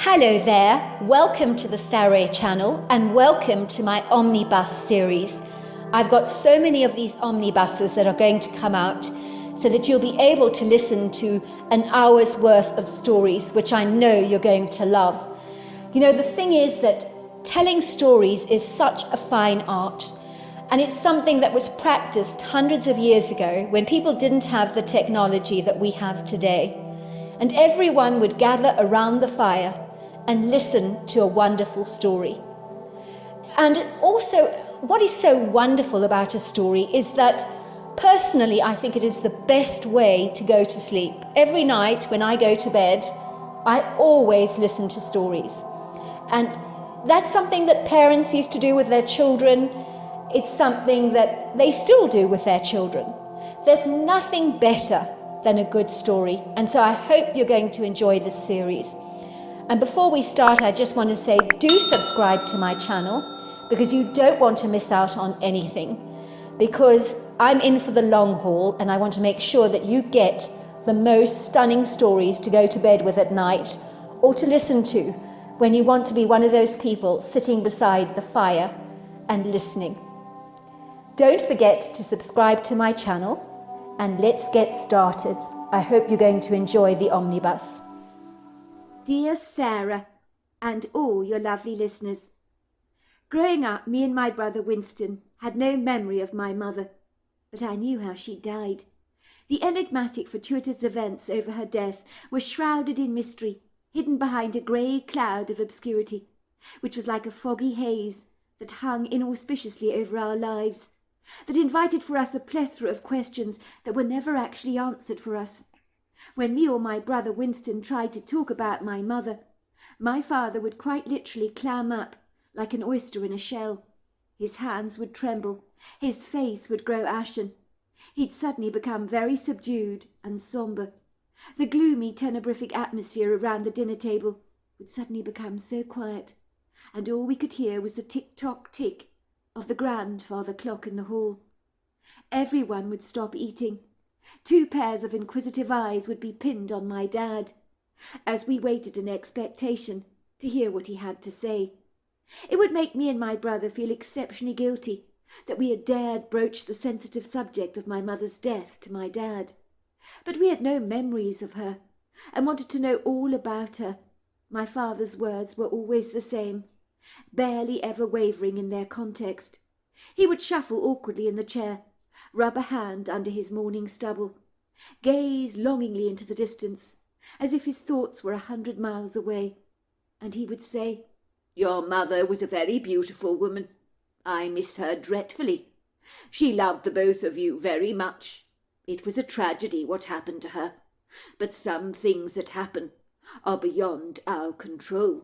Hello there, welcome to the Saroy channel and welcome to my Omnibus series. I've got so many of these omnibuses that are going to come out so that you'll be able to listen to an hour's worth of stories, which I know you're going to love. You know, the thing is that telling stories is such a fine art, and it's something that was practiced hundreds of years ago when people didn't have the technology that we have today. And everyone would gather around the fire and listen to a wonderful story. And also, what is so wonderful about a story is that personally, I think it is the best way to go to sleep. Every night when I go to bed, I always listen to stories. And that's something that parents used to do with their children. It's something that they still do with their children. There's nothing better than a good story. And so I hope you're going to enjoy this series. And before we start, I just want to say, do subscribe to my channel because you don't want to miss out on anything. Because I'm in for the long haul and I want to make sure that you get the most stunning stories to go to bed with at night or to listen to when you want to be one of those people sitting beside the fire and listening. Don't forget to subscribe to my channel and let's get started. I hope you're going to enjoy the omnibus. Dear Sarah, and all your lovely listeners. Growing up, me and my brother Winston had no memory of my mother, but I knew how she died. The enigmatic, fortuitous events over her death were shrouded in mystery, hidden behind a grey cloud of obscurity, which was like a foggy haze that hung inauspiciously over our lives, that invited for us a plethora of questions that were never actually answered for us. When me or my brother Winston tried to talk about my mother, my father would quite literally clam up like an oyster in a shell. His hands would tremble, his face would grow ashen. He'd suddenly become very subdued and sombre. The gloomy, tenebrific atmosphere around the dinner table would suddenly become so quiet, and all we could hear was the tick-tock-tick of the grandfather clock in the hall. Everyone would stop eating. 2 pairs of inquisitive eyes would be pinned on my dad, as we waited in expectation to hear what he had to say. It would make me and my brother feel exceptionally guilty that we had dared broach the sensitive subject of my mother's death to my dad. But we had no memories of her, and wanted to know all about her. My father's words were always the same, barely ever wavering in their context. He would shuffle awkwardly in the chair, rub a hand under his morning stubble, gaze longingly into the distance, as if his thoughts were 100 miles away, and he would say, "Your mother was a very beautiful woman. I miss her dreadfully. She loved the both of you very much. It was a tragedy what happened to her, but some things that happen are beyond our control."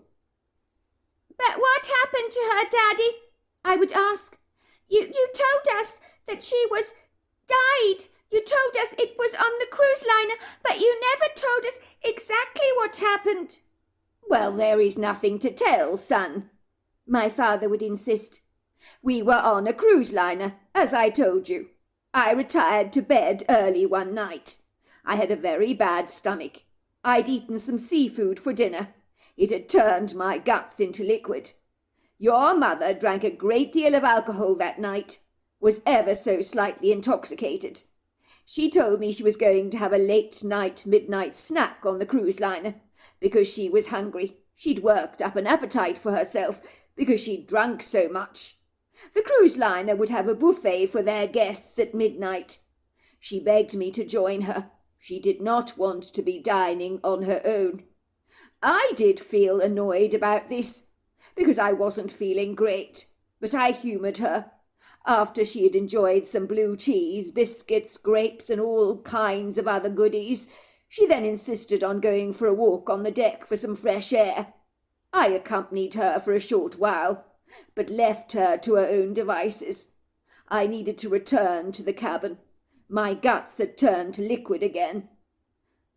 "But what happened to her, Daddy?" I would ask. You told us that she was died. You told us it was on the cruise liner, but you never told us exactly what happened." "Well, there is nothing to tell, son," my father would insist. "We were on a cruise liner, as I told you. I retired to bed early one night. I had a very bad stomach. I'd eaten some seafood for dinner. It had turned my guts into liquid. Your mother drank a great deal of alcohol that night, was ever so slightly intoxicated. She told me she was going to have a late-night midnight snack on the cruise liner because she was hungry. She'd worked up an appetite for herself because she'd drunk so much. The cruise liner would have a buffet for their guests at midnight. She begged me to join her. She did not want to be dining on her own. I did feel annoyed about this, because I wasn't feeling great, but I humoured her. After she had enjoyed some blue cheese, biscuits, grapes, and all kinds of other goodies, she then insisted on going for a walk on the deck for some fresh air. I accompanied her for a short while, but left her to her own devices. I needed to return to the cabin. My guts had turned to liquid again.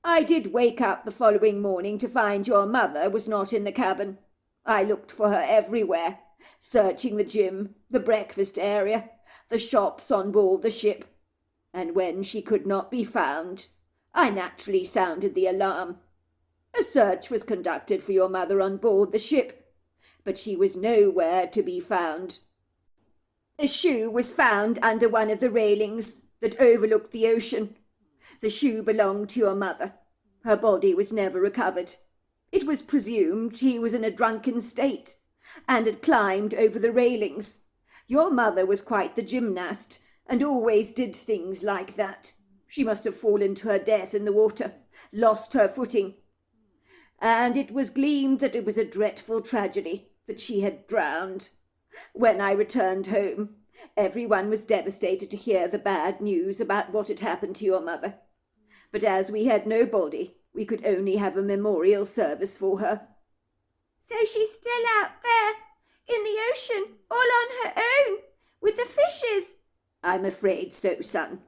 I did wake up the following morning to find your mother was not in the cabin. I looked for her everywhere, searching the gym, the breakfast area, the shops on board the ship. And when she could not be found, I naturally sounded the alarm. A search was conducted for your mother on board the ship, but she was nowhere to be found. A shoe was found under one of the railings that overlooked the ocean. The shoe belonged to your mother. Her body was never recovered. It was presumed she was in a drunken state and had climbed over the railings. Your mother was quite the gymnast and always did things like that. She must have fallen to her death in the water, lost her footing, and it was gleamed that it was a dreadful tragedy, that she had drowned. When I returned home, everyone was devastated to hear the bad news about what had happened to your mother. But as we had no body, we could only have a memorial service for her. So she's still out there, in the ocean, all on her own, with the fishes? I'm afraid so, son.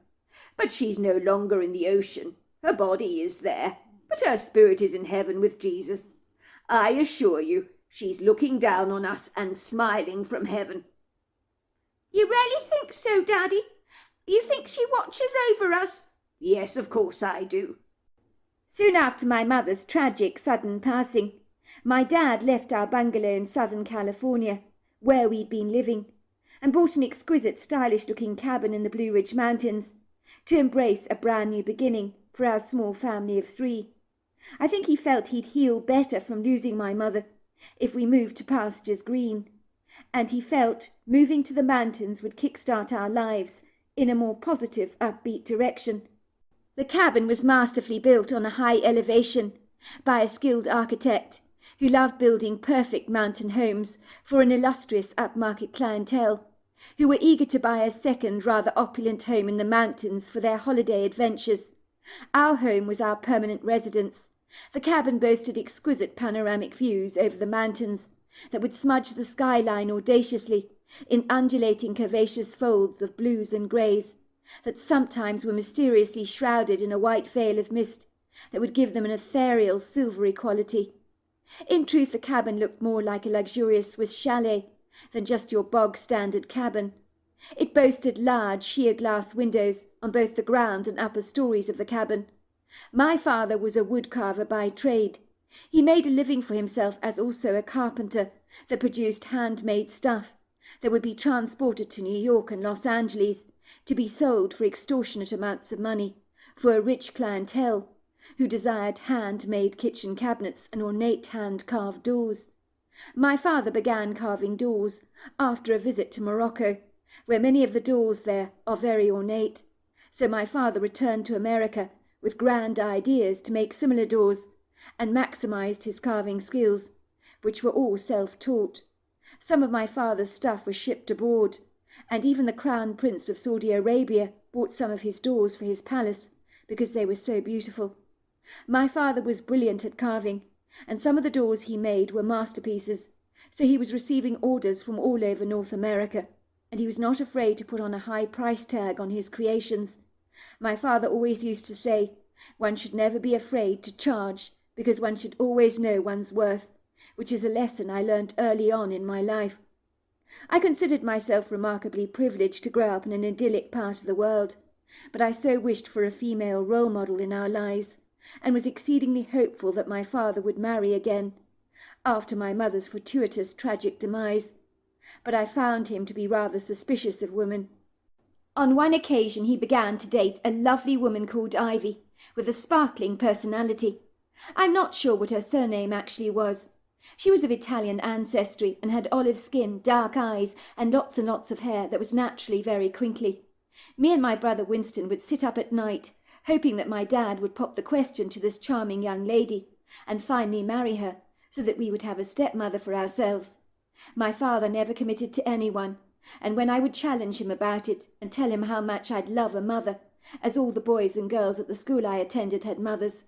But she's no longer in the ocean. Her body is there, but her spirit is in heaven with Jesus. I assure you, she's looking down on us and smiling from heaven. You really think so, Daddy? You think she watches over us? Yes, of course I do. Soon after my mother's tragic sudden passing, my dad left our bungalow in Southern California, where we'd been living, and bought an exquisite stylish-looking cabin in the Blue Ridge Mountains to embrace a brand new beginning for our small family of 3. I think he felt he'd heal better from losing my mother if we moved to pastures green, and he felt moving to the mountains would kickstart our lives in a more positive, upbeat direction. The cabin was masterfully built on a high elevation by a skilled architect who loved building perfect mountain homes for an illustrious upmarket clientele who were eager to buy a second, rather opulent home in the mountains for their holiday adventures. Our home was our permanent residence. The cabin boasted exquisite panoramic views over the mountains that would smudge the skyline audaciously in undulating curvaceous folds of blues and greys that sometimes were mysteriously shrouded in a white veil of mist that would give them an ethereal silvery quality. In truth, the cabin looked more like a luxurious Swiss chalet than just your bog-standard cabin. It boasted large sheer glass windows on both the ground and upper stories of the cabin. My father was a woodcarver by trade. He made a living for himself as also a carpenter that produced handmade stuff that would be transported to New York and Los Angeles to be sold for extortionate amounts of money for a rich clientele who desired handmade kitchen cabinets and ornate hand-carved doors. My father began carving doors after a visit to Morocco, where many of the doors there are very ornate. So my father returned to America with grand ideas to make similar doors and maximized his carving skills, which were all self-taught. Some of my father's stuff was shipped abroad, and even the Crown Prince of Saudi Arabia bought some of his doors for his palace because they were so beautiful. My father was brilliant at carving, and some of the doors he made were masterpieces, so he was receiving orders from all over North America, and he was not afraid to put on a high price tag on his creations. My father always used to say, one should never be afraid to charge, because one should always know one's worth, which is a lesson I learnt early on in my life. I considered myself remarkably privileged to grow up in an idyllic part of the world, but I so wished for a female role model in our lives, and was exceedingly hopeful that my father would marry again, after my mother's fortuitous tragic demise. But I found him to be rather suspicious of women. On one occasion he began to date a lovely woman called Ivy, with a sparkling personality. I'm not sure what her surname actually was. She was of Italian ancestry and had olive skin, dark eyes, and lots of hair that was naturally very crinkly. Me and my brother Winston would sit up at night, hoping that my dad would pop the question to this charming young lady, and finally marry her, so that we would have a stepmother for ourselves. My father never committed to anyone, and when I would challenge him about it, and tell him how much I'd love a mother, as all the boys and girls at the school I attended had mothers,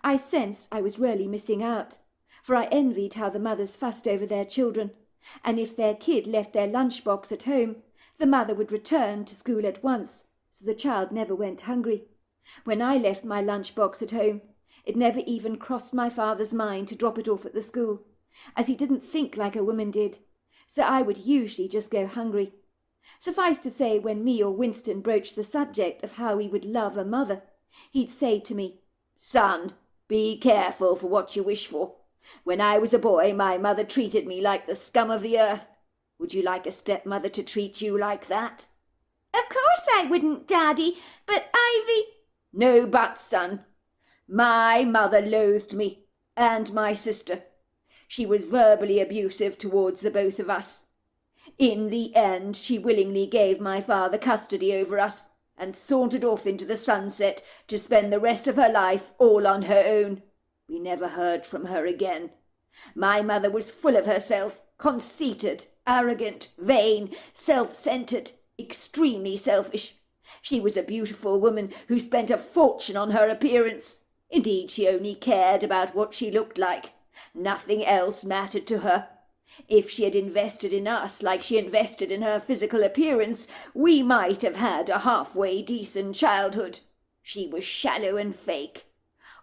I sensed I was really missing out, for I envied how the mothers fussed over their children, and if their kid left their lunchbox at home, the mother would return to school at once, so the child never went hungry. When I left my lunchbox at home, it never even crossed my father's mind to drop it off at the school, as he didn't think like a woman did, so I would usually just go hungry. Suffice to say, when me or Winston broached the subject of how we would love a mother, he'd say to me, "Son, Be careful for what you wish for. When I was a boy, my mother treated me like the scum of the earth. Would you like a stepmother to treat you like that?" "Of course I wouldn't, Daddy, but Ivy—" "No buts, son. My mother loathed me, and my sister. She was verbally abusive towards the both of us. In the end, she willingly gave my father custody over us, and sauntered off into the sunset to spend the rest of her life all on her own. We never heard from her again. My mother was full of herself, conceited, arrogant, vain, self-centered, extremely selfish. She was a beautiful woman who spent a fortune on her appearance. Indeed, she only cared about what she looked like. Nothing else mattered to her. If she had invested in us like she invested in her physical appearance, we might have had a halfway decent childhood. She was shallow and fake.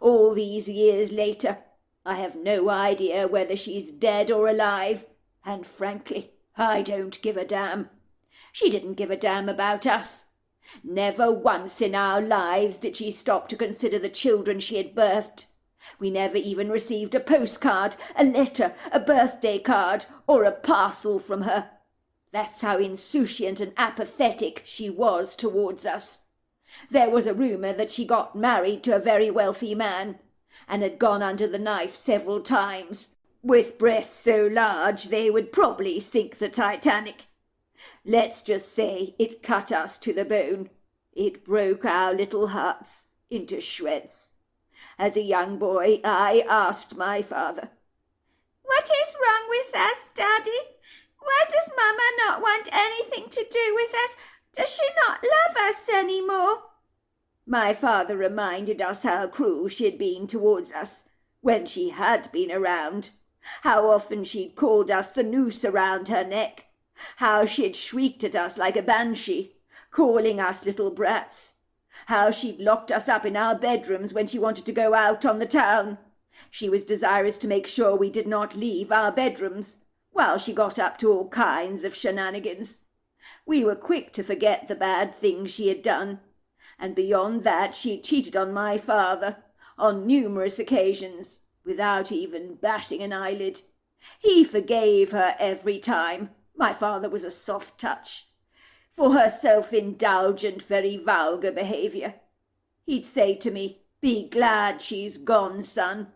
All these years later, I have no idea whether she's dead or alive, and frankly, I don't give a damn. She didn't give a damn about us. Never once in our lives did she stop to consider the children she had birthed. We never even received a postcard, a letter, a birthday card, or a parcel from her. That's how insouciant and apathetic she was towards us. There was a rumour that she got married to a very wealthy man, and had gone under the knife several times, with breasts so large they would probably sink the Titanic. Let's just say it cut us to the bone. It broke our little hearts into shreds. As a young boy, I asked my father, "What is wrong with us, Daddy? Why does Mama not want anything to do with us? Does she not love us any more?" My father reminded us how cruel she had been towards us when she had been around, how often she'd called us the noose around her neck, how she had shrieked at us like a banshee, calling us little brats, how she'd locked us up in our bedrooms when she wanted to go out on the town. She was desirous to make sure we did not leave our bedrooms, while she got up to all kinds of shenanigans. We were quick to forget the bad things she had done, and beyond that she cheated on my father on numerous occasions, without even batting an eyelid. He forgave her every time. My father was a soft touch, for her self-indulgent, very vulgar behaviour. He'd say to me, "Be glad she's gone, son."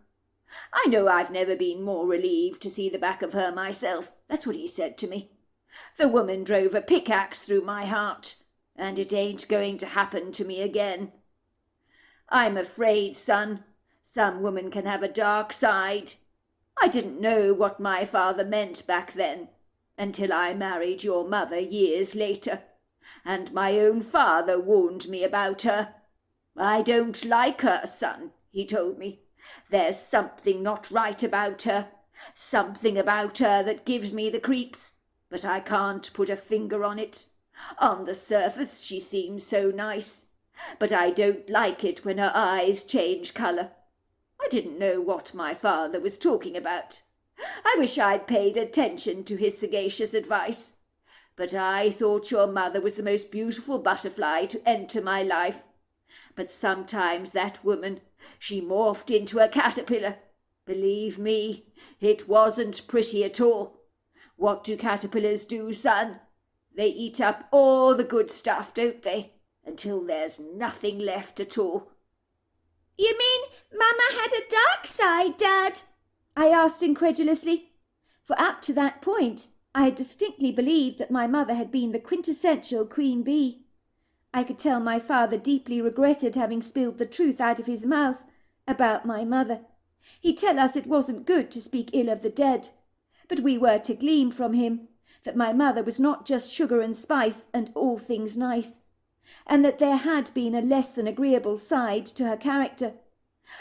I know I've never been more relieved to see the back of her myself. That's what he said to me. The woman drove a pickaxe through my heart, and it ain't going to happen to me again. I'm afraid, son, some women can have a dark side. I didn't know what my father meant back then, until I married your mother years later, and my own father warned me about her. "I don't like her, son," he told me. "There's something not right about her, something about her that gives me the creeps, but I can't put a finger on it. On the surface she seems so nice, but I don't like it when her eyes change colour." I didn't know what my father was talking about. I wish I'd paid attention to his sagacious advice. But I thought your mother was the most beautiful butterfly to enter my life. But sometimes that woman, she morphed into a caterpillar. Believe me, it wasn't pretty at all. What do caterpillars do, son? They eat up all the good stuff, don't they? Until there's nothing left at all. "You mean Mama had a dark side, Dad?" I asked incredulously, for up to that point I had distinctly believed that my mother had been the quintessential queen bee. I could tell my father deeply regretted having spilled the truth out of his mouth about my mother. He'd tell us it wasn't good to speak ill of the dead, but we were to glean from him that my mother was not just sugar and spice and all things nice, and that there had been a less than agreeable side to her character.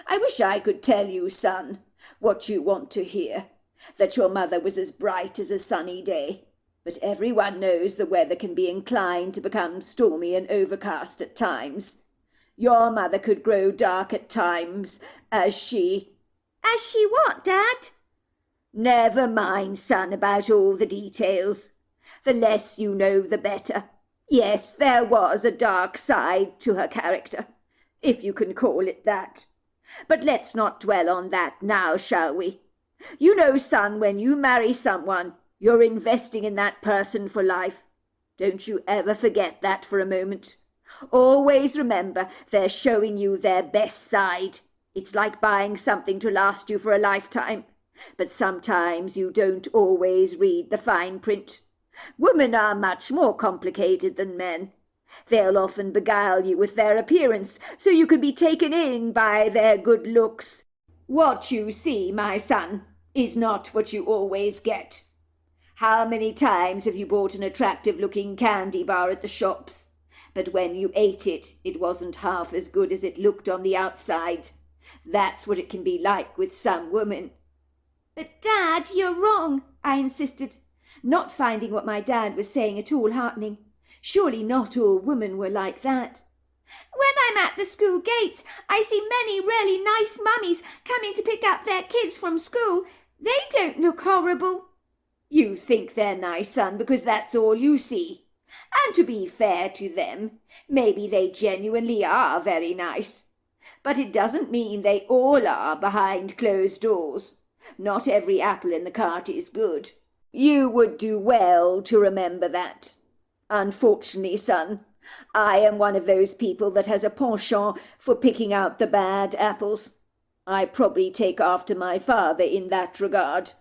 I wish I could tell you, son, what you want to hear, that your mother was as bright as a sunny day. But everyone knows the weather can be inclined to become stormy and overcast at times. Your mother could grow dark at times, as she... "As she what, Dad?" Never mind, son, about all the details. The less you know, the better. Yes, there was a dark side to her character, if you can call it that. But let's not dwell on that now, shall we? You know, son, when you marry someone, you're investing in that person for life. Don't you ever forget that for a moment. Always remember they're showing you their best side. It's like buying something to last you for a lifetime. But sometimes you don't always read the fine print. Women are much more complicated than men. They'll often beguile you with their appearance, so you can be taken in by their good looks. What you see, my son, is not what you always get. How many times have you bought an attractive-looking candy bar at the shops? But when you ate it, it wasn't half as good as it looked on the outside. That's what it can be like with some women. But, Dad, you're wrong, I insisted, not finding what my dad was saying at all heartening. Surely not all women were like that. When I'm at the school gates, I see many really nice mummies coming to pick up their kids from school. They don't look horrible. You think they're nice, son, because that's all you see. And to be fair to them, maybe they genuinely are very nice. But it doesn't mean they all are behind closed doors. Not every apple in the cart is good. You would do well to remember that. Unfortunately, son, I am one of those people that has a penchant for picking out the bad apples. I probably take after my father in that regard.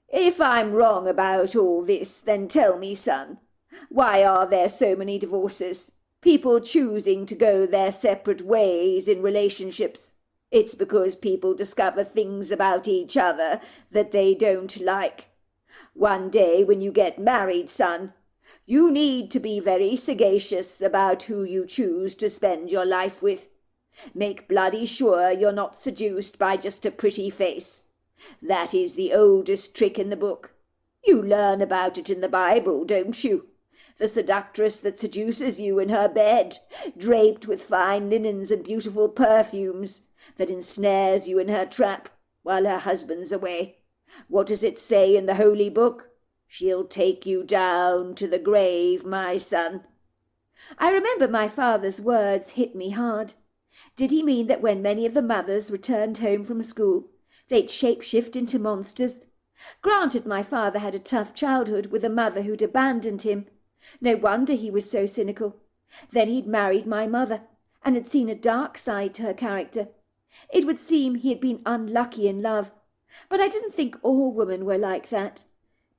If I'm wrong about all this, then tell me, son, why are there so many divorces? People choosing to go their separate ways in relationships. It's because people discover things about each other that they don't like. One day when you get married, son, you need to be very sagacious about who you choose to spend your life with. Make bloody sure you're not seduced by just a pretty face. That is the oldest trick in the book. You learn about it in the Bible, don't you? The seductress that seduces you in her bed, draped with fine linens and beautiful perfumes, that ensnares you in her trap while her husband's away. What does it say in the Holy Book? She'll take you down to the grave, my son. I remember my father's words hit me hard. Did he mean that when many of the mothers returned home from school, they'd shape-shift into monsters? Granted, my father had a tough childhood with a mother who'd abandoned him. No wonder he was so cynical. Then he'd married my mother, and had seen a dark side to her character. It would seem he had been unlucky in love, but I didn't think all women were like that.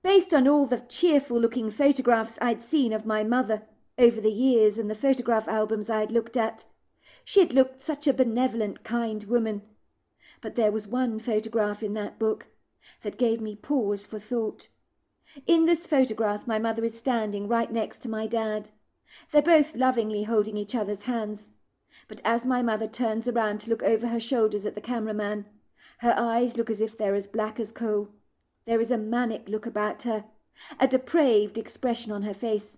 Based on all the cheerful-looking photographs I'd seen of my mother over the years and the photograph albums I'd looked at, she had looked such a benevolent, kind woman. But there was one photograph in that book that gave me pause for thought. In this photograph my mother is standing right next to my dad. They're both lovingly holding each other's hands. But as my mother turns around to look over her shoulders at the cameraman, her eyes look as if they're as black as coal. There is a manic look about her, a depraved expression on her face.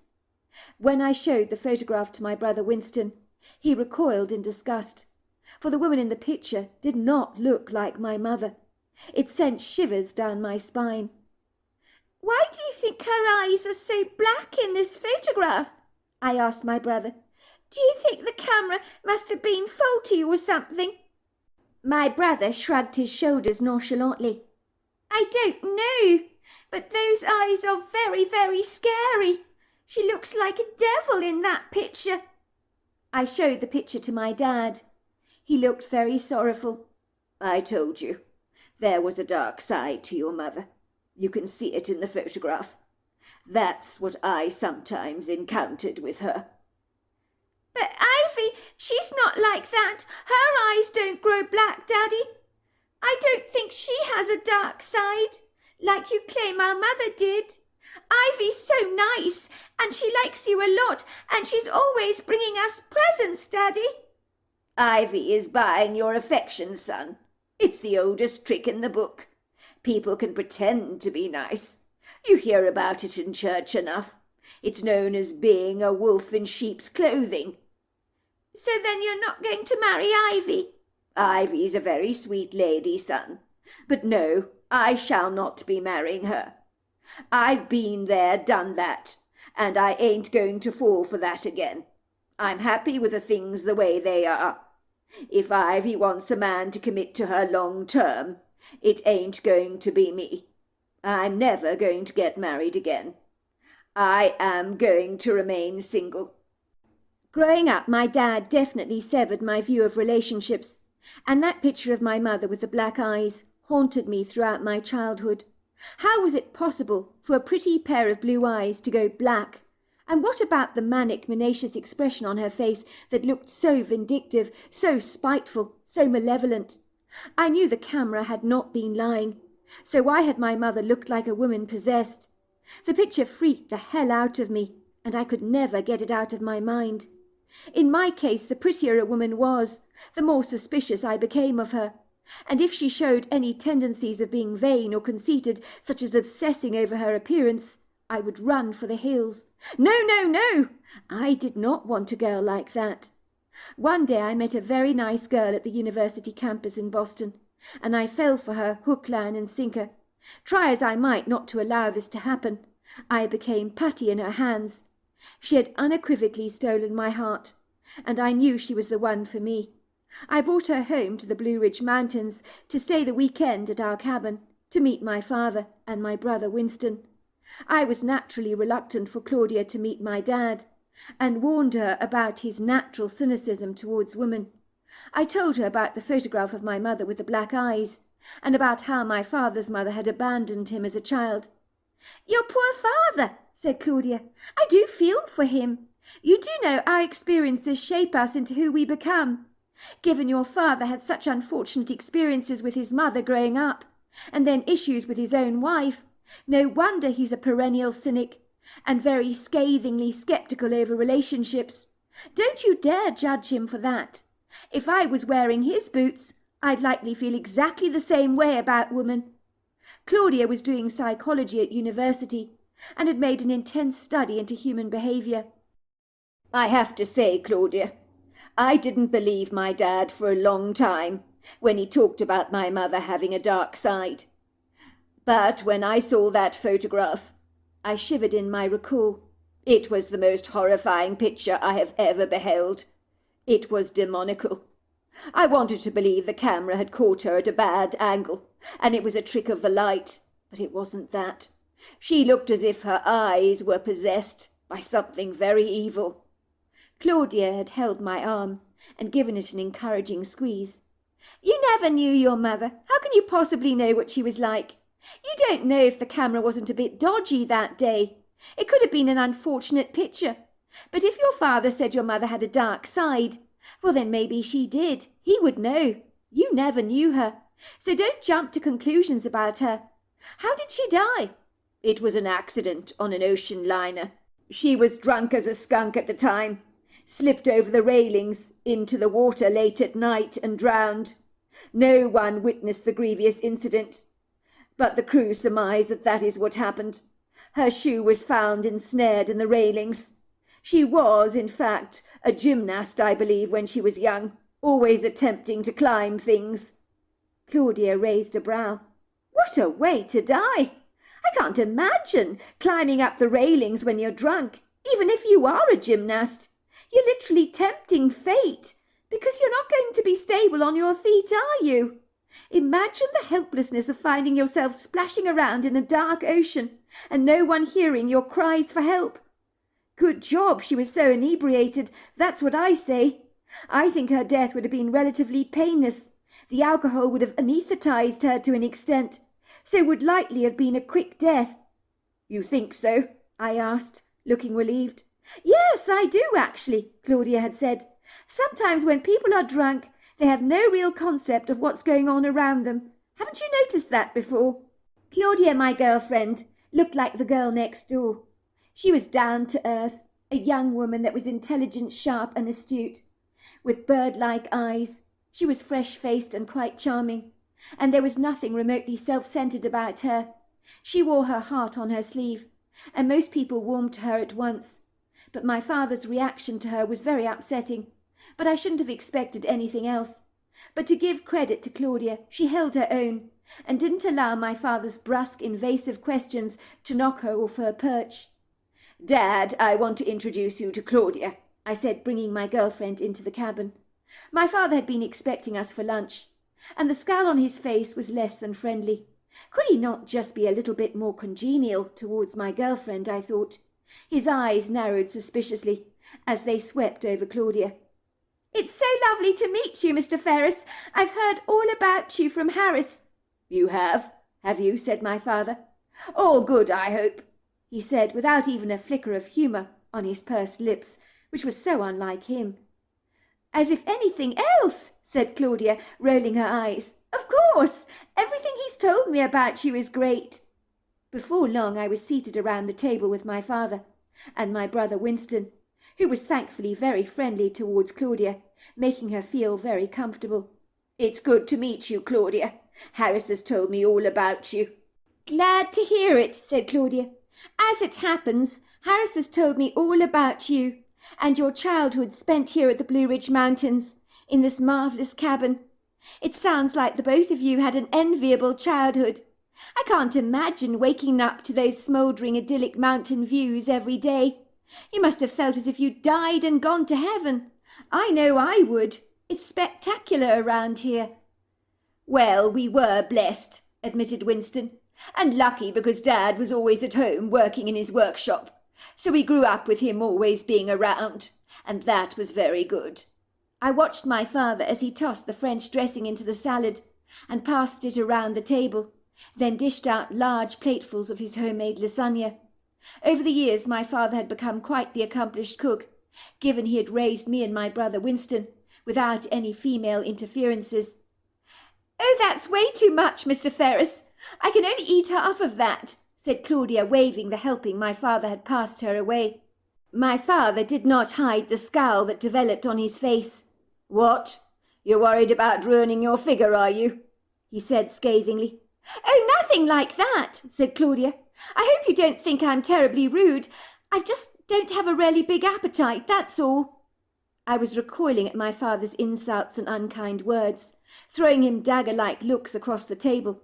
When I showed the photograph to my brother Winston, he recoiled in disgust, for the woman in the picture did not look like my mother. It sent shivers down my spine. Why do you think her eyes are so black in this photograph? I asked my brother. Do you think the camera must have been faulty or something? My brother shrugged his shoulders nonchalantly. I don't know, but those eyes are very, very scary. She looks like a devil in that picture. I showed the picture to my dad. He looked very sorrowful. I told you, there was a dark side to your mother. You can see it in the photograph. That's what I sometimes encountered with her. But Ivy, she's not like that. Her eyes don't grow black, Daddy. I don't think she has a dark side, like you claim our mother did. Ivy's so nice, and she likes you a lot, and she's always bringing us presents, Daddy. Ivy is buying your affection, son. It's the oldest trick in the book. People can pretend to be nice. You hear about it in church enough. It's known as being a wolf in sheep's clothing. So then you're not going to marry Ivy? Ivy's a very sweet lady, son. But no, I shall not be marrying her. I've been there, done that, and I ain't going to fall for that again. I'm happy with the things the way they are. If Ivy wants a man to commit to her long term, it ain't going to be me. I'm never going to get married again. I am going to remain single." Growing up, my dad definitely severed my view of relationships, and that picture of my mother with the black eyes haunted me throughout my childhood. How was it possible for a pretty pair of blue eyes to go black? And what about the manic, menacious expression on her face that looked so vindictive, so spiteful, so malevolent? I knew the camera had not been lying. So why had my mother looked like a woman possessed? The picture freaked the hell out of me, and I could never get it out of my mind. In my case, the prettier a woman was, the more suspicious I became of her. And if she showed any tendencies of being vain or conceited, such as obsessing over her appearance, I would run for the hills. No, no, no! I did not want a girl like that. One day I met a very nice girl at the university campus in Boston, and I fell for her hook, line, and sinker. Try as I might not to allow this to happen, I became putty in her hands. She had unequivocally stolen my heart, and I knew she was the one for me. I brought her home to the Blue Ridge Mountains to stay the weekend at our cabin, to meet my father and my brother Winston. I was naturally reluctant for Claudia to meet my dad, and warned her about his natural cynicism towards women. I told her about the photograph of my mother with the black eyes, and about how my father's mother had abandoned him as a child. "Your poor father," said Claudia. "I do feel for him. You do know our experiences shape us into who we become. Given your father had such unfortunate experiences with his mother growing up, and then issues with his own wife, no wonder he's a perennial cynic, and very scathingly sceptical over relationships. Don't you dare judge him for that. If I was wearing his boots, I'd likely feel exactly the same way about women." Claudia was doing psychology at university, and had made an intense study into human behaviour. "I have to say, Claudia, I didn't believe my dad for a long time when he talked about my mother having a dark side. But when I saw that photograph, I shivered in my recall. it was the most horrifying picture I have ever beheld. It was demoniacal. I wanted to believe the camera had caught her at a bad angle, and it was a trick of the light, but it wasn't that. She looked as if her eyes were possessed by something very evil." Claudia had held my arm and given it an encouraging squeeze. "You never knew your mother. How can you possibly know what she was like? You don't know if the camera wasn't a bit dodgy that day. It could have been an unfortunate picture. But if your father said your mother had a dark side, well, then maybe she did. He would know. You never knew her. So don't jump to conclusions about her. How did she die?" "It was an accident on an ocean liner. She was drunk as a skunk at the time, slipped over the railings into the water late at night and drowned. No one witnessed the grievous incident, but the crew surmise that that is what happened. Her shoe was found ensnared in the railings. She was, in fact, a gymnast, I believe, when she was young, always attempting to climb things." Claudia raised a brow. "What a way to die! I can't imagine climbing up the railings when you're drunk, even if you are a gymnast. You're literally tempting fate, because you're not going to be stable on your feet, are you? Imagine the helplessness of finding yourself splashing around in a dark ocean and no one hearing your cries for help. Good job she was so inebriated, that's what I say. I think her death would have been relatively painless. The alcohol would have anaesthetized her to an extent, so would likely have been a quick death." "You think so?" I asked, looking relieved. "Yes, I do, actually," Claudia had said. "Sometimes when people are drunk, they have no real concept of what's going on around them. Haven't you noticed that before?" Claudia, my girlfriend, looked like the girl next door. She was down to earth, a young woman that was intelligent, sharp, and astute. With bird-like eyes, she was fresh-faced and quite charming, and there was nothing remotely self-centered about her. She wore her heart on her sleeve, and most people warmed to her at once. But my father's reaction to her was very upsetting, but I shouldn't have expected anything else. But to give credit to Claudia, she held her own, and didn't allow my father's brusque, invasive questions to knock her off her perch. "Dad, I want to introduce you to Claudia," I said, bringing my girlfriend into the cabin. My father had been expecting us for lunch, and the scowl on his face was less than friendly. Could he not just be a little bit more congenial towards my girlfriend, I thought. His eyes narrowed suspiciously as they swept over Claudia. "It's so lovely to meet you, Mr. Ferris. I've heard all about you from Harris." "You have you?" said my father. "All good, I hope," he said, without even a flicker of humour on his pursed lips, which was so unlike him. "As if anything else," said Claudia, rolling her eyes. "Of course, everything he's told me about you is great." Before long I was seated around the table with my father and my brother Winston, who was thankfully very friendly towards Claudia, making her feel very comfortable. "It's good to meet you, Claudia. Harris has told me all about you." "Glad to hear it," said Claudia. "As it happens, Harris has told me all about you and your childhood spent here at the Blue Ridge Mountains in this marvellous cabin. It sounds like the both of you had an enviable childhood. I can't imagine waking up to those smouldering idyllic mountain views every day. You must have felt as if you'd died and gone to heaven. I know I would. It's spectacular around here." "Well, we were blessed," admitted Winston, "and lucky because Dad was always at home working in his workshop. So we grew up with him always being around, and that was very good." I watched my father as he tossed the French dressing into the salad and passed it around the table, then dished out large platefuls of his homemade lasagna. Over the years my father had become quite the accomplished cook, given he had raised me and my brother Winston without any female interferences. "Oh, that's way too much, Mr. Ferris. I can only eat half of that," said Claudia, waving the helping my father had passed her away. My father did not hide the scowl that developed on his face. "What? You're worried about ruining your figure, are you?" he said scathingly. "Oh, nothing like that," said Claudia. "I hope you don't think I'm terribly rude. I just don't have a really big appetite, that's all." I was recoiling at my father's insults and unkind words, throwing him dagger-like looks across the table,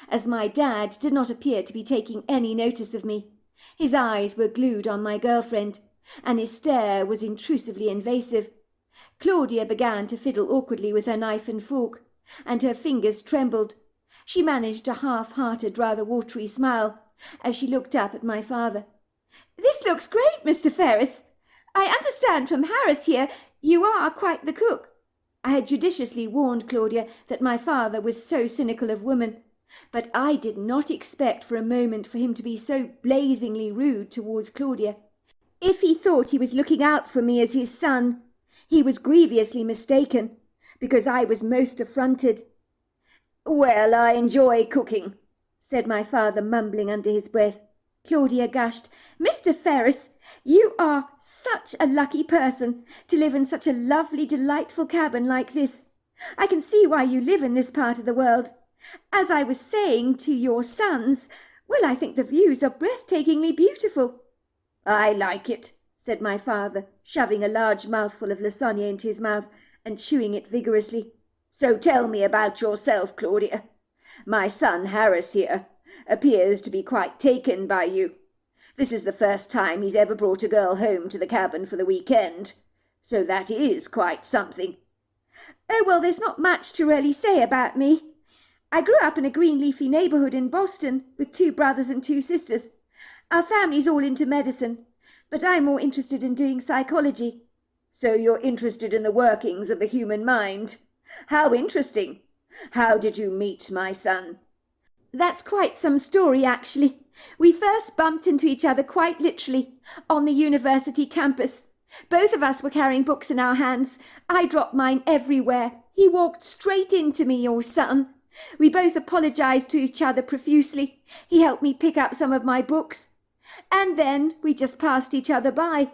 as my dad did not appear to be taking any notice of me. His eyes were glued on my girlfriend, and his stare was intrusively invasive. Claudia began to fiddle awkwardly with her knife and fork, and her fingers trembled. She managed a half-hearted, rather watery smile as she looked up at my father. "This looks great, Mr. Ferris. I understand from Harris here you are quite the cook." I had judiciously warned Claudia that my father was so cynical of women, but I did not expect for a moment for him to be so blazingly rude towards Claudia. If he thought he was looking out for me as his son, he was grievously mistaken, because I was most affronted. "Well, I enjoy cooking," said my father, mumbling under his breath. Claudia gushed. "Mr. Ferris, you are such a lucky person to live in such a lovely, delightful cabin like this. I can see why you live in this part of the world. As I was saying to your sons, well, I think the views are breathtakingly beautiful." "I like it," said my father, shoving a large mouthful of lasagna into his mouth and chewing it vigorously. "So tell me about yourself, Claudia. My son Harris here appears to be quite taken by you. This is the first time he's ever brought a girl home to the cabin for the weekend, so that is quite something." "Oh, well, there's not much to really say about me. I grew up in a green leafy neighbourhood in Boston with 2 brothers and 2 sisters. Our family's all into medicine, but I'm more interested in doing psychology." "So you're interested in the workings of the human mind? How interesting! How did you meet my son?" "That's quite some story, actually. We first bumped into each other quite literally on the university campus. Both of us were carrying books in our hands. I dropped mine everywhere. He walked straight into me, your son. We both apologized to each other profusely. He helped me pick up some of my books. And then we just passed each other by.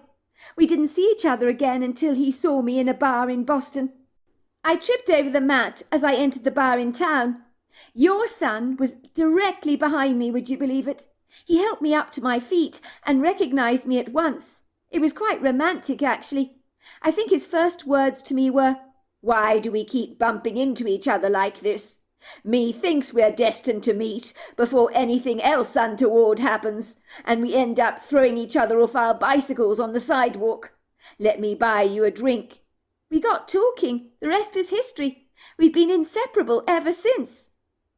We didn't see each other again until he saw me in a bar in Boston. I tripped over the mat as I entered the bar in town. Your son was directly behind me, would you believe it? He helped me up to my feet and recognized me at once. It was quite romantic, actually. I think his first words to me were, 'Why do we keep bumping into each other like this? Methinks we're destined to meet before anything else untoward happens, and we end up throwing each other off our bicycles on the sidewalk. Let me buy you a drink.' We got talking. The rest is history. We've been inseparable ever since."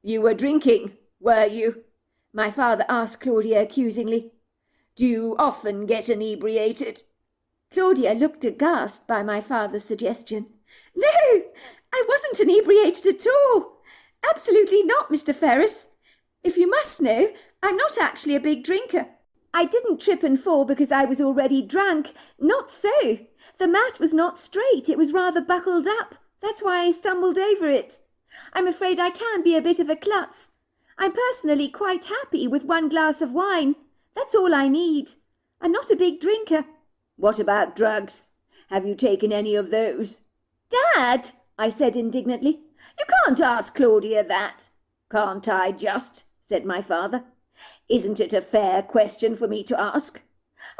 "You were drinking, were you?" my father asked Claudia accusingly. "Do you often get inebriated?" Claudia looked aghast by my father's suggestion. "No, I wasn't inebriated at all. Absolutely not, Mr. Ferris. If you must know, I'm not actually a big drinker. I didn't trip and fall because I was already drunk. Not so. The mat was not straight. It was rather buckled up. That's why I stumbled over it. I'm afraid I can be a bit of a klutz. I'm personally quite happy with 1 glass of wine. That's all I need. I'm not a big drinker." "What about drugs? Have you taken any of those?" "Dad," I said indignantly, "You can't ask Claudia that." "Can't I just?" said my father. "Isn't it a fair question for me to ask?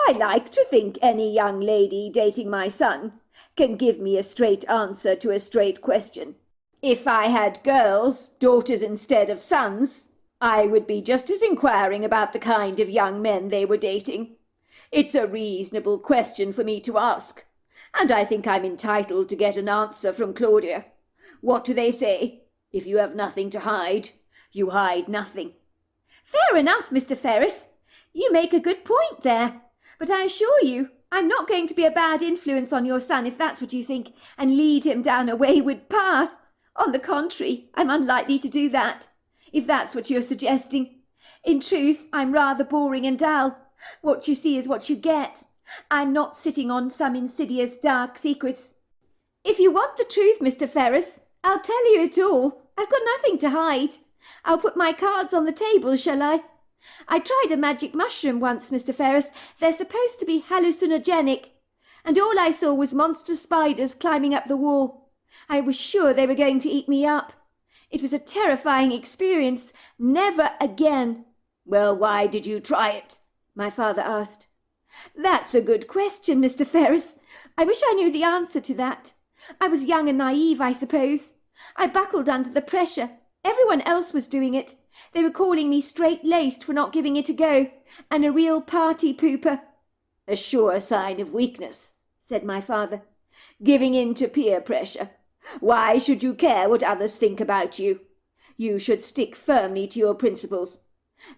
I like to think any young lady dating my son can give me a straight answer to a straight question. If I had girls, daughters instead of sons, I would be just as inquiring about the kind of young men they were dating. It's a reasonable question for me to ask, and I think I'm entitled to get an answer from Claudia. What do they say? If you have nothing to hide, you hide nothing." "Fair enough, Mr. Ferris. You make a good point there. But I assure you, I'm not going to be a bad influence on your son if that's what you think, and lead him down a wayward path. On the contrary, I'm unlikely to do that, if that's what you're suggesting. In truth, I'm rather boring and dull. What you see is what you get. I'm not sitting on some insidious dark secrets. If you want the truth, Mr. Ferris, I'll tell you it all. I've got nothing to hide. I'll put my cards on the table, shall I? I tried a magic mushroom once, Mr. Ferris. They're supposed to be hallucinogenic. And all I saw was monster spiders climbing up the wall. I was sure they were going to eat me up. It was a terrifying experience. Never again." "Well, why did you try it?" my father asked. "That's a good question, Mr. Ferris. I wish I knew the answer to that. I was young and naive, I suppose. I buckled under the pressure. Everyone else was doing it. They were calling me straight-laced for not giving it a go, and a real party pooper." "A sure sign of weakness," said my father. "Giving in to peer pressure. Why should you care what others think about you? You should stick firmly to your principles.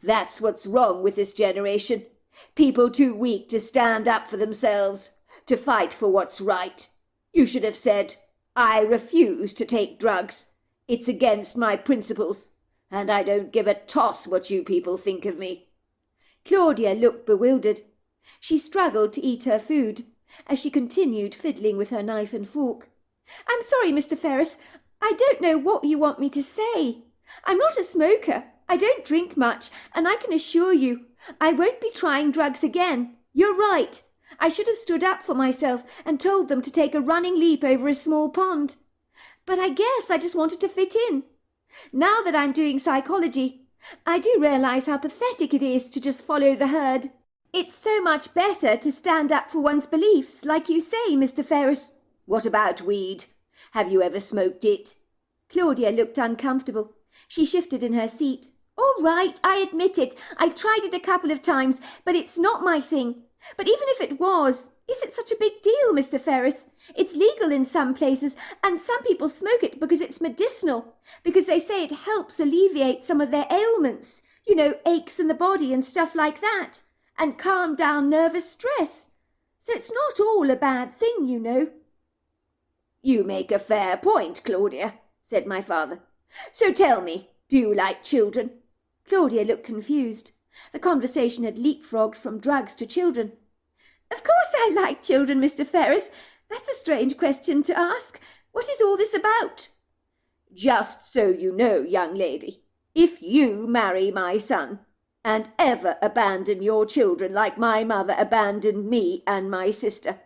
That's what's wrong with this generation. People too weak to stand up for themselves, to fight for what's right. You should have said, 'I refuse to take drugs. It's against my principles, and I don't give a toss what you people think of me.'" Claudia looked bewildered. She struggled to eat her food, as she continued fiddling with her knife and fork. "I'm sorry, Mr. Ferris. I don't know what you want me to say. I'm not a smoker. I don't drink much, and I can assure you I won't be trying drugs again. You're right. I should have stood up for myself and told them to take a running leap over a small pond. But I guess I just wanted to fit in. Now that I'm doing psychology, I do realize how pathetic it is to just follow the herd. It's so much better to stand up for one's beliefs, like you say, Mr. Ferris." "What about weed? Have you ever smoked it?" Claudia looked uncomfortable. She shifted in her seat. "All right, I admit it. I've tried it a couple of times, but it's not my thing. But even if it was, is it such a big deal, Mr. Ferris? It's legal in some places, and some people smoke it because it's medicinal, because they say it helps alleviate some of their ailments, aches in the body and stuff like that, and calm down nervous stress. So it's not all a bad thing. "You make a fair point, Claudia," said my father. "So tell me, do you like children?" Claudia looked confused. The conversation had leapfrogged from drugs to children. "Of course I like children, Mr. Ferris. That's a strange question to ask. What is all this about?" "Just so you know, young lady, if you marry my son and ever abandon your children like my mother abandoned me and my sister,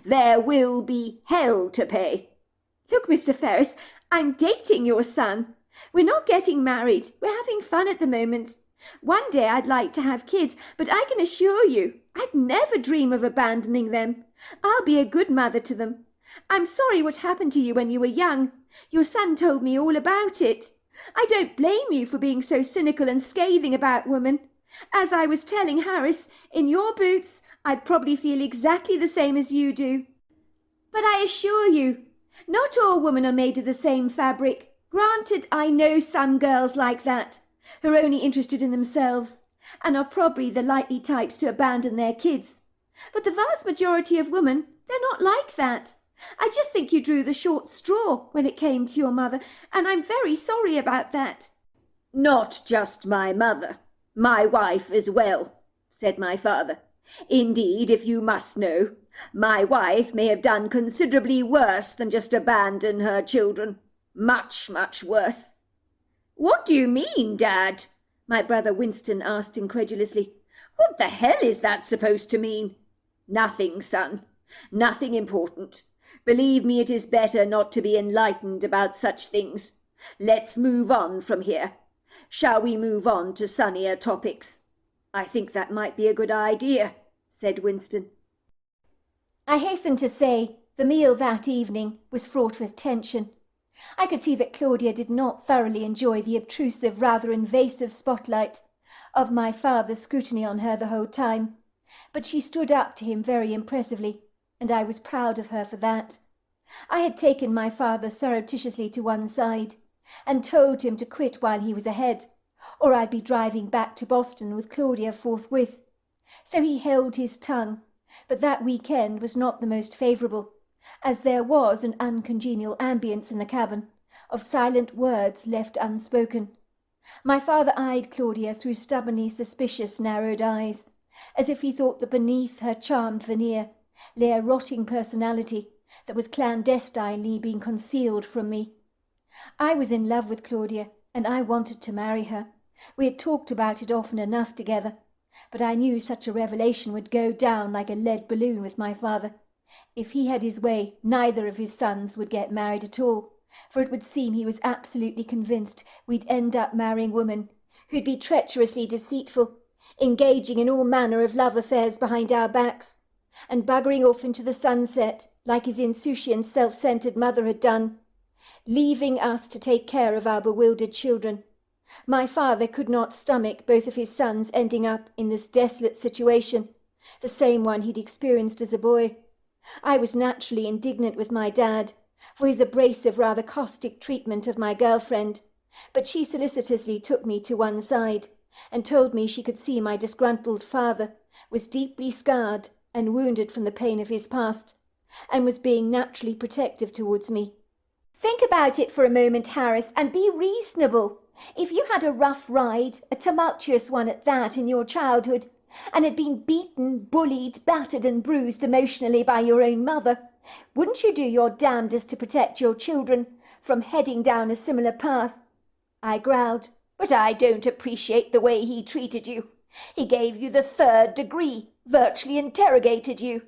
there will be hell to pay." "Look, Mr. Ferris, I'm dating your son. We're not getting married. We're having fun at the moment. One day I'd like to have kids, but I can assure you I'd never dream of abandoning them. I'll be a good mother to them. I'm sorry what happened to you when you were young. Your son told me all about it. I don't blame you for being so cynical and scathing about women. As I was telling Harris, in your boots, I'd probably feel exactly the same as you do. But I assure you, Not all women are made of the same fabric. Granted, I know some girls like that, who are only interested in themselves, and are probably the likely types to abandon their kids. But the vast majority of women, they're not like that. I just think you drew the short straw when it came to your mother, and I'm very sorry about that. Not just my mother, my wife as well, said my father. Indeed, if you must know, my wife may have done considerably worse than just abandon her children. Much, much worse. What do you mean, Dad? My brother Winston asked incredulously. What the hell is that supposed to mean? Nothing, son. Nothing important. Believe me, it is better not to be enlightened about such things. Let's move on from here. Shall we move on to sunnier topics? I think that might be a good idea, said Winston. I hasten to say the meal that evening was fraught with tension. I could see that Claudia did not thoroughly enjoy the obtrusive, rather invasive spotlight of my father's scrutiny on her the whole time, but she stood up to him very impressively, and I was proud of her for that. I had taken my father surreptitiously to one side, and told him to quit while he was ahead, or I'd be driving back to Boston with Claudia forthwith. So he held his tongue, but that weekend was not the most favourable, as there was an uncongenial ambience in the cabin, of silent words left unspoken. My father eyed Claudia through stubbornly suspicious narrowed eyes, as if he thought that beneath her charmed veneer lay a rotting personality that was clandestinely being concealed from me. I was in love with Claudia, and I wanted to marry her. We had talked about it often enough together, but I knew such a revelation would go down like a lead balloon with my father. If he had his way, neither of his sons would get married at all, for it would seem he was absolutely convinced we'd end up marrying women who'd be treacherously deceitful, engaging in all manner of love affairs behind our backs, and buggering off into the sunset like his insouciant, self-centred mother had done, leaving us to take care of our bewildered children. My father could not stomach both of his sons ending up in this desolate situation, the same one he'd experienced as a boy. I was naturally indignant with my dad for his abrasive, rather caustic treatment of my girlfriend, but she solicitously took me to one side and told me she could see my disgruntled father was deeply scarred and wounded from the pain of his past, and was being naturally protective towards me. Think about it for a moment, Harris, and be reasonable. If you had a rough ride, a tumultuous one at that, in your childhood, and had been beaten, bullied, battered and bruised emotionally by your own mother, wouldn't you do your damnedest to protect your children from heading down a similar path? I growled. But I don't appreciate the way he treated you. He gave you the 3rd degree, virtually interrogated you.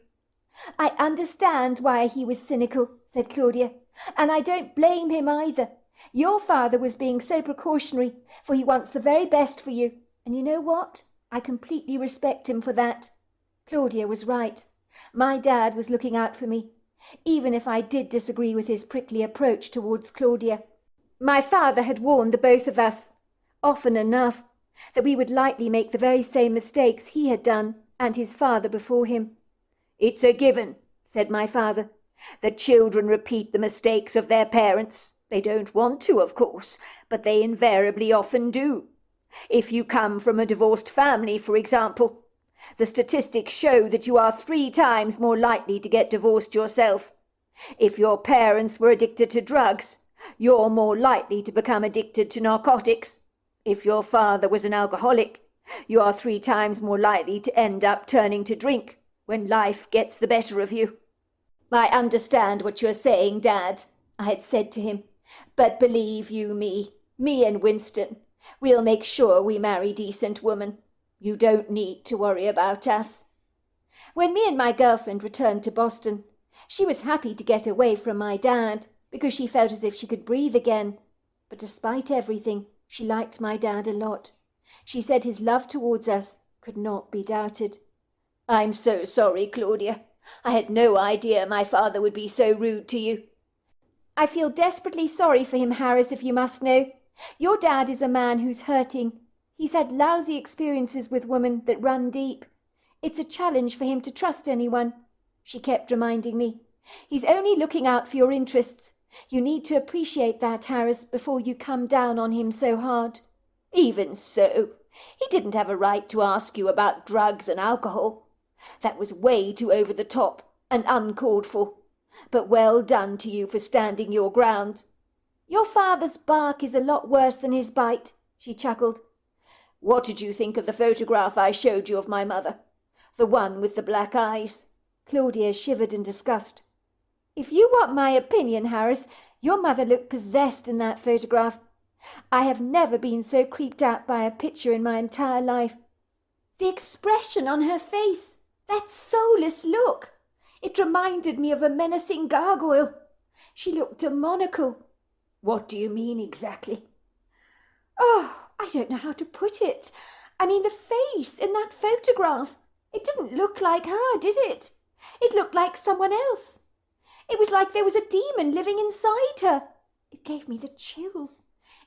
I understand why he was cynical, said Claudia, and I don't blame him either. Your father was being so precautionary, for he wants the very best for you, and you know what? I completely respect him for that. Claudia was right. My dad was looking out for me, even if I did disagree with his prickly approach towards Claudia. My father had warned the both of us, often enough, that we would likely make the very same mistakes he had done, and his father before him. It's a given, said my father, that children repeat the mistakes of their parents. They don't want to, of course, but they invariably often do. If you come from a divorced family, for example, the statistics show that you are 3 times more likely to get divorced yourself. If your parents were addicted to drugs, you're more likely to become addicted to narcotics. If your father was an alcoholic, you are 3 times more likely to end up turning to drink when life gets the better of you. I understand what you're saying, Dad, I had said to him, but believe you me and Winston, we'll make sure we marry decent women. You don't need to worry about us. When me and my girlfriend returned to Boston, she was happy to get away from my dad because she felt as if she could breathe again. But despite everything, she liked my dad a lot. She said his love towards us could not be doubted. I'm so sorry, Claudia. I had no idea my father would be so rude to you. I feel desperately sorry for him, Harris, if you must know. Your dad is a man who's hurting. He's had lousy experiences with women that run deep. It's a challenge for him to trust anyone, she kept reminding me. He's only looking out for your interests. You need to appreciate that, Harris, before you come down on him so hard." "Even so, he didn't have a right to ask you about drugs and alcohol. That was way too over the top and uncalled for. But well done to you for standing your ground." "Your father's bark is a lot worse than his bite," she chuckled. "What did you think of the photograph I showed you of my mother? The one with the black eyes?" Claudia shivered in disgust. "If you want my opinion, Harris, your mother looked possessed in that photograph. I have never been so creeped out by a picture in my entire life. The expression on her face, that soulless look, it reminded me of a menacing gargoyle. She looked demoniacal." "What do you mean exactly?" "Oh, I don't know how to put it. I mean, the face in that photograph. It didn't look like her, did it? It looked like someone else. It was like there was a demon living inside her. It gave me the chills.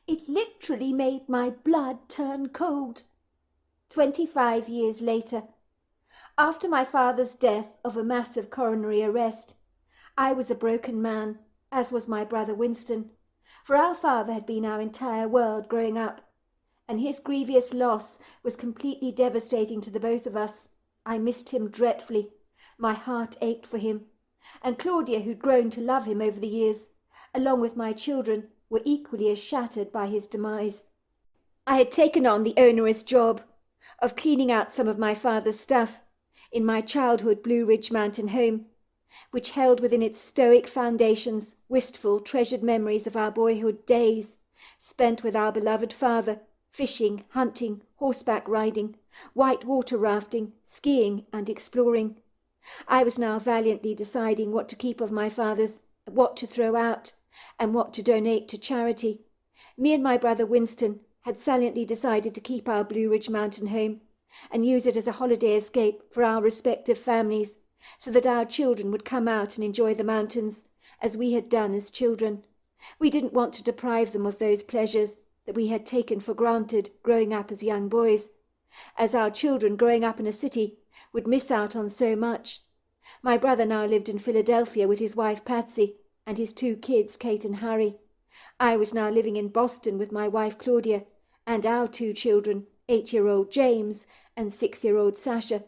It literally made my blood turn cold." 25 years later, after my father's death of a massive coronary arrest, I was a broken man, as was my brother Winston, for our father had been our entire world growing up, and his grievous loss was completely devastating to the both of us. I missed him dreadfully. My heart ached for him, and Claudia, who'd grown to love him over the years, along with my children, were equally as shattered by his demise. I had taken on the onerous job of cleaning out some of my father's stuff in my childhood Blue Ridge Mountain home, which held within its stoic foundations wistful, treasured memories of our boyhood days spent with our beloved father, fishing, hunting, horseback riding, white water rafting, skiing, and exploring. I was now valiantly deciding what to keep of my father's, what to throw out, and what to donate to charity. Me and my brother Winston had saliently decided to keep our Blue Ridge Mountain home and use it as a holiday escape for our respective families, so that our children would come out and enjoy the mountains as we had done as children. We didn't want to deprive them of those pleasures that we had taken for granted growing up as young boys, as our children growing up in a city would miss out on so much. My brother now lived in Philadelphia with his wife Patsy and his 2 kids, Kate and Harry. I was now living in Boston with my wife Claudia and our 2 children, 8-year-old James and 6-year-old Sasha,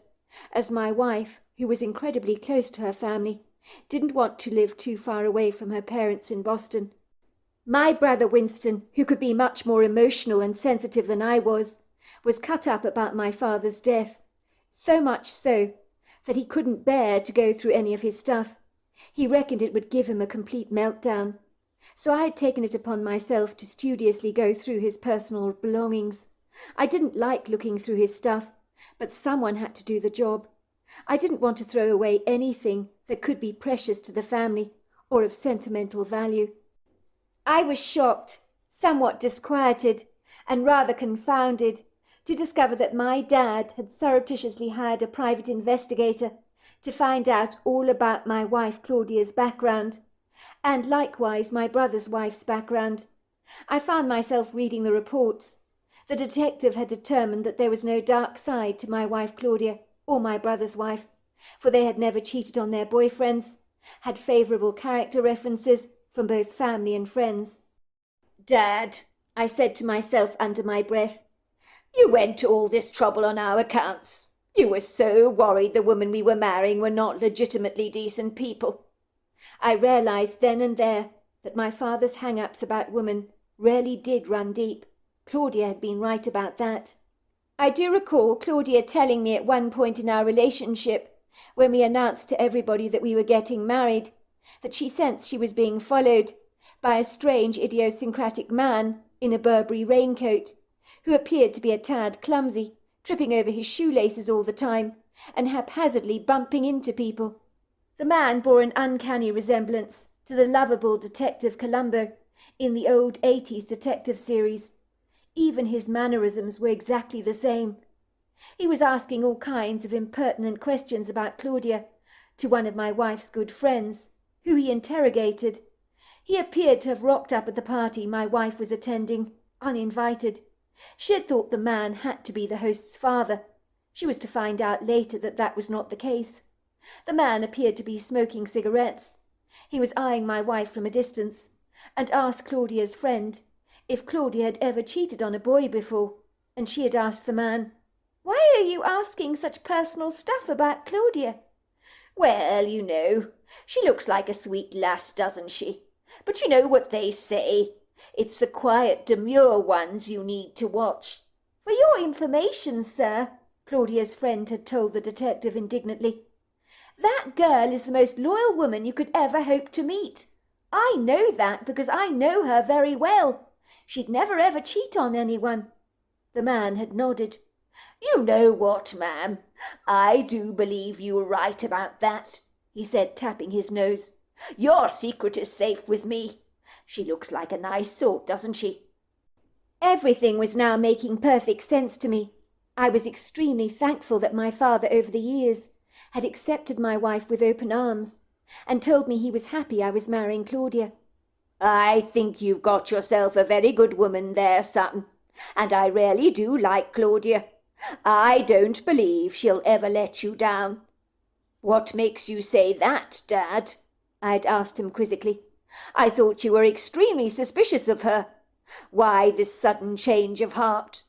as my wife, who was incredibly close to her family, didn't want to live too far away from her parents in Boston. My brother Winston, who could be much more emotional and sensitive than I was cut up about my father's death, so much so that he couldn't bear to go through any of his stuff. He reckoned it would give him a complete meltdown. So I had taken it upon myself to studiously go through his personal belongings. I didn't like looking through his stuff, but someone had to do the job. I didn't want to throw away anything that could be precious to the family or of sentimental value. I was shocked, somewhat disquieted, and rather confounded to discover that my dad had surreptitiously hired a private investigator to find out all about my wife Claudia's background, and likewise my brother's wife's background. I found myself reading the reports. The detective had determined that there was no dark side to my wife Claudia or my brother's wife, for they had never cheated on their boyfriends, had favourable character references from both family and friends. "Dad," I said to myself under my breath, "you went to all this trouble on our accounts. You were so worried the women we were marrying were not legitimately decent people." I realised then and there that my father's hang-ups about women rarely did run deep. Claudia had been right about that. I do recall Claudia telling me at one point in our relationship, when we announced to everybody that we were getting married, that she sensed she was being followed by a strange idiosyncratic man in a Burberry raincoat, who appeared to be a tad clumsy, tripping over his shoelaces all the time, and haphazardly bumping into people. The man bore an uncanny resemblance to the lovable Detective Columbo in the old 80s detective series. Even his mannerisms were exactly the same. He was asking all kinds of impertinent questions about Claudia to one of my wife's good friends, who he interrogated. He appeared to have rocked up at the party my wife was attending, uninvited. She had thought the man had to be the host's father. She was to find out later that that was not the case. The man appeared to be smoking cigarettes He was eyeing my wife from a distance, and asked Claudia's friend if Claudia had ever cheated on a boy before, and she had asked the man, "Why are you asking such personal stuff about Claudia?" "Well, you know, she looks like a sweet lass, doesn't she? But you know what they say. It's the quiet, demure ones you need to watch." "For your information, sir," Claudia's friend had told the detective indignantly, "that girl is the most loyal woman you could ever hope to meet. I know that because I know her very well. She'd never ever cheat on anyone." The man had nodded. "You know what, ma'am, I do believe you were right about that," he said, tapping his nose. "Your secret is safe with me. She looks like a nice sort, doesn't she?" Everything was now making perfect sense to me. I was extremely thankful that my father over the years had accepted my wife with open arms and told me he was happy I was marrying Claudia. "I think you've got yourself a very good woman there, son, and I really do like Claudia. I don't believe she'll ever let you down." "What makes you say that, Dad?" I'd asked him quizzically. "I thought you were extremely suspicious of her. Why this sudden change of heart?"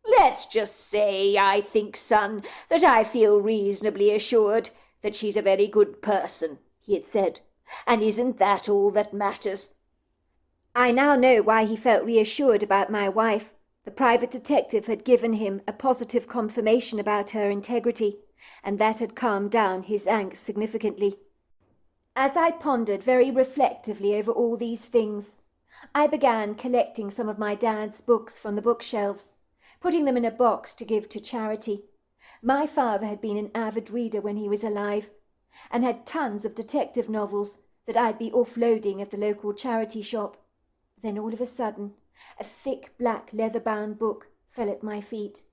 "Let's just say, I think, son, that I feel reasonably assured that she's a very good person," he had said. "And isn't that all that matters?" I now know why he felt reassured about my wife. The private detective had given him a positive confirmation about her integrity, and that had calmed down his angst significantly. As I pondered very reflectively over all these things, I began collecting some of my dad's books from the bookshelves, putting them in a box to give to charity. My father had been an avid reader when he was alive, and had tons of detective novels that I'd be offloading at the local charity shop. Then all of a sudden, a thick black leather-bound book fell at my feet.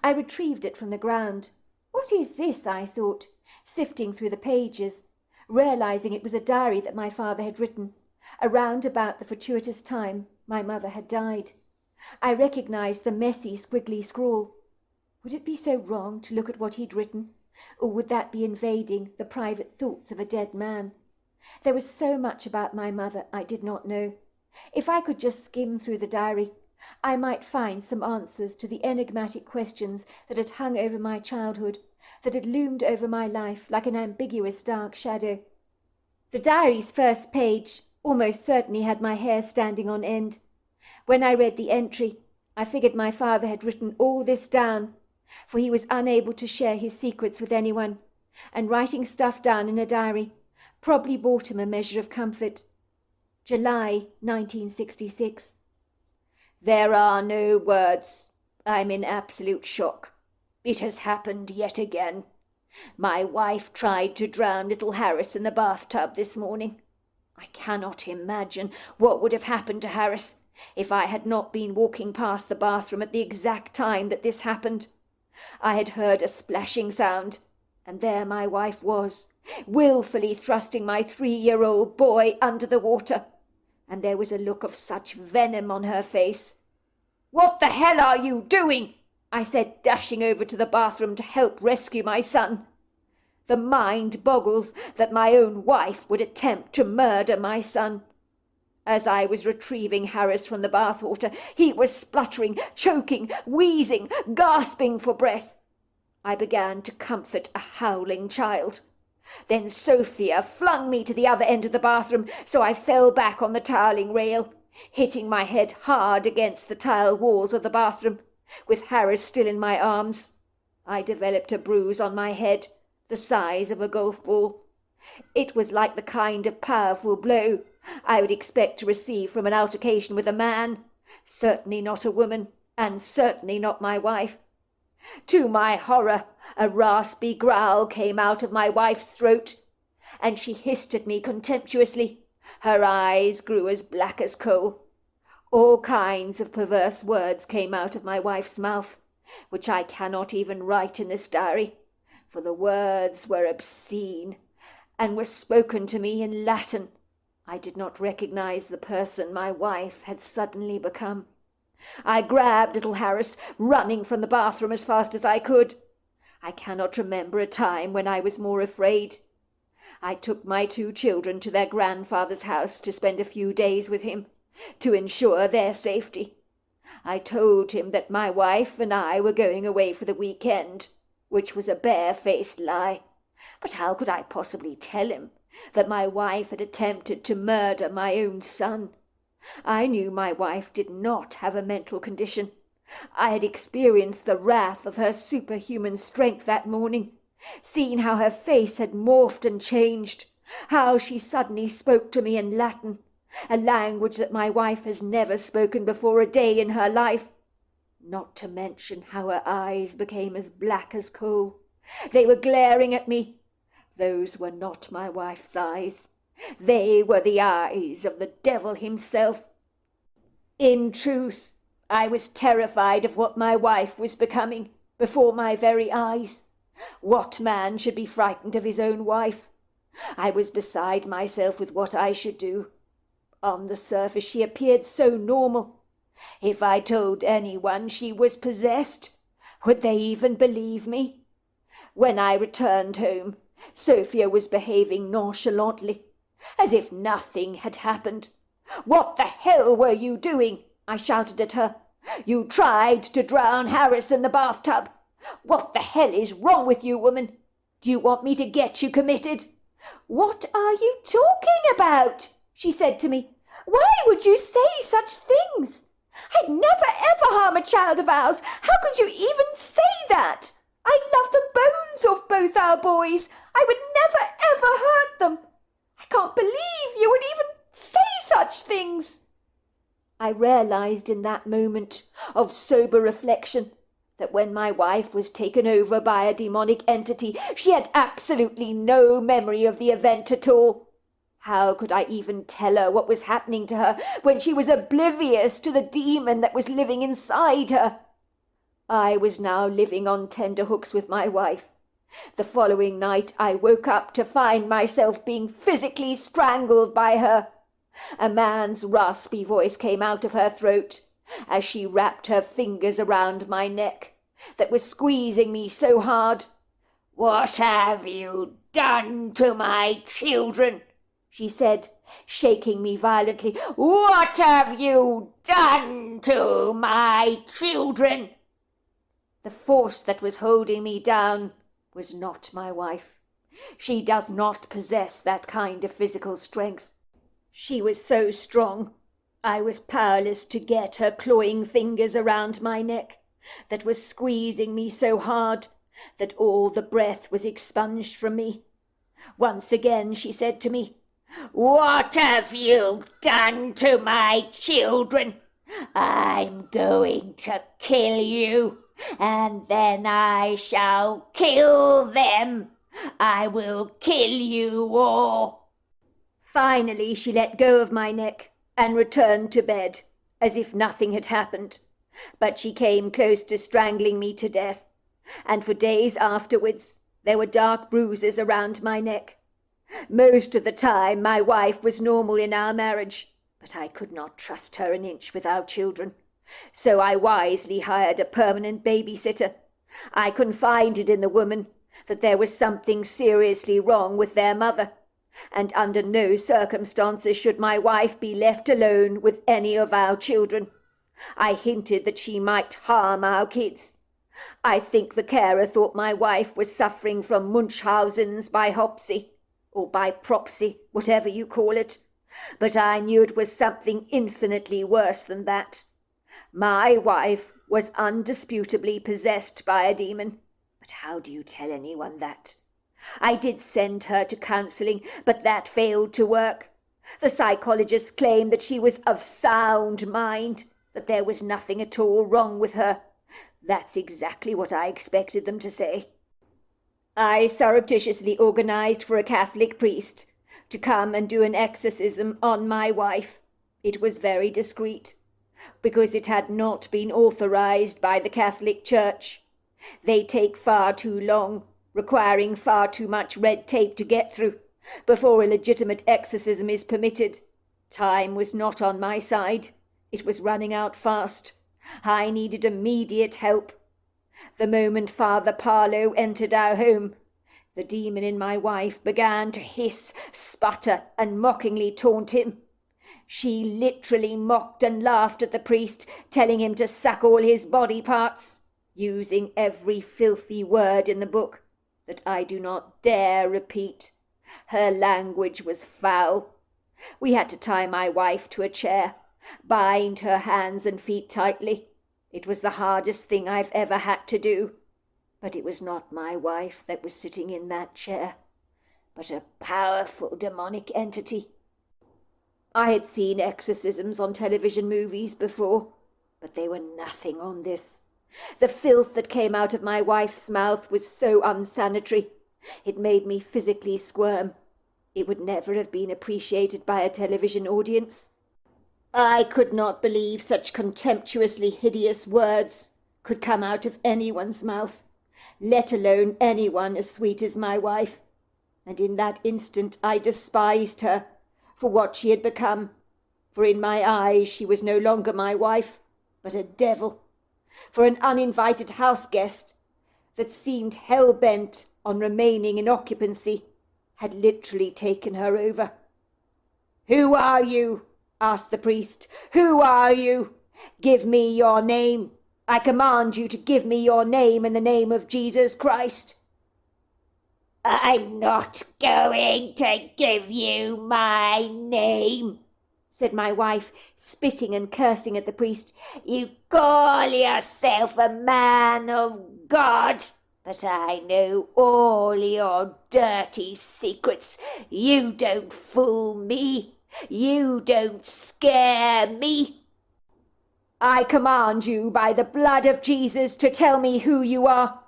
I retrieved it from the ground. "What is this?" I thought, sifting through the pages, realizing it was a diary that my father had written, around about the fortuitous time my mother had died. I recognized the messy, squiggly scrawl. Would it be so wrong to look at what he'd written, or would that be invading the private thoughts of a dead man? There was so much about my mother I did not know. If I could just skim through the diary, I might find some answers to the enigmatic questions that had hung over my childhood, that had loomed over my life like an ambiguous dark shadow. The diary's first page almost certainly had my hair standing on end. When I read the entry, I figured my father had written all this down, for he was unable to share his secrets with anyone, and writing stuff down in a diary probably brought him a measure of comfort. July 1966. "There are no words. I'm in absolute shock. It has happened yet again. My wife tried to drown little Harris in the bathtub this morning. I cannot imagine what would have happened to Harris if I had not been walking past the bathroom at the exact time that this happened. I had heard a splashing sound, and there my wife was, wilfully thrusting my 3-year-old boy under the water, and there was a look of such venom on her face. "What the hell are you doing?" I said, dashing over to the bathroom to help rescue my son. The mind boggles that my own wife would attempt to murder my son. As I was retrieving Harris from the bathwater, he was spluttering, choking, wheezing, gasping for breath. I began to comfort a howling child. Then Sophia flung me to the other end of the bathroom, so I fell back on the toweling rail, hitting my head hard against the tile walls of the bathroom, with Harris still in my arms. I developed a bruise on my head, the size of a golf ball. It was like the kind of powerful blow I would expect to receive from an altercation with a man, certainly not a woman, and certainly not my wife. To my horror, a raspy growl came out of my wife's throat, and she hissed at me contemptuously. Her eyes grew as black as coal. All kinds of perverse words came out of my wife's mouth, which I cannot even write in this diary, for the words were obscene, and were spoken to me in Latin. I did not recognize the person my wife had suddenly become. I grabbed little Harris, running from the bathroom as fast as I could. I cannot remember a time when I was more afraid. I took my 2 children to their grandfather's house to spend a few days with him, to ensure their safety. I told him that my wife and I were going away for the weekend, which was a bare-faced lie. But how could I possibly tell him that my wife had attempted to murder my own son? I knew my wife did not have a mental condition. I had experienced the wrath of her superhuman strength that morning, seen how her face had morphed and changed, how she suddenly spoke to me in Latin, a language that my wife has never spoken before a day in her life, not to mention how her eyes became as black as coal. They were glaring at me. Those were not my wife's eyes. They were the eyes of the devil himself. In truth, I was terrified of what my wife was becoming before my very eyes. What man should be frightened of his own wife? I was beside myself with what I should do. On the surface she appeared so normal. If I told anyone she was possessed, would they even believe me? When I returned home, Sophia was behaving nonchalantly, as if nothing had happened. "What the hell were you doing?" I shouted at her. "You tried to drown Harris in the bathtub. What the hell is wrong with you, woman? Do you want me to get you committed?" "What are you talking about?" she said to me. "Why would you say such things? I'd never ever harm a child of ours. How could you even say that? I love the bones of both our boys. I would never ever hurt them. I can't believe you would even say such things." I realized in that moment of sober reflection that when my wife was taken over by a demonic entity, she had absolutely no memory of the event at all. How could I even tell her what was happening to her when she was oblivious to the demon that was living inside her? I was now living on tenterhooks with my wife. The following night I woke up to find myself being physically strangled by her. A man's raspy voice came out of her throat as she wrapped her fingers around my neck that was squeezing me so hard. "What have you done to my children?" she said, shaking me violently. "What have you done to my children?" The force that was holding me down was not my wife. She does not possess that kind of physical strength. She was so strong, I was powerless to get her clawing fingers around my neck that was squeezing me so hard that all the breath was expunged from me. Once again she said to me, "What have you done to my children? I'm going to kill you, and then I shall kill them. I will kill you all." Finally she let go of my neck and returned to bed, as if nothing had happened. But she came close to strangling me to death, and for days afterwards there were dark bruises around my neck. Most of the time my wife was normal in our marriage, but I could not trust her an inch with our children. So I wisely hired a permanent babysitter. I confided in the woman that there was something seriously wrong with their mother, and under no circumstances should my wife be left alone with any of our children. I hinted that she might harm our kids. I think the carer thought my wife was suffering from Munchausen's by Hopsy, or by Propsy, whatever you call it, but I knew it was something infinitely worse than that. My wife was undisputably possessed by a demon, but how do you tell anyone that? I did send her to counselling, but that failed to work. The psychologists claimed that she was of sound mind, that there was nothing at all wrong with her. That's exactly what I expected them to say. I surreptitiously organised for a Catholic priest to come and do an exorcism on my wife. It was very discreet, because it had not been authorised by the Catholic Church. They take far too long, requiring far too much red tape to get through, before a legitimate exorcism is permitted. Time was not on my side. It was running out fast. I needed immediate help. The moment Father Parlow entered our home, The demon in my wife began to hiss, sputter, and mockingly taunt him. She literally mocked and laughed at the priest, telling him to suck all his body parts, using every filthy word in the book that I do not dare repeat. Her language was foul. We had to tie my wife to a chair, bind her hands and feet tightly. It was the hardest thing I've ever had to do. But it was not my wife that was sitting in that chair, but a powerful demonic entity. I had seen exorcisms on television movies before, but they were nothing on this. The filth that came out of my wife's mouth was so unsanitary. It made me physically squirm. It would never have been appreciated by a television audience. I could not believe such contemptuously hideous words could come out of anyone's mouth, let alone anyone as sweet as my wife. And in that instant I despised her for what she had become, for in my eyes she was no longer my wife, but a devil, for an uninvited house guest that seemed hell-bent on remaining in occupancy had literally taken her over. "Who are you?" asked the priest. "Who are you? Give me your name. I command you to give me your name in the name of Jesus Christ." "I'm not going to give you my name," said my wife, spitting and cursing at the priest. "You call yourself a man of God, but I know all your dirty secrets. You don't fool me. You don't scare me. I command you by the blood of Jesus to tell me who you are,"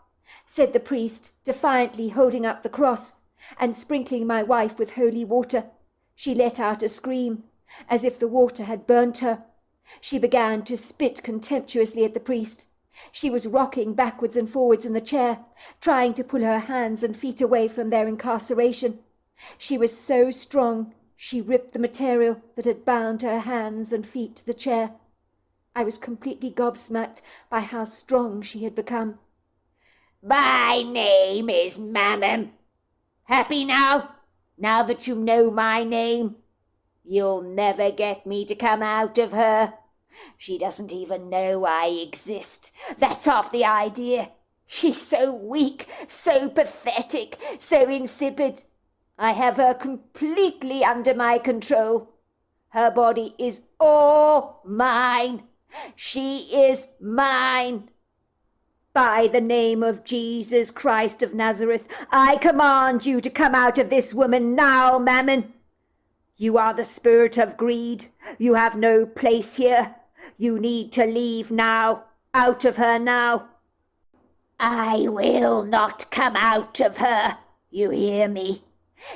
said the priest, defiantly holding up the cross and sprinkling my wife with holy water. She let out a scream, as if the water had burnt her. She began to spit contemptuously at the priest. She was rocking backwards and forwards in the chair, trying to pull her hands and feet away from their incarceration. She was so strong, she ripped the material that had bound her hands and feet to the chair. I was completely gobsmacked by how strong she had become. "My name is Mammon. Happy now? Now that you know my name? You'll never get me to come out of her. She doesn't even know I exist. That's half the idea. She's so weak, so pathetic, so insipid. I have her completely under my control. Her body is all mine. She is mine. By the name of Jesus Christ of Nazareth, I command you to come out of this woman now, Mammon. You are the spirit of greed. You have no place here. You need to leave now, out of her now." "I will not come out of her. You hear me?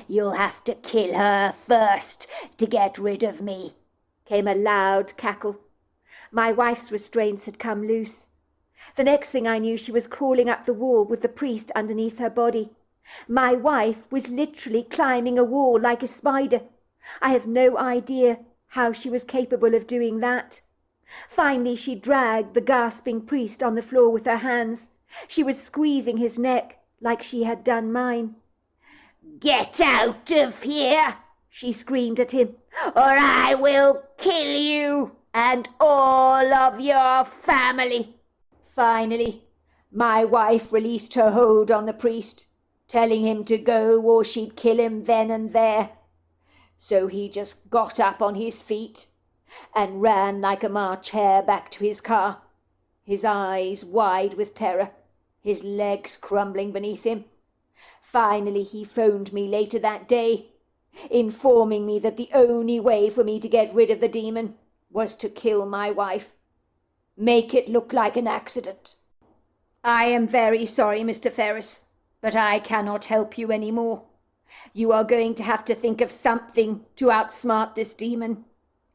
You'll have to kill her first to get rid of me," came a loud cackle. My wife's restraints had come loose. The next thing I knew, she was crawling up the wall with the priest underneath her body. My wife was literally climbing a wall like a spider. I have no idea how she was capable of doing that. Finally, she dragged the gasping priest on the floor with her hands. She was squeezing his neck like she had done mine. "Get out of here," she screamed at him, "or I will kill you and all of your family." Finally, my wife released her hold on the priest, telling him to go or she'd kill him then and there. So he just got up on his feet and ran like a March hare back to his car, his eyes wide with terror, his legs crumbling beneath him. Finally, he phoned me later that day, informing me that the only way for me to get rid of the demon was to kill my wife. Make it look like an accident. "I am very sorry, Mr. Ferris, but I cannot help you any more. You are going to have to think of something to outsmart this demon.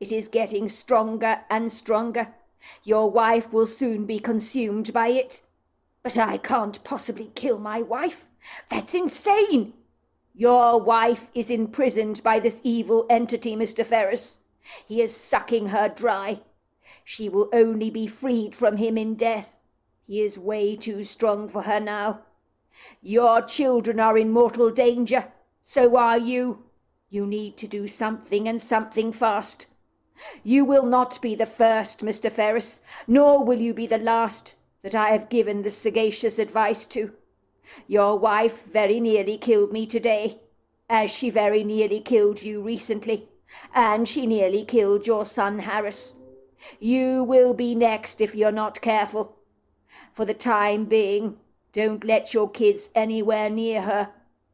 It is getting stronger and stronger. Your wife will soon be consumed by it." "But I can't possibly kill my wife. That's insane." "Your wife is imprisoned by this evil entity, Mr. Ferris. He is sucking her dry. She will only be freed from him in death. He is way too strong for her now. Your children are in mortal danger. So are you. You need to do something, and something fast. You will not be the first, Mr. Ferris, nor will you be the last that I have given this sagacious advice to. Your wife very nearly killed me today, as she very nearly killed you recently, and she nearly killed your son Harris. You will be next if you're not careful. For the time being, don't let your kids anywhere near her.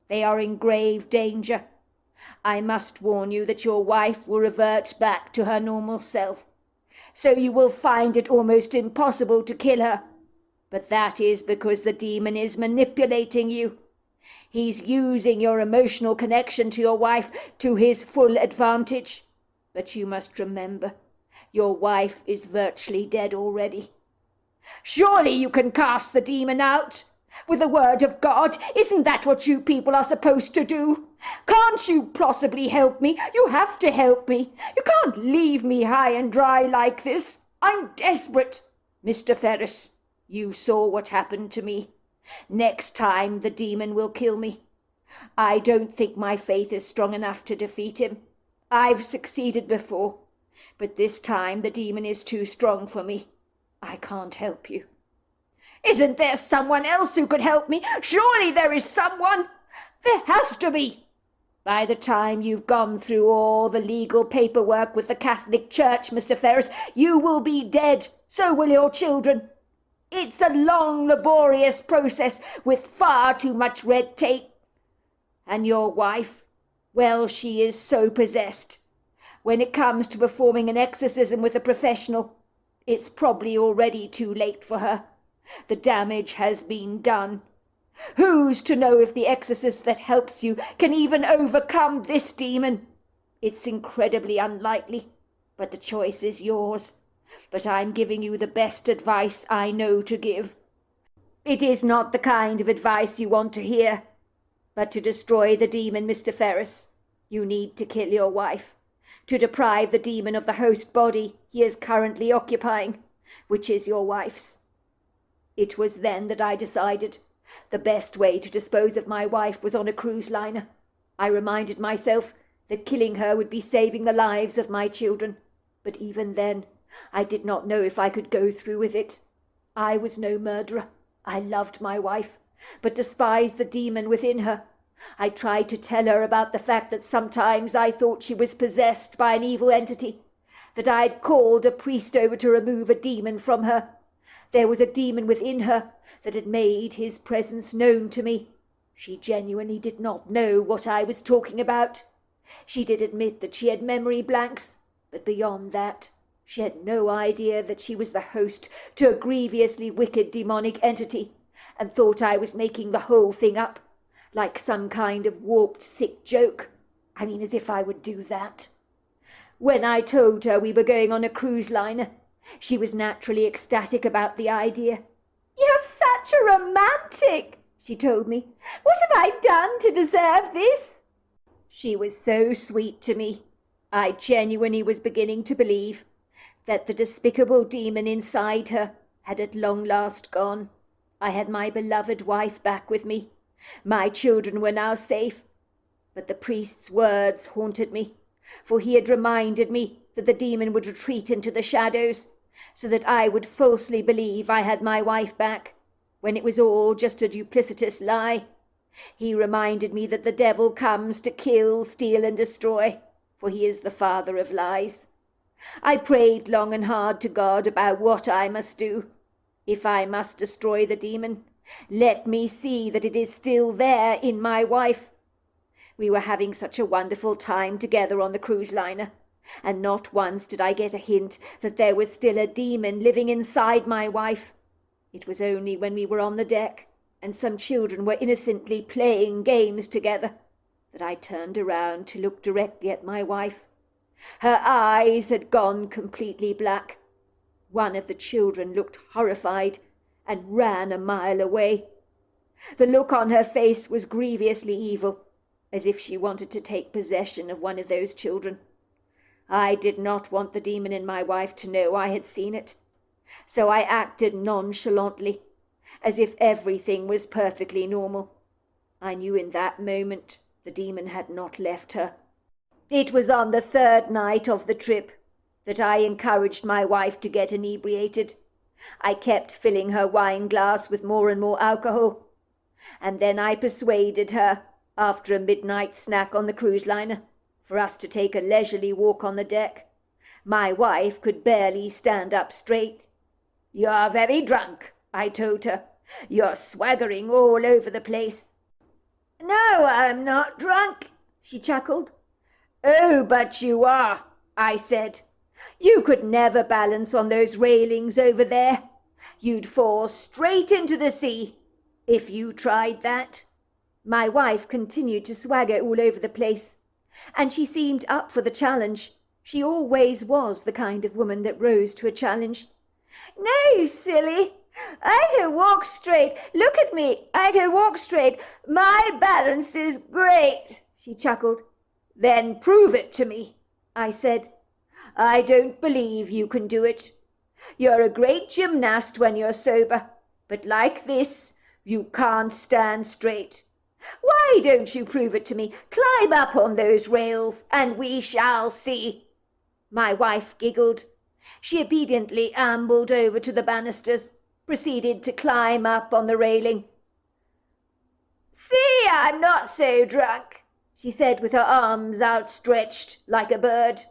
They are in grave danger. I must warn you that your wife will revert back to her normal self, so you will find it almost impossible to kill her. But that is because the demon is manipulating you. He's using your emotional connection to your wife to his full advantage. But you must remember, your wife is virtually dead already. Surely you can cast the demon out with the word of God. Isn't that what you people are supposed to do? Can't you possibly help me? You have to help me. You can't leave me high and dry like this. I'm desperate. Mr. Ferris, you saw what happened to me. Next time the demon will kill me. I don't think my faith is strong enough to defeat him. I've succeeded before, but this time the demon is too strong for me. I can't help you. Isn't there someone else who could help me? Surely there is someone. There has to be. By the time you've gone through all the legal paperwork with the Catholic Church, Mr. Ferris, you will be dead. So will your children. It's a long, laborious process with far too much red tape. And your wife, well, she is so possessed. When it comes to performing an exorcism with a professional, it's probably already too late for her. The damage has been done. Who's to know if the exorcist that helps you can even overcome this demon? It's incredibly unlikely, but the choice is yours. But I'm giving you the best advice I know to give. It is not the kind of advice you want to hear. But to destroy the demon, Mr. Ferris, you need to kill your wife. To deprive the demon of the host body he is currently occupying, which is your wife's. It was then that I decided the best way to dispose of my wife was on a cruise liner. I reminded myself that killing her would be saving the lives of my children. But even then, I did not know if I could go through with it. I was no murderer. I loved my wife, but despised the demon within her. I tried to tell her about the fact that sometimes I thought she was possessed by an evil entity, that I had called a priest over to remove a demon from her. There was a demon within her that had made his presence known to me. She genuinely did not know what I was talking about. She did admit that she had memory blanks, but beyond that, she had no idea that she was the host to a grievously wicked demonic entity, and thought I was making the whole thing up, like some kind of warped, sick joke. I mean, as if I would do that. When I told her we were going on a cruise liner, she was naturally ecstatic about the idea. "You're such a romantic," she told me. "What have I done to deserve this?" She was so sweet to me. I genuinely was beginning to believe that the despicable demon inside her had at long last gone. I had my beloved wife back with me. My children were now safe. But the priest's words haunted me, for he had reminded me that the demon would retreat into the shadows, so that I would falsely believe I had my wife back, when it was all just a duplicitous lie. He reminded me that the devil comes to kill, steal, and destroy, for he is the father of lies. I prayed long and hard to God about what I must do. If I must destroy the demon, let me see that it is still there in my wife. We were having such a wonderful time together on the cruise liner, and not once did I get a hint that there was still a demon living inside my wife. It was only when we were on the deck, and some children were innocently playing games together, that I turned around to look directly at my wife. Her eyes had gone completely black. One of the children looked horrified and ran a mile away. The look on her face was grievously evil, as if she wanted to take possession of one of those children. I did not want the demon in my wife to know I had seen it, so I acted nonchalantly, as if everything was perfectly normal. I knew in that moment the demon had not left her. It was on the third night of the trip that I encouraged my wife to get inebriated. I kept filling her wine glass with more and more alcohol, and then I persuaded her, after a midnight snack on the cruise liner, for us to take a leisurely walk on the deck. My wife could barely stand up straight. "You're very drunk," I told her. "You're swaggering all over the place." "No, I'm not drunk," she chuckled. "Oh, but you are," I said. "You could never balance on those railings over there. You'd fall straight into the sea if you tried that." My wife continued to swagger all over the place, and she seemed up for the challenge. She always was the kind of woman that rose to a challenge. "No, silly. I can walk straight. Look at me. I can walk straight. My balance is great," she chuckled. "Then prove it to me," I said. "I don't believe you can do it. You're a great gymnast when you're sober, but like this, you can't stand straight. Why don't you prove it to me? Climb up on those rails, and we shall see." My wife giggled. She obediently ambled over to the banisters, proceeded to climb up on the railing. "See, I'm not so drunk," she said with her arms outstretched like a bird.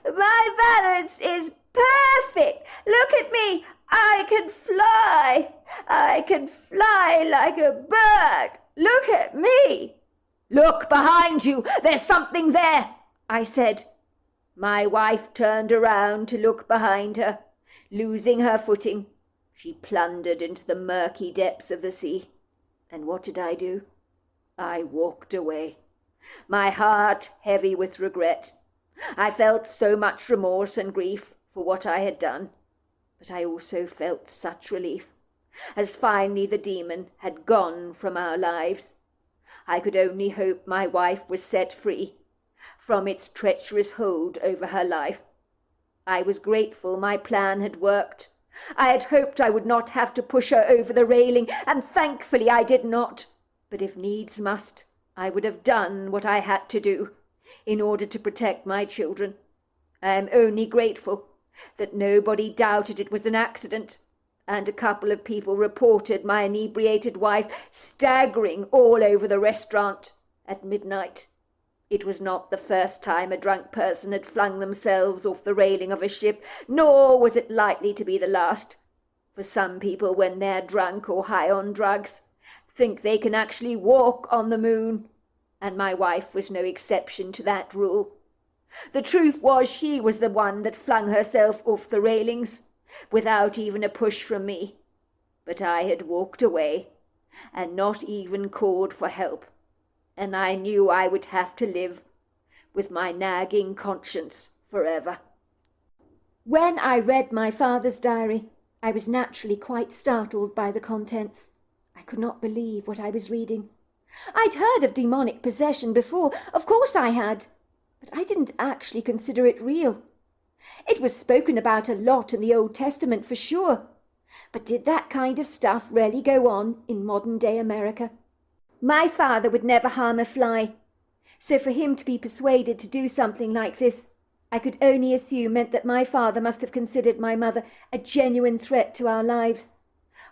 "My balance is perfect. Look at me. I can fly. I can fly like a bird. Look at me." "Look behind you. There's something there," I said. My wife turned around to look behind her. Losing her footing, she plundered into the murky depths of the sea. And what did I do? I walked away, my heart heavy with regret. I felt so much remorse and grief for what I had done, but I also felt such relief, as finally the demon had gone from our lives. I could only hope my wife was set free from its treacherous hold over her life. I was grateful my plan had worked. I had hoped I would not have to push her over the railing, and thankfully I did not. But if needs must, I would have done what I had to do in order to protect my children. I am only grateful that nobody doubted it was an accident, and a couple of people reported my inebriated wife staggering all over the restaurant at midnight. It was not the first time a drunk person had flung themselves off the railing of a ship, nor was it likely to be the last. For some people, when they're drunk or high on drugs, think they can actually walk on the moon, and my wife was no exception to that rule. The truth was she was the one that flung herself off the railings, without even a push from me. But I had walked away, and not even called for help, and I knew I would have to live with my nagging conscience forever. When I read my father's diary, I was naturally quite startled by the contents. I could not believe what I was reading. I'd heard of demonic possession before, of course I had, but I didn't actually consider it real. It was spoken about a lot in the Old Testament for sure, but did that kind of stuff really go on in modern-day America? My father would never harm a fly, so for him to be persuaded to do something like this, I could only assume meant that my father must have considered my mother a genuine threat to our lives.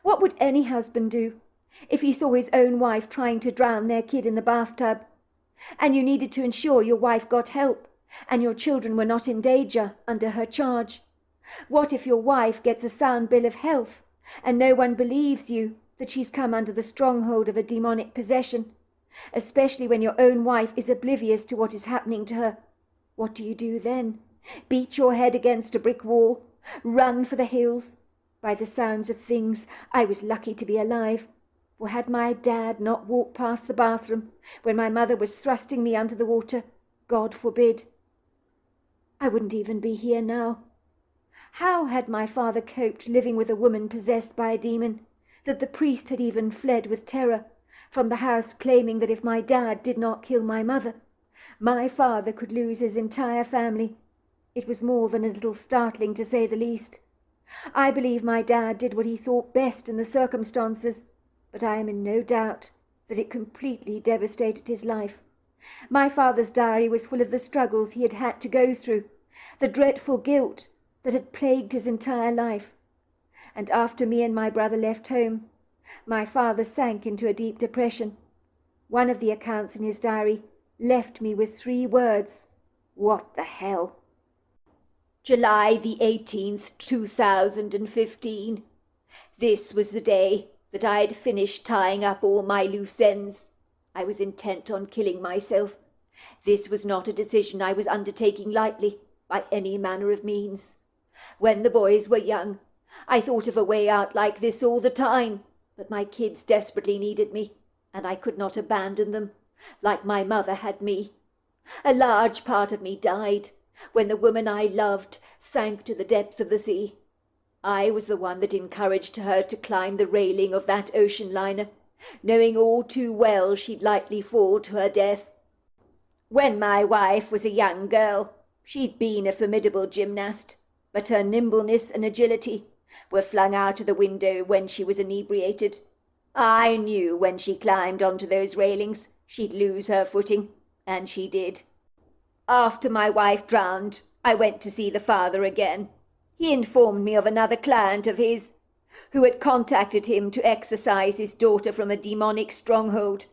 What would any husband do if he saw his own wife trying to drown their kid in the bathtub, and you needed to ensure your wife got help, and your children were not in danger under her charge? What if your wife gets a sound bill of health, and no one believes you that she's come under the stronghold of a demonic possession, especially when your own wife is oblivious to what is happening to her? What do you do then? Beat your head against a brick wall? Run for the hills? By the sounds of things, I was lucky to be alive, for had my dad not walked past the bathroom when my mother was thrusting me under the water, God forbid, I wouldn't even be here now. How had my father coped living with a woman possessed by a demon, that the priest had even fled with terror from the house, claiming that if my dad did not kill my mother, my father could lose his entire family? It was more than a little startling, to say the least. I believe my dad did what he thought best in the circumstances, but I am in no doubt that it completely devastated his life. My father's diary was full of the struggles he had had to go through, the dreadful guilt that had plagued his entire life. And after me and my brother left home, my father sank into a deep depression. One of the accounts in his diary left me with 3 words: "What the hell?" July the 18th, 2015. This was the day that I had finished tying up all my loose ends. I was intent on killing myself. This was not a decision I was undertaking lightly, by any manner of means. When the boys were young, I thought of a way out like this all the time, but my kids desperately needed me, and I could not abandon them, like my mother had me. A large part of me died when the woman I loved sank to the depths of the sea. I was the one that encouraged her to climb the railing of that ocean liner, knowing all too well she'd likely fall to her death. When my wife was a young girl, she'd been a formidable gymnast, but her nimbleness and agility were flung out of the window when she was inebriated. I knew when she climbed onto those railings she'd lose her footing, and she did. After my wife drowned, I went to see the father again. He informed me of another client of his, who had contacted him to exorcise his daughter from a demonic stronghold.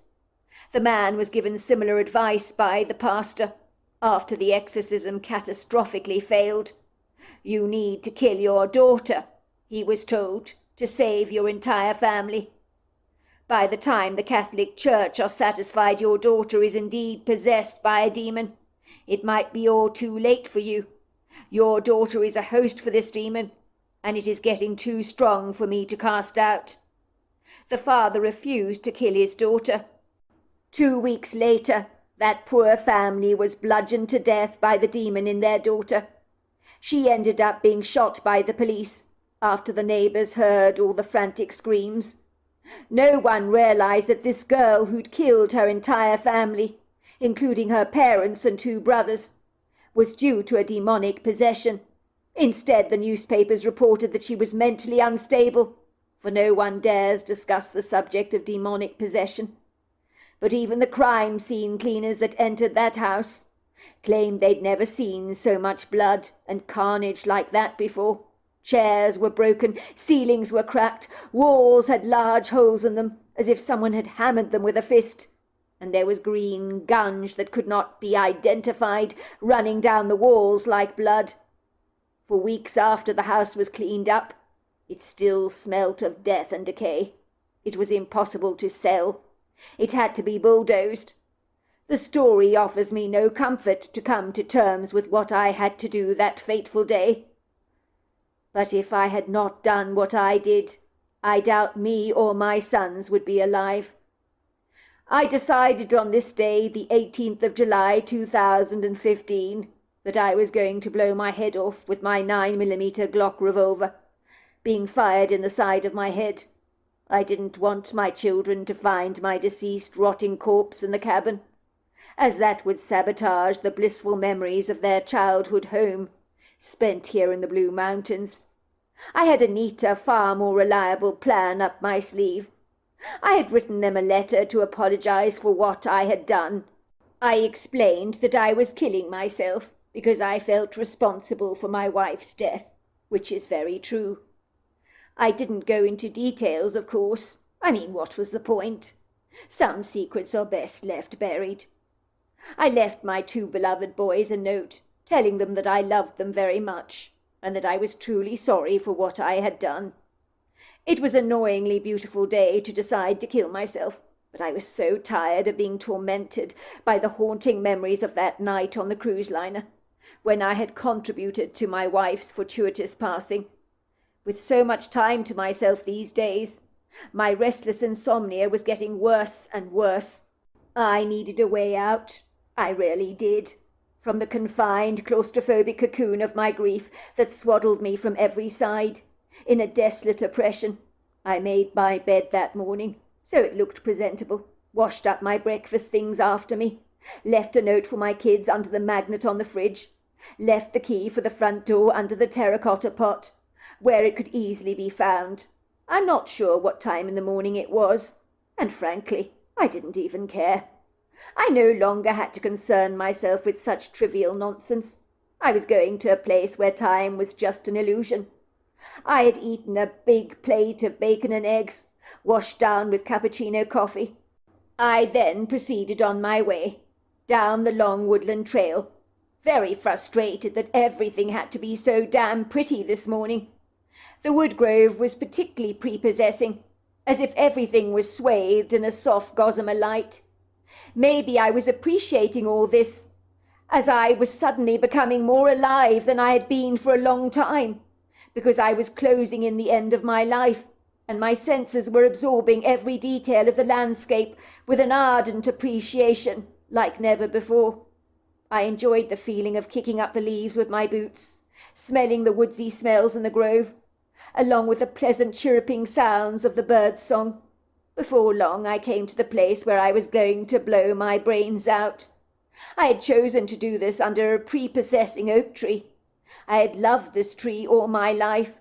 The man was given similar advice by the pastor after the exorcism catastrophically failed. "You need to kill your daughter," he was told, "to save your entire family. By the time the Catholic Church are satisfied your daughter is indeed possessed by a demon, it might be all too late for you. Your daughter is a host for this demon, and it is getting too strong for me to cast out." The father refused to kill his daughter. 2 weeks later, that poor family was bludgeoned to death by the demon in their daughter. She ended up being shot by the police after the neighbors heard all the frantic screams. No one realized that this girl who'd killed her entire family, including her parents and 2 brothers, was due to a demonic possession. Instead, the newspapers reported that she was mentally unstable, for no one dares discuss the subject of demonic possession. But even the crime scene cleaners that entered that house claimed they'd never seen so much blood and carnage like that before. Chairs were broken, ceilings were cracked, walls had large holes in them, as if someone had hammered them with a fist, and there was green gunge that could not be identified running down the walls like blood. For weeks after the house was cleaned up, it still smelt of death and decay. It was impossible to sell. It had to be bulldozed. The story offers me no comfort to come to terms with what I had to do that fateful day. But if I had not done what I did, I doubt me or my sons would be alive. I decided on this day, the 18th of July 2015, that I was going to blow my head off with my 9mm Glock revolver, being fired in the side of my head. I didn't want my children to find my deceased rotting corpse in the cabin, as that would sabotage the blissful memories of their childhood home, spent here in the Blue Mountains. I had a neater, far more reliable plan up my sleeve. I had written them a letter to apologize for what I had done. I explained that I was killing myself because I felt responsible for my wife's death, which is very true. I didn't go into details, of course. I mean, what was the point? Some secrets are best left buried. I left my 2 beloved boys a note, telling them that I loved them very much, and that I was truly sorry for what I had done. It was an annoyingly beautiful day to decide to kill myself, but I was so tired of being tormented by the haunting memories of that night on the cruise liner, when I had contributed to my wife's fortuitous passing. With so much time to myself these days, my restless insomnia was getting worse and worse. I needed a way out. I really did. From the confined, claustrophobic cocoon of my grief that swaddled me from every side. In a desolate oppression, I made my bed that morning, so it looked presentable, washed up my breakfast things after me, left a note for my kids under the magnet on the fridge, left the key for the front door under the terracotta pot, where it could easily be found. I'm not sure what time in the morning it was, and frankly, I didn't even care. I no longer had to concern myself with such trivial nonsense. I was going to a place where time was just an illusion. I had eaten a big plate of bacon and eggs, washed down with cappuccino coffee. I then proceeded on my way, down the long woodland trail, very frustrated that everything had to be so damn pretty this morning. The woodgrove was particularly prepossessing, as if everything was swathed in a soft gossamer light. Maybe I was appreciating all this, as I was suddenly becoming more alive than I had been for a long time, because I was closing in the end of my life, and my senses were absorbing every detail of the landscape with an ardent appreciation like never before. I enjoyed the feeling of kicking up the leaves with my boots, smelling the woodsy smells in the grove, along with the pleasant chirruping sounds of the birds' song. Before long I came to the place where I was going to blow my brains out. I had chosen to do this under a prepossessing oak tree. I had loved this tree all my life.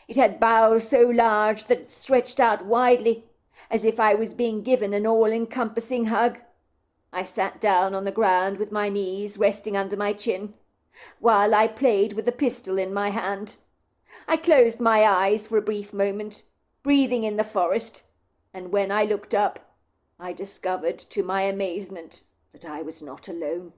It had boughs so large that it stretched out widely, as if I was being given an all-encompassing hug. I sat down on the ground with my knees resting under my chin, while I played with the pistol in my hand. I closed my eyes for a brief moment, breathing in the forest, and when I looked up, I discovered to my amazement that I was not alone.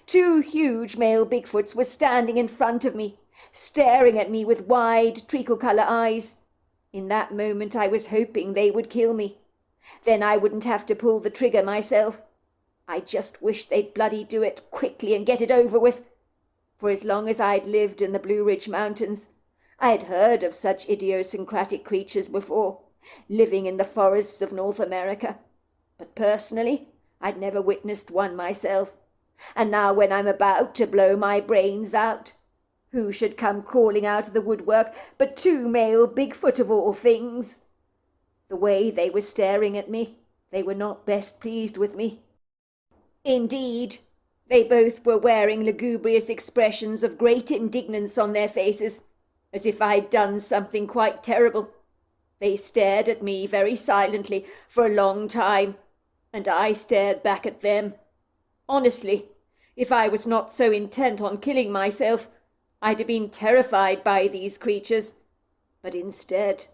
2 huge male Bigfoots were standing in front of me, staring at me with wide, treacle-colour eyes. In that moment I was hoping they would kill me. Then I wouldn't have to pull the trigger myself. I just wished they'd bloody do it quickly and get it over with. For as long as I'd lived in the Blue Ridge Mountains, I had heard of such idiosyncratic creatures before, living in the forests of North America. But personally, I'd never witnessed one myself. And now when I'm about to blow my brains out, who should come crawling out of the woodwork but 2 male Bigfoot of all things? The way they were staring at me, they were not best pleased with me. Indeed, they both were wearing lugubrious expressions of great indignance on their faces, as if I'd done something quite terrible. They stared at me very silently for a long time, and I stared back at them. Honestly, if I was not so intent on killing myself, I'd have been terrified by these creatures. But instead,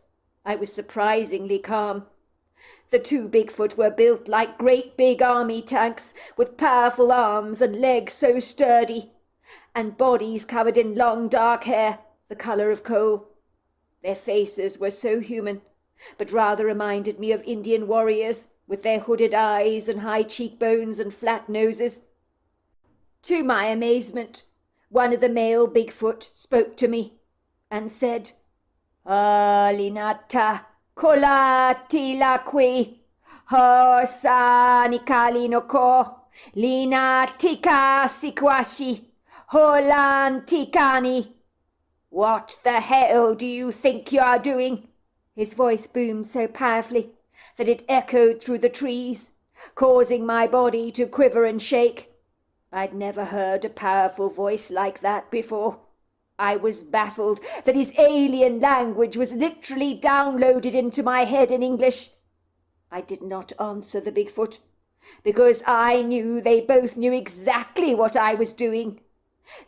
I was surprisingly calm. The 2 Bigfoot were built like great big army tanks, with powerful arms and legs so sturdy, and bodies covered in long dark hair, the colour of coal. Their faces were so human, but rather reminded me of Indian warriors, with their hooded eyes and high cheekbones and flat noses. To my amazement, one of the male Bigfoot spoke to me and said, "Linata kolati lakwi, hosanikali no ko, linatika sikwashi, holantikani." "What the hell do you think you are doing?" His voice boomed so powerfully that it echoed through the trees, causing my body to quiver and shake. I'd never heard a powerful voice like that before. I was baffled that his alien language was literally downloaded into my head in English. I did not answer the Bigfoot, because I knew they both knew exactly what I was doing.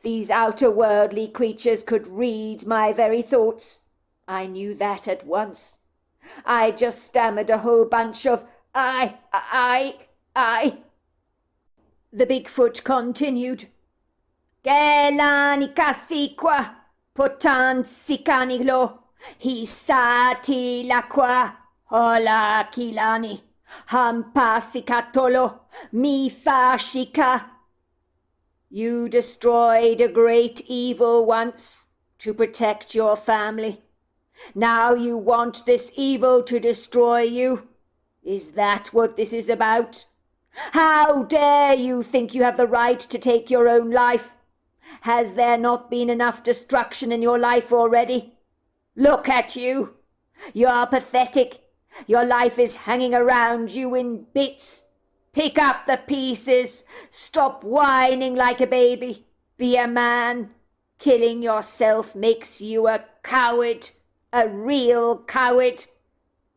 These outer-worldly creatures could read my very thoughts. I knew that at once. I just stammered a whole bunch of I. The Bigfoot continued. "Gelani kasikwa, potan sikanilo, hisati lakwa, hola kilani, hampasikatolo, mi fashika." You destroyed a great evil once to protect your family. Now you want this evil to destroy you? Is that what this is about? How dare you think you have the right to take your own life? Has there not been enough destruction in your life already? Look at you. You're pathetic. Your life is hanging around you in bits. Pick up the pieces. Stop whining like a baby. Be a man. Killing yourself makes you a coward, a real coward.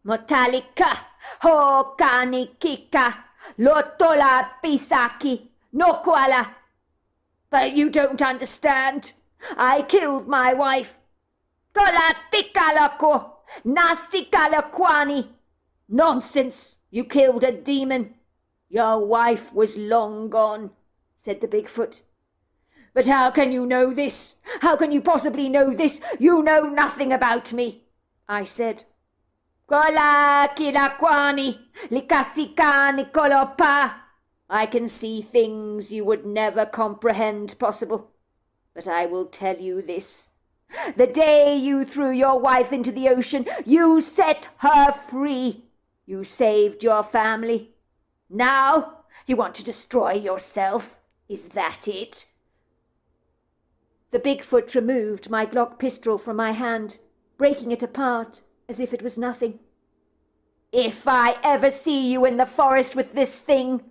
Motalika, ho kanikika, lotola pisaki, no koala. But you don't understand. I killed my wife. Kola tikalako, nasikalakwani. Nonsense, you killed a demon. Your wife was long gone, said the Bigfoot. But how can you know this? How can you possibly know this? You know nothing about me, I said. Kola kilakwani, likasikani kolopa. I can see things you would never comprehend possible. But I will tell you this. The day you threw your wife into the ocean, you set her free. You saved your family. Now you want to destroy yourself. Is that it? The Bigfoot removed my Glock pistol from my hand, breaking it apart as if it was nothing. If I ever see you in the forest with this thing,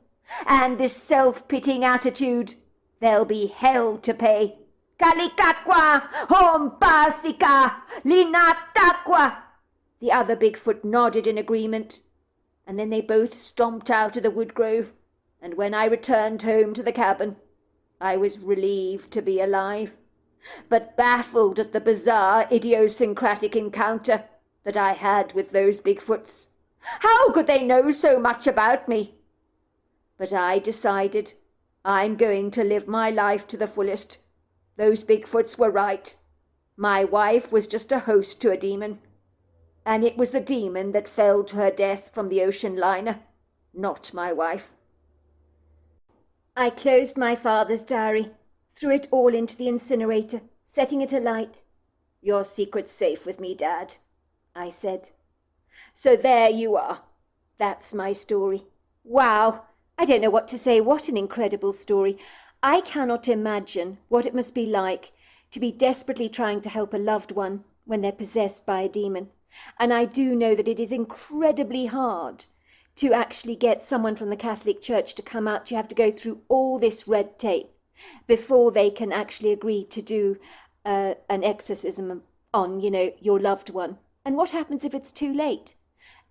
and this self-pitying attitude, there'll be hell to pay. Kalikakwa, hompasika, linatakwa. The other Bigfoot nodded in agreement, and then they both stomped out of the wood grove, and when I returned home to the cabin, I was relieved to be alive, but baffled at the bizarre, idiosyncratic encounter that I had with those Bigfoots. How could they know so much about me? But I decided I'm going to live my life to the fullest. Those Bigfoots were right. My wife was just a host to a demon. And it was the demon that fell to her death from the ocean liner, not my wife. I closed my father's diary, threw it all into the incinerator, setting it alight. Your secret's safe with me, Dad, I said. So there you are. That's my story. Wow, I don't know what to say. What an incredible story. I cannot imagine what it must be like to be desperately trying to help a loved one when they're possessed by a demon. And I do know that it is incredibly hard to actually get someone from the Catholic Church to come out. You have to go through all this red tape before they can actually agree to do an exorcism on, your loved one. And what happens if it's too late?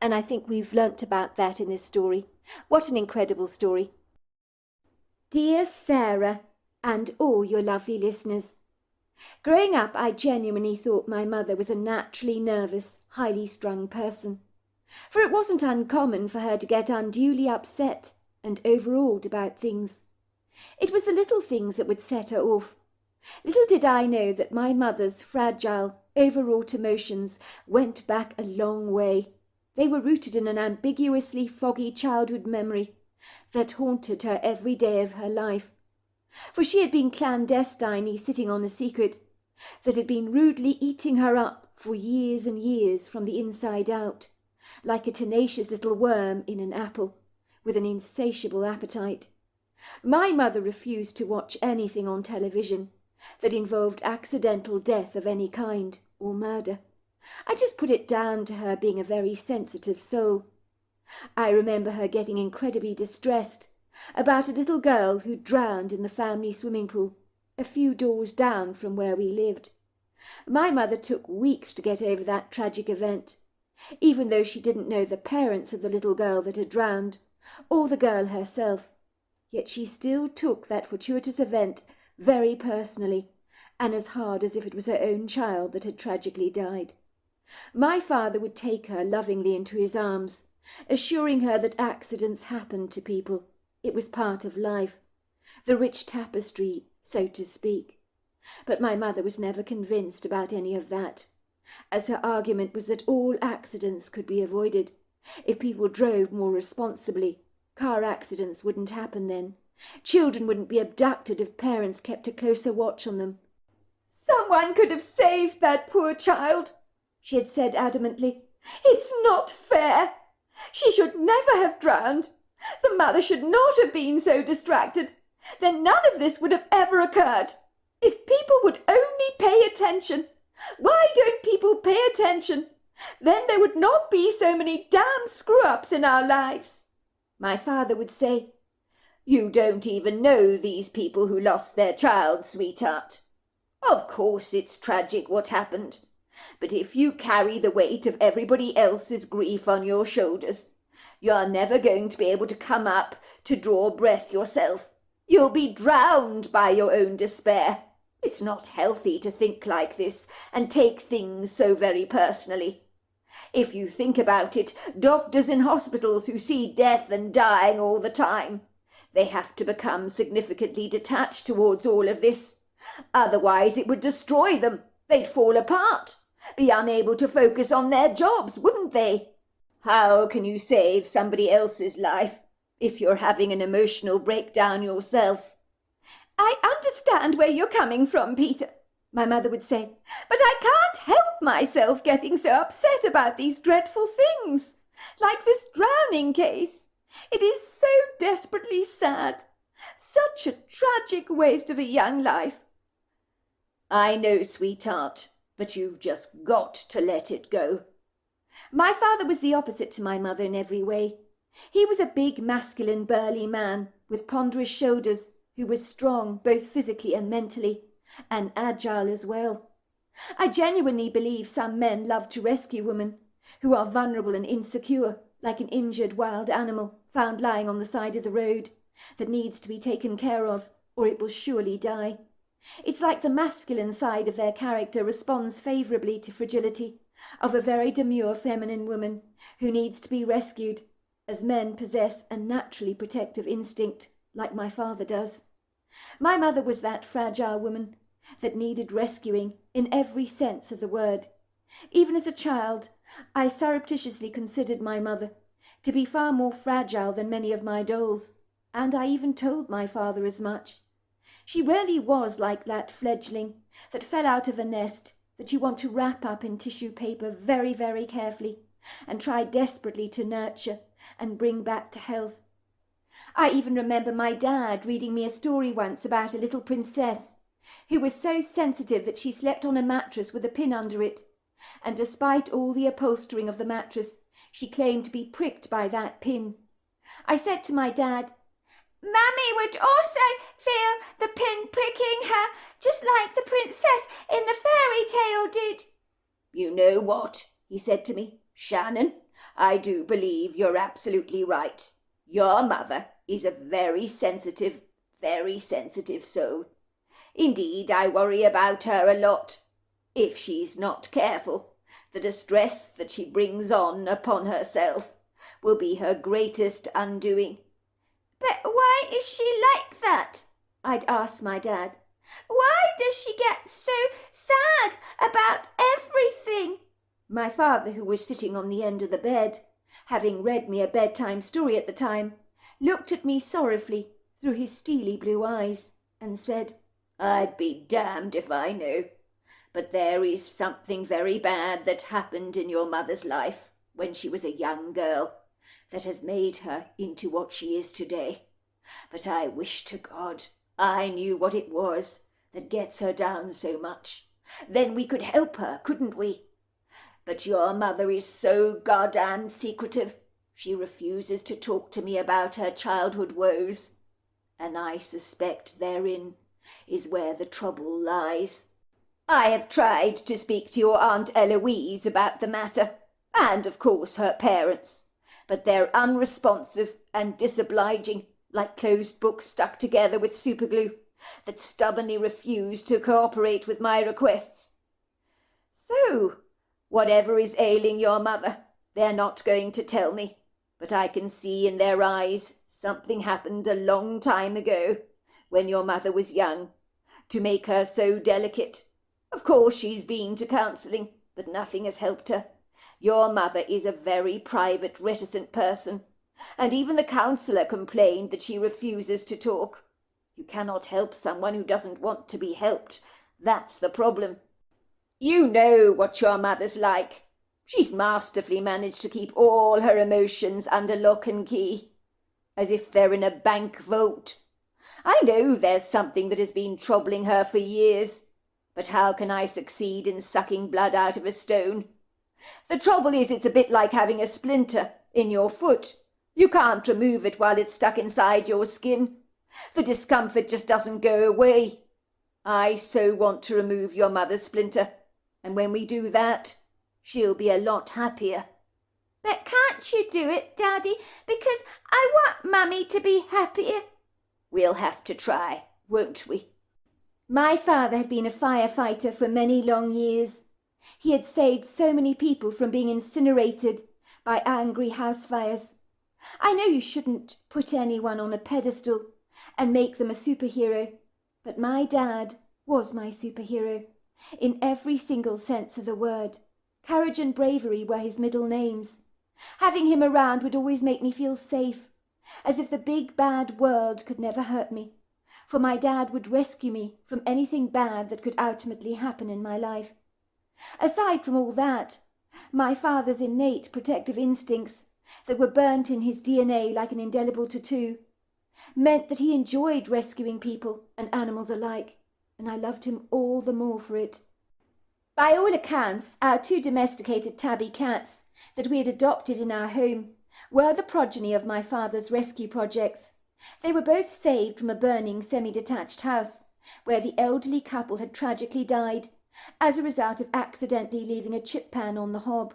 And I think we've learnt about that in this story. What an incredible story. Dear Sarah, and all your lovely listeners. Growing up, I genuinely thought my mother was a naturally nervous, highly strung person. For it wasn't uncommon for her to get unduly upset and overawed about things. It was the little things that would set her off. Little did I know that my mother's fragile, overwrought emotions went back a long way. They were rooted in an ambiguously foggy childhood memory that haunted her every day of her life. For she had been clandestinely sitting on a secret that had been rudely eating her up for years and years from the inside out, like a tenacious little worm in an apple, with an insatiable appetite. My mother refused to watch anything on television that involved accidental death of any kind or murder. I just put it down to her being a very sensitive soul. I remember her getting incredibly distressed about a little girl who drowned in the family swimming pool a few doors down from where we lived. My mother took weeks to get over that tragic event, even though she didn't know the parents of the little girl that had drowned, or the girl herself. Yet she still took that fortuitous event very personally, and as hard as if it was her own child that had tragically died. My father would take her lovingly into his arms, assuring her that accidents happened to people. It was part of life, the rich tapestry, so to speak. But my mother was never convinced about any of that, as her argument was that all accidents could be avoided. If people drove more responsibly, car accidents wouldn't happen then. Children wouldn't be abducted if parents kept a closer watch on them. "Someone could have saved that poor child," she had said adamantly. "It's not fair. She should never have drowned. The mother should not have been so distracted. Then none of this would have ever occurred. If people would only pay attention. Why don't people pay attention? Then there would not be so many damn screw-ups in our lives." My father would say, "You don't even know these people who lost their child, sweetheart." Of course it's tragic what happened, but if you carry the weight of everybody else's grief on your shoulders, you're never going to be able to come up to draw breath yourself. You'll be drowned by your own despair. It's not healthy to think like this and take things so very personally. If you think about it, doctors in hospitals who see death and dying all the time, they have to become significantly detached towards all of this. Otherwise it would destroy them. They'd fall apart, be unable to focus on their jobs, wouldn't they? How can you save somebody else's life if you're having an emotional breakdown yourself? I understand where you're coming from, Peter, my mother would say, but I can't help myself getting so upset about these dreadful things, like this drowning case. It is so desperately sad. Such a tragic waste of a young life. I know, sweetheart, but you've just got to let it go. My father was the opposite to my mother in every way. He was a big, masculine, burly man with ponderous shoulders who was strong both physically and mentally, and agile as well. I genuinely believe some men love to rescue women who are vulnerable and insecure, like an injured wild animal found lying on the side of the road that needs to be taken care of, or it will surely die. It's like the masculine side of their character responds favourably to fragility of a very demure feminine woman who needs to be rescued, as men possess a naturally protective instinct, like my father does. My mother was that fragile woman that needed rescuing in every sense of the word. Even as a child, I surreptitiously considered my mother to be far more fragile than many of my dolls, and I even told my father as much. She really was like that fledgling that fell out of a nest that you want to wrap up in tissue paper very, very carefully and try desperately to nurture and bring back to health. I even remember my dad reading me a story once about a little princess who was so sensitive that she slept on a mattress with a pin under it, and despite all the upholstering of the mattress, she claimed to be pricked by that pin. I said to my dad, Mummy would also feel the pin pricking her, just like the princess in the fairy tale did. You know what? He said to me. Shannon, I do believe you're absolutely right. Your mother is a very sensitive soul. Indeed, I worry about her a lot. If she's not careful, the distress that she brings on upon herself will be her greatest undoing. But why is she like that? I'd asked my dad. Why does she get so sad about everything? My father, who was sitting on the end of the bed, having read me a bedtime story at the time, looked at me sorrowfully through his steely blue eyes and said, I'd be damned if I know, but there is something very bad that happened in your mother's life when she was a young girl that has made her into what she is today. But I wish to God I knew what it was that gets her down so much. Then we could help her, couldn't we? But your mother is so goddamn secretive. She refuses to talk to me about her childhood woes, and I suspect therein is where the trouble lies. I have tried to speak to your Aunt Eloise about the matter, and of course her parents, but they're unresponsive and disobliging, like closed books stuck together with superglue, that stubbornly refuse to cooperate with my requests. So, whatever is ailing your mother, they're not going to tell me, but I can see in their eyes something happened a long time ago, when your mother was young, to make her so delicate. Of course she's been to counselling, but nothing has helped her. Your mother is a very private, reticent person, and even the counsellor complained that she refuses to talk. You cannot help someone who doesn't want to be helped. That's the problem. You know what your mother's like. She's masterfully managed to keep all her emotions under lock and key, as if they're in a bank vault. I know there's something that has been troubling her for years, but how can I succeed in sucking blood out of a stone? The trouble is it's a bit like having a splinter in your foot. You can't remove it while it's stuck inside your skin. The discomfort just doesn't go away. I so want to remove your mother, Splinter, and when we do that, she'll be a lot happier." "But can't you do it, Daddy? Because I want Mummy to be happier." "We'll have to try, won't we?" My father had been a firefighter for many long years. He had saved so many people from being incinerated by angry house fires. I know you shouldn't put anyone on a pedestal and make them a superhero, but my dad was my superhero, in every single sense of the word. Courage and bravery were his middle names. Having him around would always make me feel safe, as if the big bad world could never hurt me, for my dad would rescue me from anything bad that could ultimately happen in my life. Aside from all that, my father's innate protective instincts that were burnt in his DNA like an indelible tattoo meant that he enjoyed rescuing people and animals alike, and I loved him all the more for it. By all accounts, our 2 domesticated tabby cats that we had adopted in our home were the progeny of my father's rescue projects. They were both saved from a burning semi-detached house, where the elderly couple had tragically died as a result of accidentally leaving a chip pan on the hob.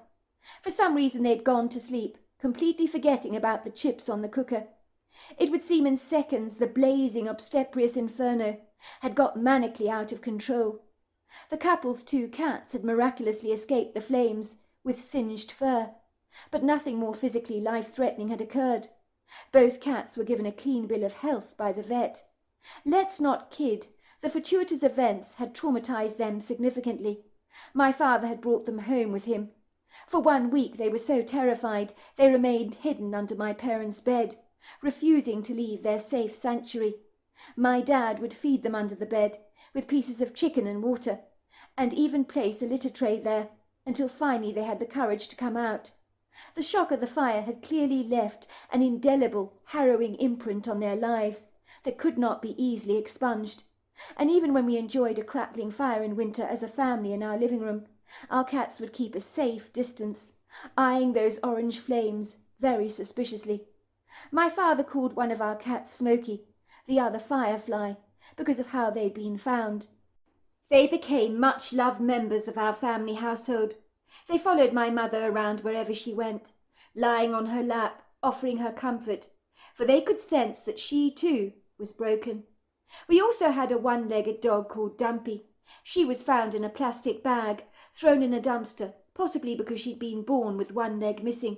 For some reason they'd gone to sleep, completely forgetting about the chips on the cooker. It would seem in seconds the blazing obstreperous inferno had got manically out of control. The couple's 2 cats had miraculously escaped the flames with singed fur, but nothing more physically life-threatening had occurred. Both cats were given a clean bill of health by the vet. Let's not kid, the fortuitous events had traumatized them significantly. My father had brought them home with him. For 1 week they were so terrified they remained hidden under my parents' bed, refusing to leave their safe sanctuary. My dad would feed them under the bed with pieces of chicken and water, and even place a litter tray there, until finally they had the courage to come out. The shock of the fire had clearly left an indelible, harrowing imprint on their lives that could not be easily expunged. And even when we enjoyed a crackling fire in winter as a family in our living room, our cats would keep a safe distance, eyeing those orange flames very suspiciously. My father called one of our cats Smoky, the other Firefly, because of how they'd been found. They became much-loved members of our family household. They followed my mother around wherever she went, lying on her lap, offering her comfort, for they could sense that she, too, was broken. We also had a 1-legged dog called Dumpy. She was found in a plastic bag, thrown in a dumpster, possibly because she'd been born with 1 leg missing,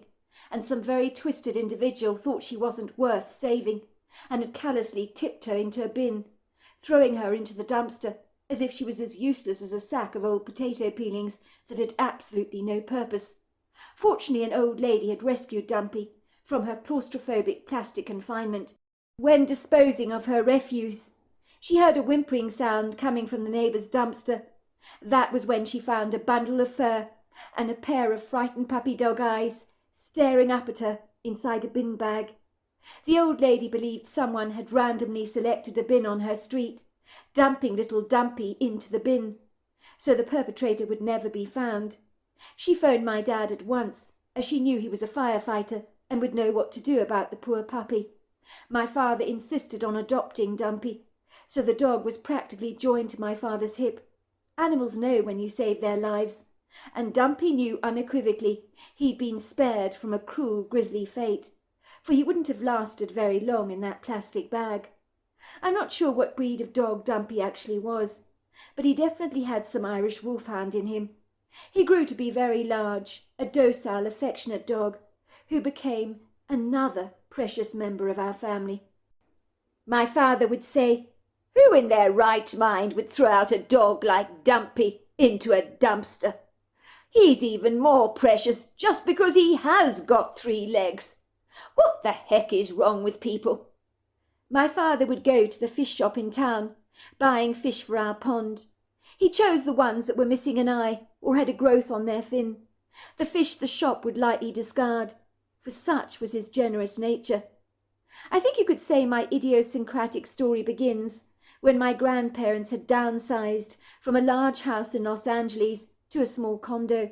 and some very twisted individual thought she wasn't worth saving, and had callously tipped her into a bin, throwing her into the dumpster, as if she was as useless as a sack of old potato peelings that had absolutely no purpose. Fortunately, an old lady had rescued Dumpy from her claustrophobic plastic confinement. When disposing of her refuse, she heard a whimpering sound coming from the neighbour's dumpster. That was when she found a bundle of fur and a pair of frightened puppy dog eyes staring up at her inside a bin bag. The old lady believed someone had randomly selected a bin on her street, dumping little Dumpy into the bin, so the perpetrator would never be found. She phoned my dad at once, as she knew he was a firefighter and would know what to do about the poor puppy. My father insisted on adopting Dumpy, so the dog was practically joined to my father's hip. Animals know when you save their lives, and Dumpy knew unequivocally he'd been spared from a cruel, grisly fate, for he wouldn't have lasted very long in that plastic bag. I'm not sure what breed of dog Dumpy actually was, but he definitely had some Irish wolfhound in him. He grew to be very large, a docile, affectionate dog, who became another precious member of our family. My father would say, "Who in their right mind would throw out a dog like Dumpy into a dumpster? He's even more precious just because he has got 3 legs. What the heck is wrong with people?" My father would go to the fish shop in town, buying fish for our pond. He chose the ones that were missing an eye or had a growth on their fin, the fish the shop would lightly discard, for such was his generous nature. I think you could say my idiosyncratic story begins when my grandparents had downsized from a large house in Los Angeles to a small condo,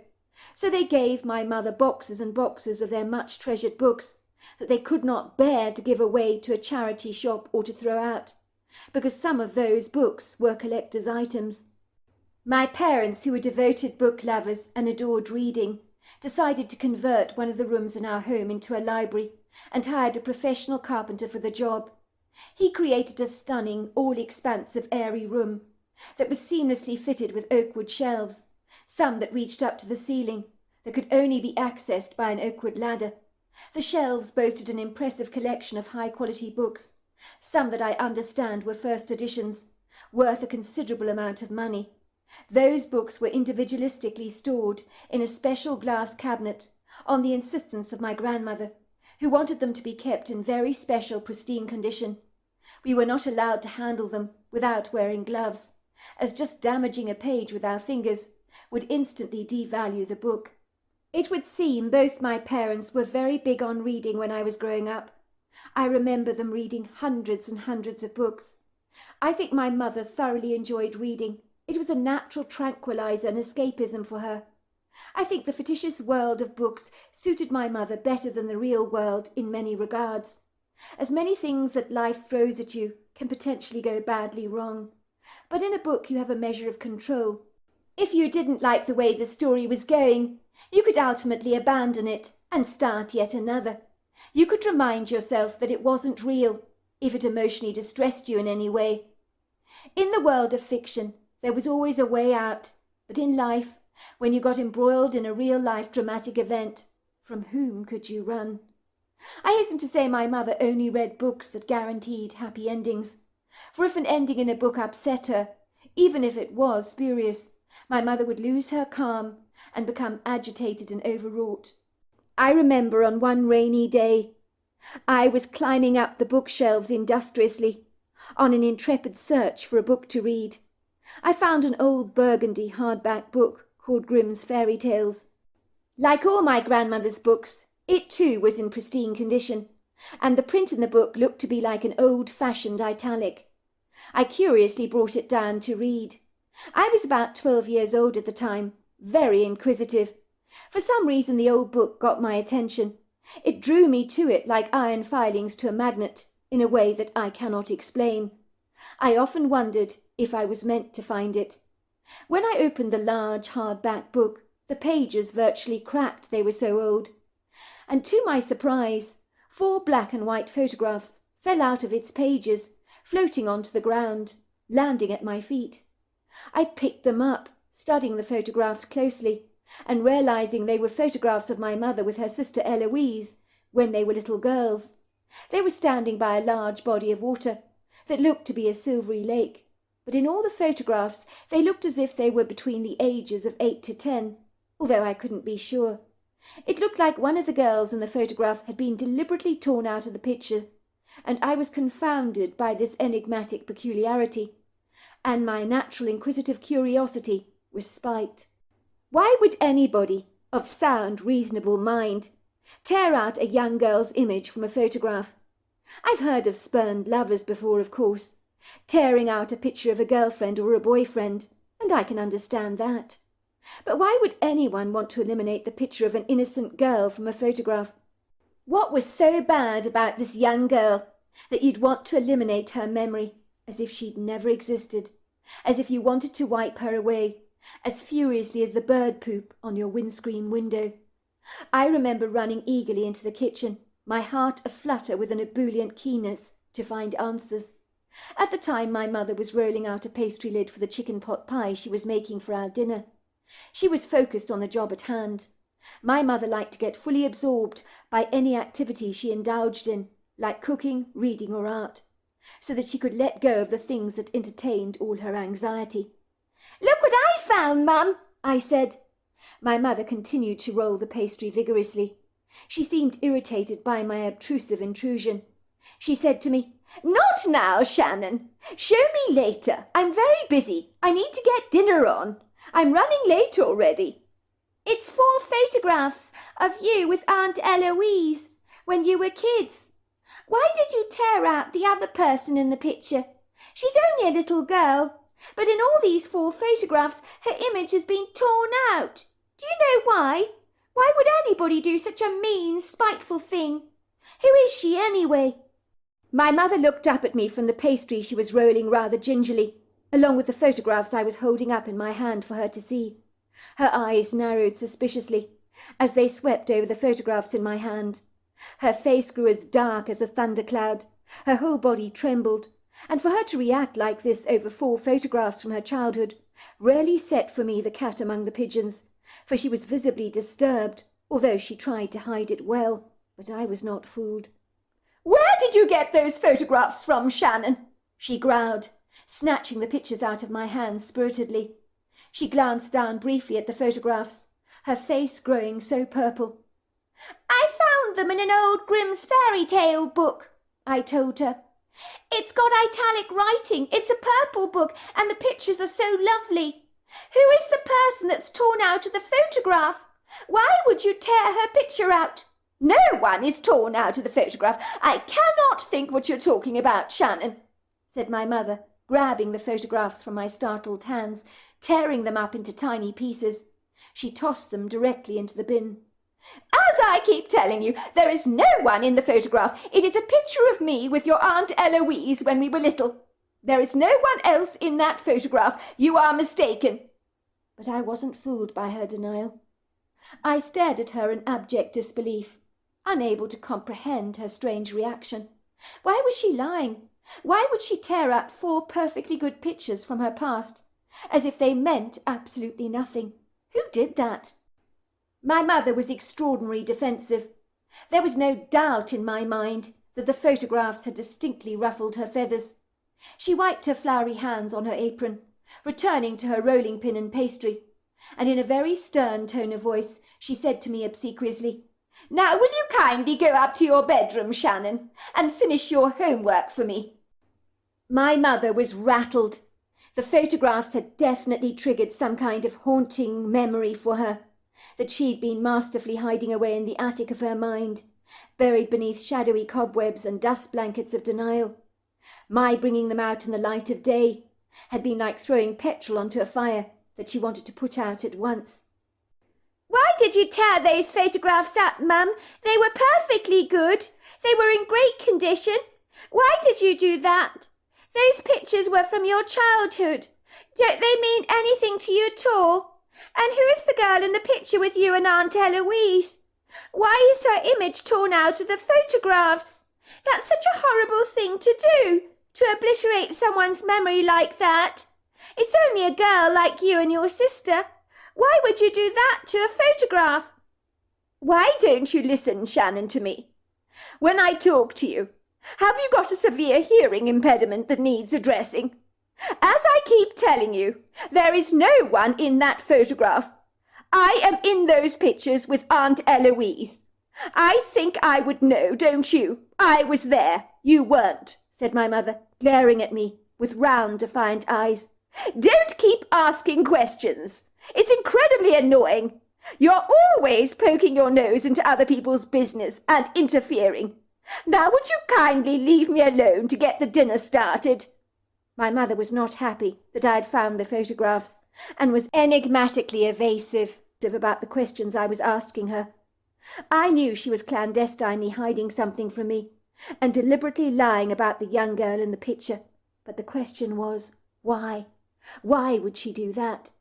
so they gave my mother boxes and boxes of their much-treasured books that they could not bear to give away to a charity shop or to throw out. because some of those books were collector's items. My parents, who were devoted book lovers and adored reading, decided to convert one of the rooms in our home into a library and hired a professional carpenter for the job. He created a stunning, all-expansive, airy room that was seamlessly fitted with oak wood shelves, some that reached up to the ceiling, that could only be accessed by an oak wood ladder. The shelves boasted an impressive collection of high-quality books, some that I understand were first editions, worth a considerable amount of money. Those books were individualistically stored in a special glass cabinet on the insistence of my grandmother, who wanted them to be kept in very special pristine condition. We were not allowed to handle them without wearing gloves, as just damaging a page with our fingers would instantly devalue the book. It would seem both my parents were very big on reading when I was growing up. I remember them reading hundreds and hundreds of books. I think my mother thoroughly enjoyed reading. It was a natural tranquilizer and escapism for her. I think the fictitious world of books suited my mother better than the real world in many regards. As many things that life throws at you can potentially go badly wrong. But in a book you have a measure of control. If you didn't like the way the story was going, you could ultimately abandon it and start yet another. You could remind yourself that it wasn't real, if it emotionally distressed you in any way. In the world of fiction, there was always a way out, but in life, when you got embroiled in a real-life dramatic event, from whom could you run? I hasten to say my mother only read books that guaranteed happy endings, for if an ending in a book upset her, even if it was spurious, my mother would lose her calm and become agitated and overwrought. I remember on one rainy day, I was climbing up the bookshelves industriously, on an intrepid search for a book to read. I found an old burgundy hardback book called Grimm's Fairy Tales. Like all my grandmother's books, it too was in pristine condition, and the print in the book looked to be like an old-fashioned italic. I curiously brought it down to read. I was about 12 years old at the time, very inquisitive. For some reason the old book got my attention. It drew me to it like iron filings to a magnet, in a way that I cannot explain. I often wondered if I was meant to find it. When I opened the large hardback book, the pages virtually cracked, they were so old. And to my surprise, 4 black and white photographs fell out of its pages, floating onto the ground, landing at my feet. I picked them up, studying the photographs closely, and realizing they were photographs of my mother with her sister Eloise when they were little girls. They were standing by a large body of water that looked to be a silvery lake, but in all the photographs they looked as if they were between the ages of 8 to 10, although I couldn't be sure. It looked like one of the girls in the photograph had been deliberately torn out of the picture, and I was confounded by this enigmatic peculiarity, and my natural inquisitive curiosity was spiked. Why would anybody of sound, reasonable mind tear out a young girl's image from a photograph? I've heard of spurned lovers before, of course, tearing out a picture of a girlfriend or a boyfriend, and I can understand that. But why would anyone want to eliminate the picture of an innocent girl from a photograph? What was so bad about this young girl that you'd want to eliminate her memory, as if she'd never existed, as if you wanted to wipe her away, as furiously as the bird poop on your windscreen window? I remember running eagerly into the kitchen, my heart aflutter with an ebullient keenness to find answers. At the time my mother was rolling out a pastry lid for the chicken pot pie she was making for our dinner. She was focused on the job at hand. My mother liked to get fully absorbed by any activity she indulged in, like cooking, reading or art, so that she could let go of the things that entertained all her anxiety. "Look what I found, Mum," I said. My mother continued to roll the pastry vigorously. She seemed irritated by my obtrusive intrusion. She said to me, "Not now, Shannon. Show me later. I'm very busy. I need to get dinner on. I'm running late already." "It's 4 photographs of you with Aunt Eloise when you were kids. Why did you tear out the other person in the picture? She's only a little girl, but in all these 4 photographs her image has been torn out. Do you know why? Why would anybody do such a mean, spiteful thing? Who is she anyway?" My mother looked up at me from the pastry she was rolling rather gingerly, along with the photographs I was holding up in my hand for her to see. Her eyes narrowed suspiciously as they swept over the photographs in my hand. Her face grew as dark as a thundercloud. Her whole body trembled, and for her to react like this over 4 photographs from her childhood rarely set for me the cat among the pigeons, for she was visibly disturbed, although she tried to hide it well. But I was not fooled. "Where did you get those photographs from, Shannon?" she growled, snatching the pictures out of my hands spiritedly. She glanced down briefly at the photographs, her face growing so purple. "I found them in an old Grimm's fairy tale book," I told her. "It's got italic writing, it's a purple book, and the pictures are so lovely. Who is the person that's torn out of the photograph? Why would you tear her picture out?" "No one is torn out of the photograph. I cannot think what you're talking about, Shannon," said my mother, grabbing the photographs from my startled hands, tearing them up into tiny pieces. She tossed them directly into the bin. "As I keep telling you, there is no one in the photograph. It is a picture of me with your Aunt Eloise when we were little. There is no one else in that photograph. You are mistaken." But I wasn't fooled by her denial. I stared at her in abject disbelief, unable to comprehend her strange reaction. Why was she lying? Why would she tear up 4 perfectly good pictures from her past, as if they meant absolutely nothing? Who did that? My mother was extraordinarily defensive. There was no doubt in my mind that the photographs had distinctly ruffled her feathers. She wiped her floury hands on her apron, returning to her rolling pin and pastry, and in a very stern tone of voice she said to me obsequiously, "Now will you kindly go up to your bedroom, Shannon, and finish your homework for me?" My mother was rattled. The photographs had definitely triggered some kind of haunting memory for her that she'd been masterfully hiding away in the attic of her mind, buried beneath shadowy cobwebs and dust blankets of denial. My bringing them out in the light of day had been like throwing petrol onto a fire that she wanted to put out at once. "Why did you tear those photographs up, Mum? They were perfectly good. They were in great condition. Why did you do that? Those pictures were from your childhood. Don't they mean anything to you at all? And who is the girl in the picture with you and Aunt Eloise? Why is her image torn out of the photographs? That's such a horrible thing to do, to obliterate someone's memory like that. It's only a girl like you and your sister. Why would you do that to a photograph?" "Why don't you listen, Shannon, to me? When I talk to you, have you got a severe hearing impediment that needs addressing? As I keep telling you, there is no one in that photograph. I am in those pictures with Aunt Eloise. I think I would know, don't you? I was there. You weren't," said my mother, glaring at me with round, defiant eyes. "Don't keep asking questions. It's incredibly annoying. You're always poking your nose into other people's business and interfering. Now would you kindly leave me alone to get the dinner started?" My mother was not happy that I had found the photographs, and was enigmatically evasive about the questions I was asking her. I knew she was clandestinely hiding something from me, and deliberately lying about the young girl in the picture. But the question was, why? Why would she do that?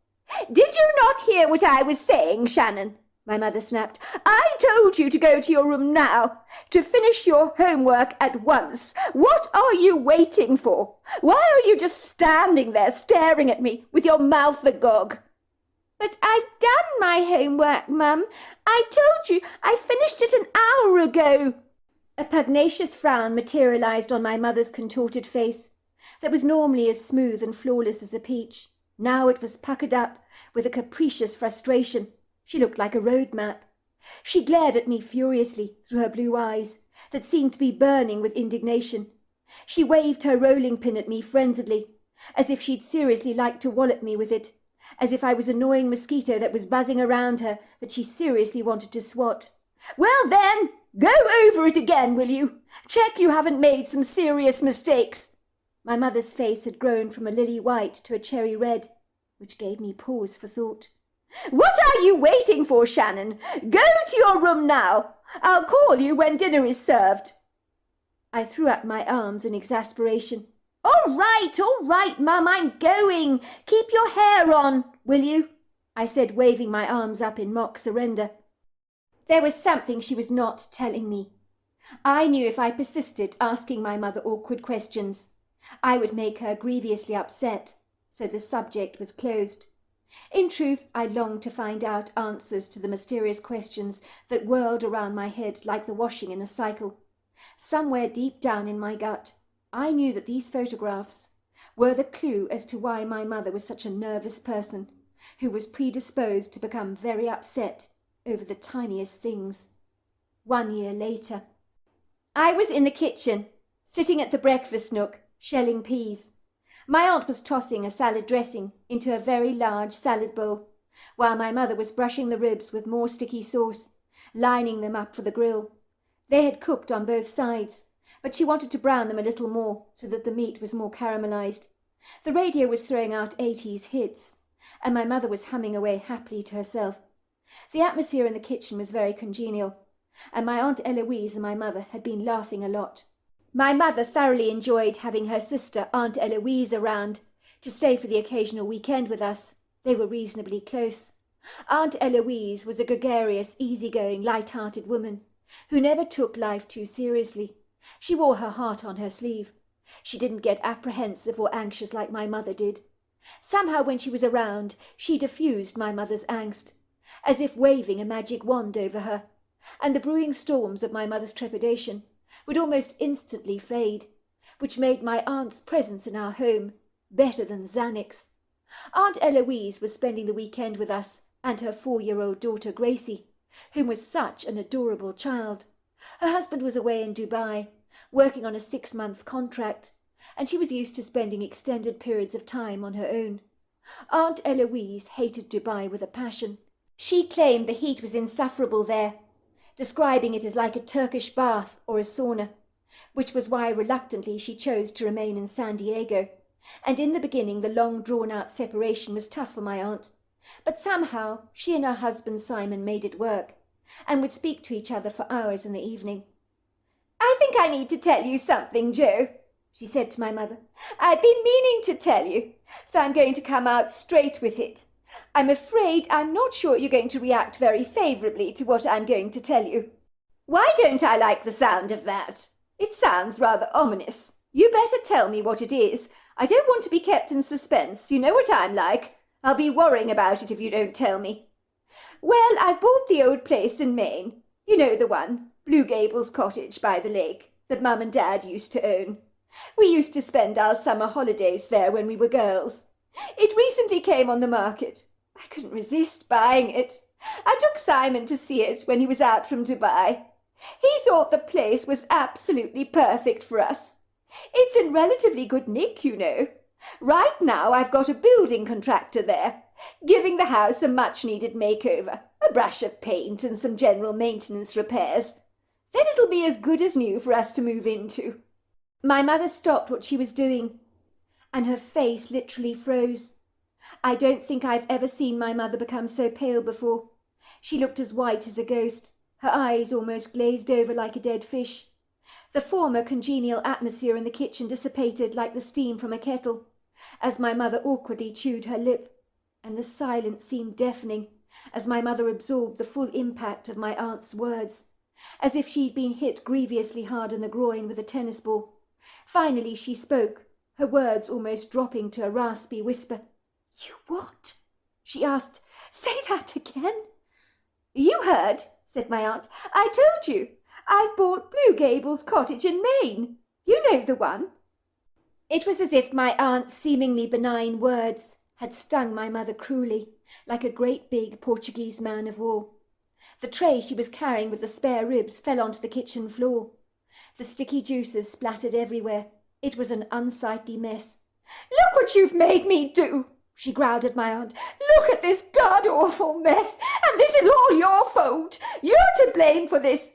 "Did you not hear what I was saying, Shannon?" my mother snapped. "I told you to go to your room now, to finish your homework at once. What are you waiting for? Why are you just standing there staring at me with your mouth agog?" "But I've done my homework, Mum. I told you I finished it an hour ago." A pugnacious frown materialized on my mother's contorted face, that was normally as smooth and flawless as a peach. Now it was puckered up with a capricious frustration. She looked like a road map. She glared at me furiously through her blue eyes, that seemed to be burning with indignation. She waved her rolling pin at me frenziedly, as if she'd seriously like to wallop me with it, as if I was an annoying mosquito that was buzzing around her that she seriously wanted to swat. "Well then, go over it again, will you? Check you haven't made some serious mistakes." My mother's face had grown from a lily white to a cherry red, which gave me pause for thought. "What are you waiting for, Shannon? Go to your room now. I'll call you when dinner is served." I threw up my arms in exasperation. All right, Mum, I'm going. Keep your hair on, will you? I said, waving my arms up in mock surrender. There was something she was not telling me. I knew if I persisted asking my mother awkward questions, I would make her grievously upset, so the subject was closed. In truth, I longed to find out answers to the mysterious questions that whirled around my head like the washing in a cycle. Somewhere deep down in my gut, I knew that these photographs were the clue as to why my mother was such a nervous person, who was predisposed to become very upset over the tiniest things. 1 year later, I was in the kitchen, sitting at the breakfast nook, shelling peas. My aunt was tossing a salad dressing into a very large salad bowl, while my mother was brushing the ribs with more sticky sauce, lining them up for the grill. They had cooked on both sides, but she wanted to brown them a little more so that the meat was more caramelized. The radio was throwing out 80s hits, and my mother was humming away happily to herself. The atmosphere in the kitchen was very congenial, and my Aunt Eloise and my mother had been laughing a lot. My mother thoroughly enjoyed having her sister, Aunt Eloise, around to stay for the occasional weekend with us. They were reasonably close. Aunt Eloise was a gregarious, easygoing, light-hearted woman who never took life too seriously. She wore her heart on her sleeve. She didn't get apprehensive or anxious like my mother did. Somehow when she was around, she diffused my mother's angst, as if waving a magic wand over her, and the brewing storms of my mother's trepidation would almost instantly fade, which made my aunt's presence in our home better than Xanax. Aunt Eloise was spending the weekend with us and her 4-year-old daughter Gracie, whom was such an adorable child. Her husband was away in Dubai, working on a 6-month contract, and she was used to spending extended periods of time on her own. Aunt Eloise hated Dubai with a passion. She claimed the heat was insufferable there, describing it as like a Turkish bath or a sauna, which was why reluctantly she chose to remain in San Diego. And in the beginning the long drawn-out separation was tough for my aunt, but somehow she and her husband Simon made it work, and would speak to each other for hours in the evening. "I think I need to tell you something, Joe," she said to my mother. "I've been meaning to tell you, so I'm going to come out straight with it. I'm afraid I'm not sure you're going to react very favourably to what I'm going to tell you." "Why don't I like the sound of that? It sounds rather ominous. You better tell me what it is. I don't want to be kept in suspense. You know what I'm like. I'll be worrying about it if you don't tell me." "Well, I've bought the old place in Maine. You know the one, Blue Gables Cottage by the lake, that Mum and Dad used to own. We used to spend our summer holidays there when we were girls. It recently came on the market. I couldn't resist buying it. I took Simon to see it when he was out from Dubai. He thought the place was absolutely perfect for us. It's in relatively good nick, you know. Right now I've got a building contractor there, giving the house a much-needed makeover, a brush of paint and some general maintenance repairs. Then it'll be as good as new for us to move into." My mother stopped what she was doing, and her face literally froze. I don't think I've ever seen my mother become so pale before. She looked as white as a ghost, her eyes almost glazed over like a dead fish. The former congenial atmosphere in the kitchen dissipated like the steam from a kettle, as my mother awkwardly chewed her lip, and the silence seemed deafening as my mother absorbed the full impact of my aunt's words, as if she'd been hit grievously hard in the groin with a tennis ball. Finally she spoke, her words almost dropping to a raspy whisper. "You what?" she asked. "Say that again." "You heard," said my aunt. "I told you. I've bought Blue Gables Cottage in Maine. You know the one." It was as if my aunt's seemingly benign words had stung my mother cruelly, like a great big Portuguese man-of-war. The tray she was carrying with the spare ribs fell onto the kitchen floor. The sticky juices splattered everywhere. It was an unsightly mess. "Look what you've made me do," she growled at my aunt. "Look at this god-awful mess, and this is all your fault. You're to blame for this.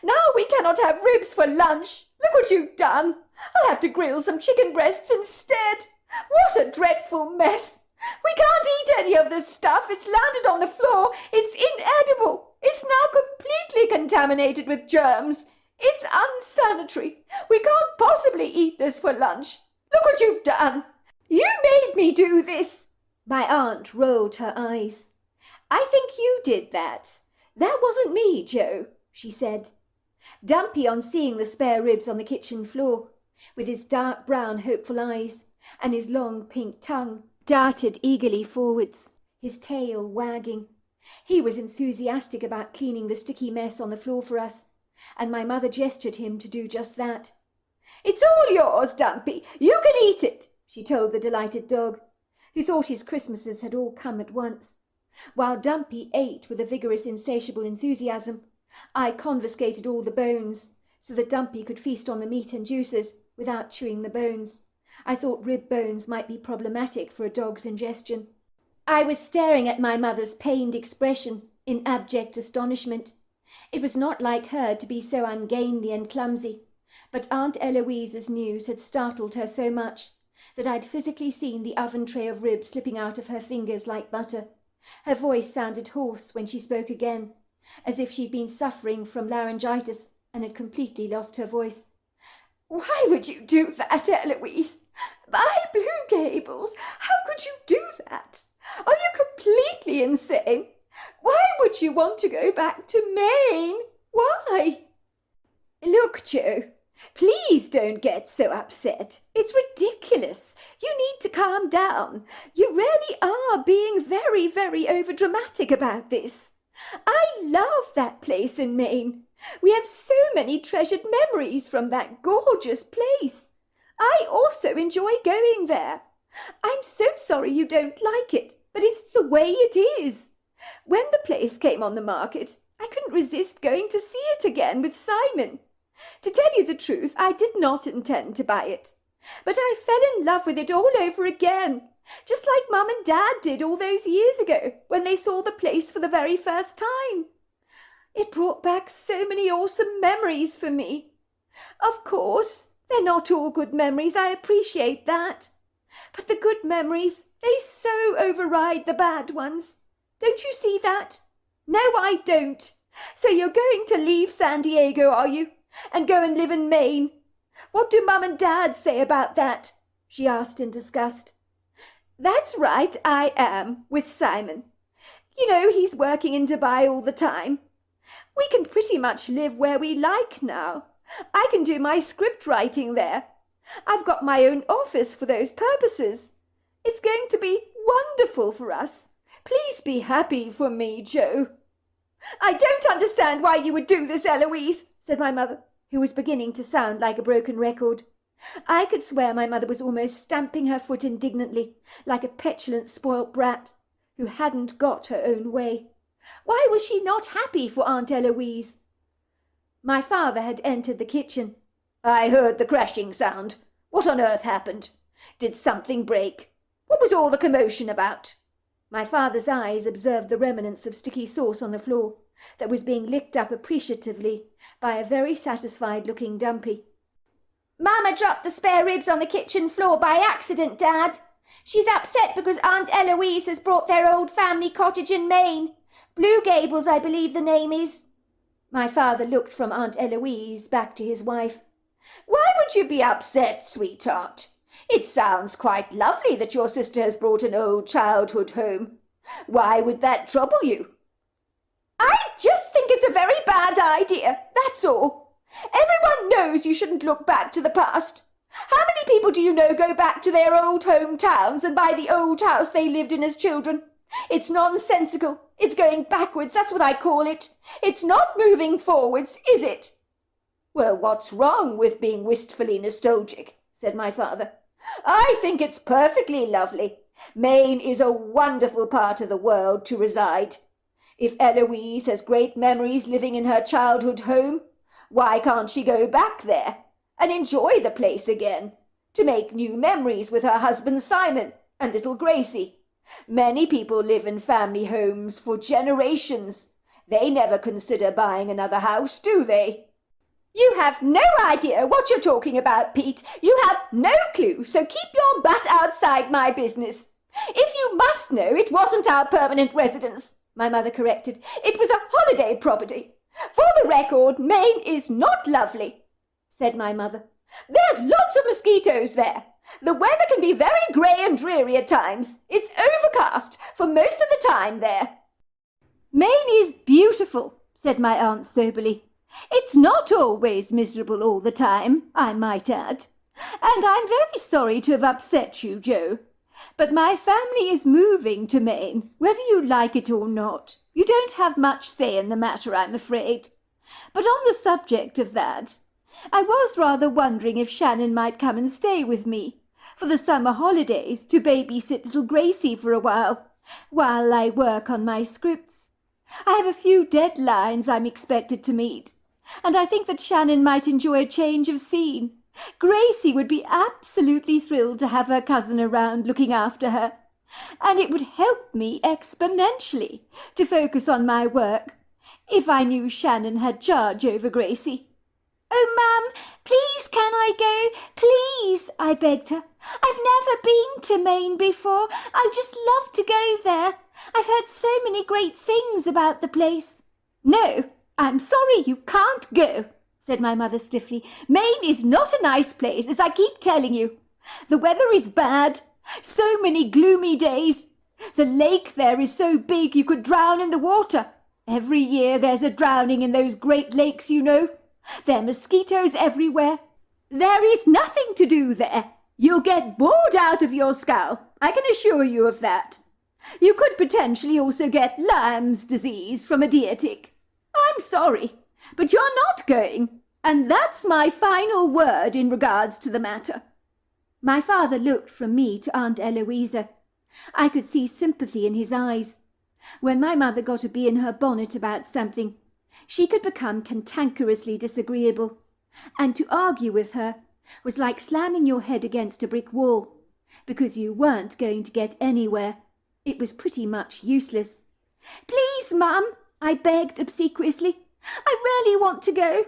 Now we cannot have ribs for lunch. Look what you've done. I'll have to grill some chicken breasts instead. What a dreadful mess. We can't eat any of this stuff. It's landed on the floor. It's inedible. It's now completely contaminated with germs. It's unsanitary. We can't possibly eat this for lunch. Look what you've done. You made me do this." My aunt rolled her eyes. "I think you did that. That wasn't me, Joe," she said. Dumpy, on seeing the spare ribs on the kitchen floor, with his dark brown hopeful eyes and his long pink tongue, darted eagerly forwards, his tail wagging. He was enthusiastic about cleaning the sticky mess on the floor for us, and my mother gestured him to do just that. "It's all yours, Dumpy. You can eat it," she told the delighted dog, who thought his Christmases had all come at once. While Dumpy ate with a vigorous, insatiable enthusiasm, I confiscated all the bones, so that Dumpy could feast on the meat and juices without chewing the bones. I thought rib bones might be problematic for a dog's ingestion. I was staring at my mother's pained expression in abject astonishment. It was not like her to be so ungainly and clumsy, but Aunt Eloise's news had startled her so much that I'd physically seen the oven tray of ribs slipping out of her fingers like butter. Her voice sounded hoarse when she spoke again, as if she'd been suffering from laryngitis and had completely lost her voice. "Why would you do that, Eloise? By Blue Gables, how could you do that? Are you completely insane? Why would you want to go back to Maine? Why?" "Look, Joe, please don't get so upset. It's ridiculous. You need to calm down. You really are being very, very overdramatic about this. I love that place in Maine. We have so many treasured memories from that gorgeous place. I also enjoy going there. I'm so sorry you don't like it, but it's the way it is. When the place came on the market, I couldn't resist going to see it again with Simon. To tell you the truth, I did not intend to buy it, but I fell in love with it all over again, just like Mum and Dad did all those years ago when they saw the place for the very first time. It brought back so many awesome memories for me. Of course, they're not all good memories, I appreciate that. But the good memories, they so override the bad ones. Don't you see that? No, I don't. So you're going to leave San Diego, are you? And go and live in Maine? What do Mum and Dad say about that?" she asked in disgust. "That's right, I am, with Simon. You know, he's working in Dubai all the time. We can pretty much live where we like now. I can do my script writing there. I've got my own office for those purposes. It's going to be wonderful for us. Please be happy for me, Joe." "I don't understand why you would do this, Eloise," said my mother, who was beginning to sound like a broken record. I could swear my mother was almost stamping her foot indignantly, like a petulant spoilt brat who hadn't got her own way. Why was she not happy for Aunt Eloise? My father had entered the kitchen. "I heard the crashing sound. What on earth happened? Did something break? What was all the commotion about?" My father's eyes observed the remnants of sticky sauce on the floor that was being licked up appreciatively by a very satisfied-looking Dumpy. "Mama dropped the spare ribs on the kitchen floor by accident, Dad. She's upset because Aunt Eloise has brought their old family cottage in Maine. Blue Gables, I believe the name is." My father looked from Aunt Eloise back to his wife. "Why would you be upset, sweetheart? It sounds quite lovely that your sister has brought an old childhood home. Why would that trouble you?" "I just think it's a very bad idea, that's all. Everyone knows you shouldn't look back to the past. How many people do you know go back to their old hometowns and buy the old house they lived in as children? It's nonsensical. It's going backwards, that's what I call it. It's not moving forwards, is it?" "Well, what's wrong with being wistfully nostalgic?" said my father. "I think it's perfectly lovely. Maine is a wonderful part of the world to reside. If Eloise has great memories living in her childhood home, why can't she go back there and enjoy the place again, to make new memories with her husband Simon and little Gracie? Many people live in family homes for generations. They never consider buying another house, do they?" "You have no idea what you're talking about, Pete. You have no clue, so keep your butt outside my business. If you must know, it wasn't our permanent residence," my mother corrected. "It was a holiday property. For the record, Maine is not lovely, said my mother. There's lots of mosquitoes there. The weather can be very grey and dreary at times. It's overcast for most of the time there. Maine is beautiful, said my aunt soberly. It's not always miserable all the time, I might add. And I'm very sorry to have upset you, Joe. But my family is moving to Maine, whether you like it or not. You don't have much say in the matter, I'm afraid. But on the subject of that, I was rather wondering if Shannon might come and stay with me for the summer holidays to babysit little Gracie for a while I work on my scripts. I have a few deadlines I'm expected to meet, and I think that Shannon might enjoy a change of scene. Gracie would be absolutely thrilled to have her cousin around looking after her, and it would help me exponentially to focus on my work if I knew Shannon had charge over Gracie. "Oh, Mum, please can I go? Please," I begged her. "I've never been to Maine before. I'd just love to go there. I've heard so many great things about the place." "No, I'm sorry you can't go," said my mother stiffly. "Maine is not a nice place, as I keep telling you. The weather is bad. So many gloomy days. The lake there is so big you could drown in the water. Every year there's a drowning in those great lakes, you know. There are mosquitoes everywhere. There is nothing to do there. You'll get bored out of your skull, I can assure you of that. You could potentially also get Lyme's disease from a deer tick. I'm sorry, but you're not going, and that's my final word in regards to the matter." My father looked from me to Aunt Eloisa. I could see sympathy in his eyes. When my mother got a bee in her bonnet about something, she could become cantankerously disagreeable, and to argue with her was like slamming your head against a brick wall, because you weren't going to get anywhere. It was pretty much useless. "Please, Mum," I begged obsequiously. "I really want to go.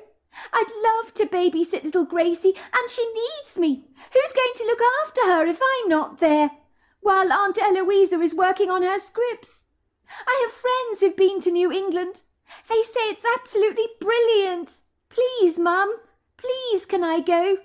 I'd love to babysit little Gracie, and she needs me. Who's going to look after her if I'm not there, while Aunt Eloisa is working on her scripts? I have friends who've been to New England. They say it's absolutely brilliant. Please, Mum, please can I go?"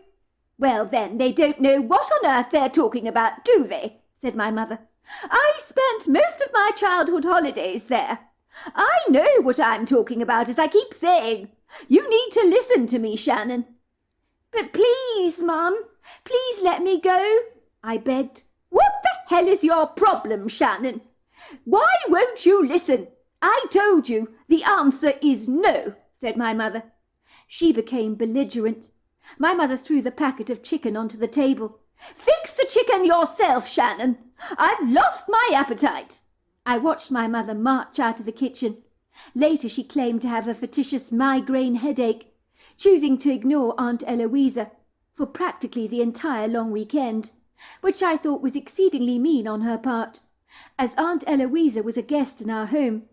"Well, then, they don't know what on earth they're talking about, do they?" said my mother. "I spent most of my childhood holidays there. I know what I'm talking about, as I keep saying. You need to listen to me, Shannon." "But please, Mum, please let me go," I begged. "What the hell is your problem, Shannon? Why won't you listen? I told you the answer is no," said my mother. She became belligerent. My mother threw the packet of chicken onto the table. "Fix the chicken yourself, Shannon. I've lost my appetite." I watched my mother march out of the kitchen. Later she claimed to have a fictitious migraine headache, choosing to ignore Aunt Eloisa for practically the entire long weekend, which I thought was exceedingly mean on her part, as Aunt Eloisa was a guest in our home,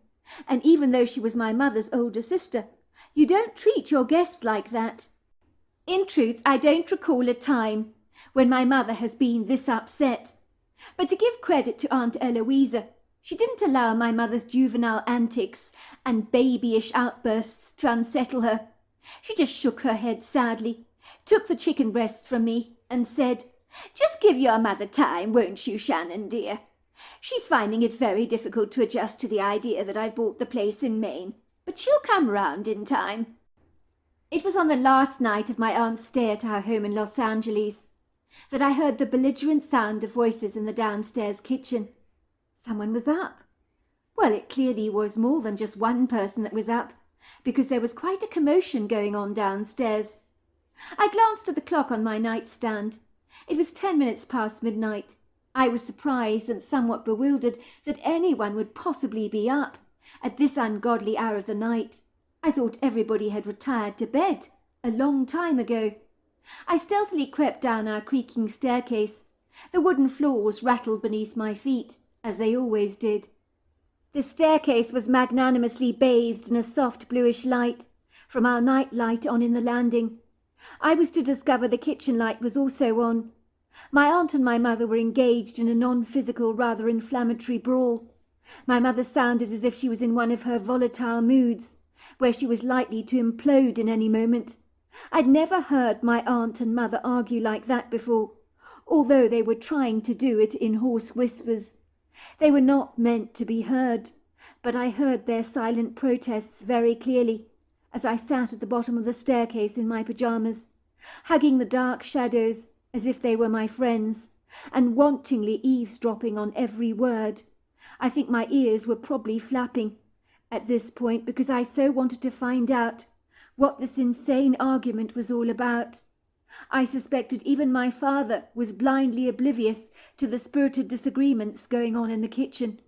and even though she was my mother's older sister, you don't treat your guests like that. In truth, I don't recall a time when my mother has been this upset. But to give credit to Aunt Eloisa, she didn't allow my mother's juvenile antics and babyish outbursts to unsettle her. She just shook her head sadly, took the chicken breasts from me, and said, "Just give your mother time, won't you, Shannon, dear? She's finding it very difficult to adjust to the idea that I've bought the place in Maine, but she'll come round in time." It was on the last night of my aunt's stay at our home in Los Angeles that I heard the belligerent sound of voices in the downstairs kitchen. Someone was up. Well, it clearly was more than just one person that was up, because there was quite a commotion going on downstairs. I glanced at the clock on my nightstand. It was 10 minutes past midnight. I was surprised and somewhat bewildered that anyone would possibly be up at this ungodly hour of the night. I thought everybody had retired to bed a long time ago. I stealthily crept down our creaking staircase. The wooden floors rattled beneath my feet, as they always did. The staircase was magnanimously bathed in a soft bluish light from our night light on in the landing. I was to discover the kitchen light was also on. My aunt and my mother were engaged in a non-physical, rather inflammatory brawl. My mother sounded as if she was in one of her volatile moods, where she was likely to implode in any moment. I'd never heard my aunt and mother argue like that before, although they were trying to do it in hoarse whispers. They were not meant to be heard, but I heard their silent protests very clearly as I sat at the bottom of the staircase in my pyjamas, hugging the dark shadows as if they were my friends, and wantingly eavesdropping on every word. I think my ears were probably flapping at this point because I so wanted to find out what this insane argument was all about. I suspected even my father was blindly oblivious to the spirited disagreements going on in the kitchen.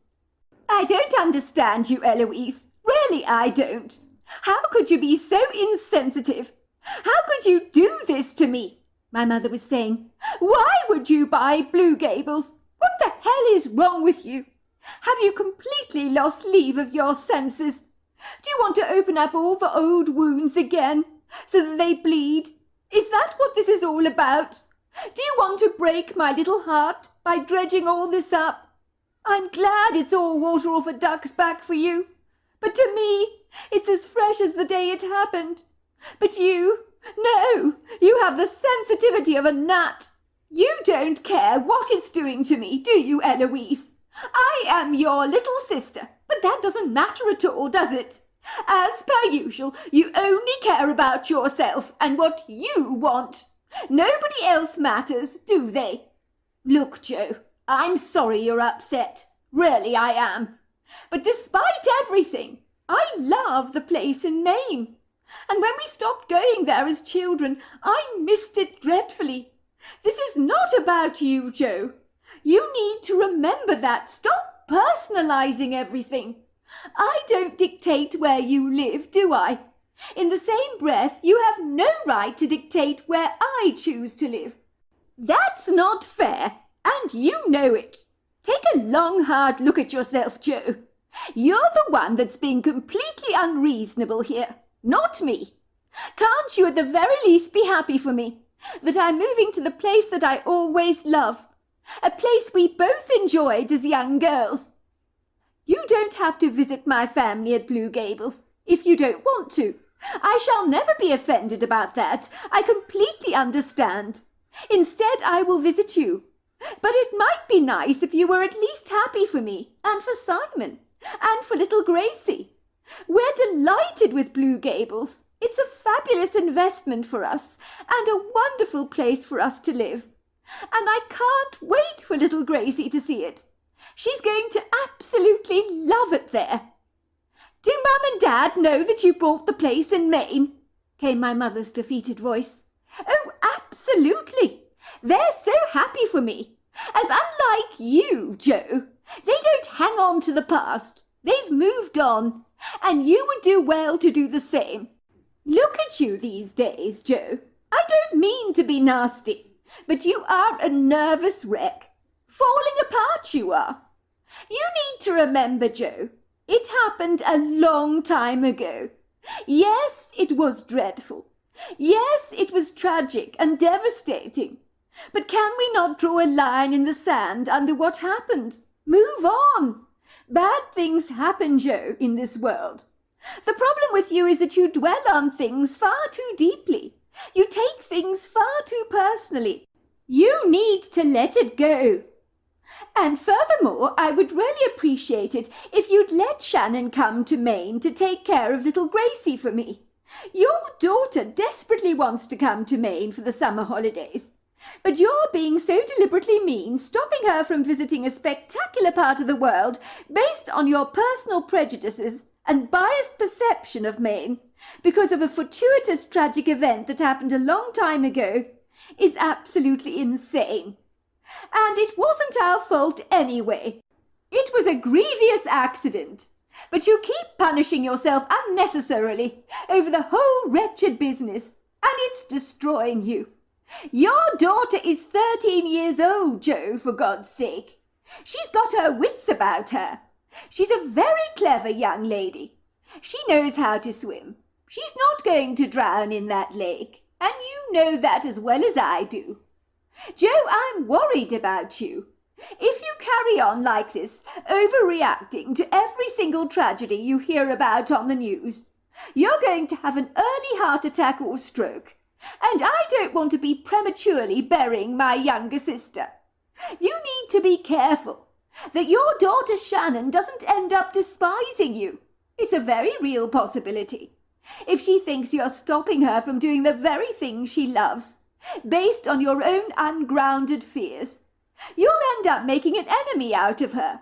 I don't understand you, Eloise. Really, I don't. How could you be so insensitive? How could you do this to me? My mother was saying. Why would you buy Blue Gables? What the hell is wrong with you? Have you completely lost leave of your senses? Do you want to open up all the old wounds again, so that they bleed? Is that what this is all about? Do you want to break my little heart by dredging all this up? I'm glad it's all water off a duck's back for you, but to me, it's as fresh as the day it happened. But you, no, you have the sensitivity of a gnat. You don't care what it's doing to me, do you, Eloise? I am your little sister, but that doesn't matter at all, does it? As per usual, you only care about yourself and what you want. Nobody else matters, do they? Look, Joe, I'm sorry you're upset. Really, I am. But despite everything, I love the place in Maine. And when we stopped going there as children, I missed it dreadfully. This is not about you, Joe. You need to remember that. Stop personalizing everything. I don't dictate where you live, do I? In the same breath, you have no right to dictate where I choose to live. That's not fair, and you know it. Take a long, hard look at yourself, Joe. You're the one that's being completely unreasonable here, not me. Can't you at the very least be happy for me, that I'm moving to the place that I always loved, a place we both enjoyed as young girls? You don't have to visit my family at Blue Gables, if you don't want to. I shall never be offended about that. I completely understand. Instead, I will visit you. But it might be nice if you were at least happy for me, and for Simon, and for little Gracie. We're delighted with Blue Gables. It's a fabulous investment for us, and a wonderful place for us to live. And I can't wait for little Gracie to see it. She's going to absolutely love it there. Do Mum and Dad know that you bought the place in Maine? Came my mother's defeated voice. Oh, absolutely. They're so happy for me. As unlike you, Joe, they don't hang on to the past. They've moved on, and you would do well to do the same. Look at you these days, Joe. I don't mean to be nasty, but you are a nervous wreck. Falling apart you are. You need to remember, Joe, it happened a long time ago. Yes, it was dreadful. Yes, it was tragic and devastating. But can we not draw a line in the sand under what happened? Move on. Bad things happen, Joe, in this world. The problem with you is that you dwell on things far too deeply. You take things far too personally. You need to let it go. And furthermore, I would really appreciate it if you'd let Shannon come to Maine to take care of little Gracie for me. Your daughter desperately wants to come to Maine for the summer holidays. But you're being so deliberately mean, stopping her from visiting a spectacular part of the world based on your personal prejudices and biased perception of Maine because of a fortuitous tragic event that happened a long time ago is absolutely insane. And it wasn't our fault anyway. It was a grievous accident. But you keep punishing yourself unnecessarily over the whole wretched business, and it's destroying you. Your daughter is 13 years old, Joe, for God's sake. She's got her wits about her. She's a very clever young lady. She knows how to swim. She's not going to drown in that lake, and you know that as well as I do. Joe, I'm worried about you. If you carry on like this, overreacting to every single tragedy you hear about on the news, You're going to have an early heart attack or stroke, and I don't want to be prematurely burying my younger sister. You need to be careful that your daughter Shannon doesn't end up despising you. It's a very real possibility. If she thinks you're stopping her from doing the very thing she loves, based on your own ungrounded fears, you'll end up making an enemy out of her.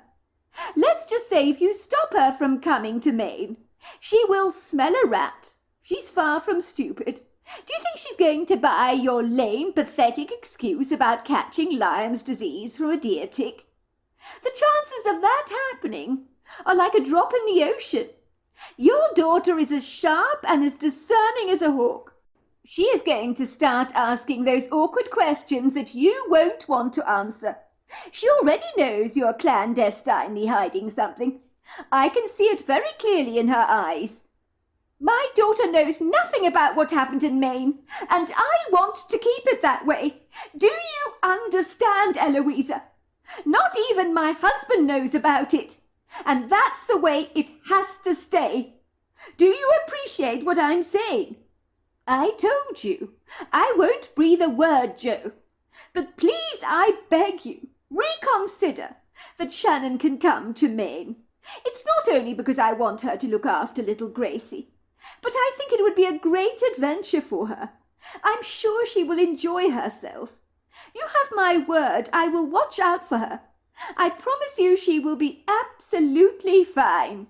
Let's just say if you stop her from coming to Maine, she will smell a rat. She's far from stupid. Do you think she's going to buy your lame, pathetic excuse about catching Lyme's disease from a deer tick? The chances of that happening are like a drop in the ocean. Your daughter is as sharp and as discerning as a hawk. She is going to start asking those awkward questions that you won't want to answer. She already knows you're clandestinely hiding something. I can see it very clearly in her eyes. My daughter knows nothing about what happened in Maine, and I want to keep it that way. Do you understand, Eloisa? Not even my husband knows about it, and that's the way it has to stay. Do you appreciate what I'm saying? I told you, I won't breathe a word, Joe. But please, I beg you, reconsider that Shannon can come to Maine. It's not only because I want her to look after little Gracie, but I think it would be a great adventure for her. I'm sure she will enjoy herself. You have my word I will watch out for her. I promise you she will be absolutely fine.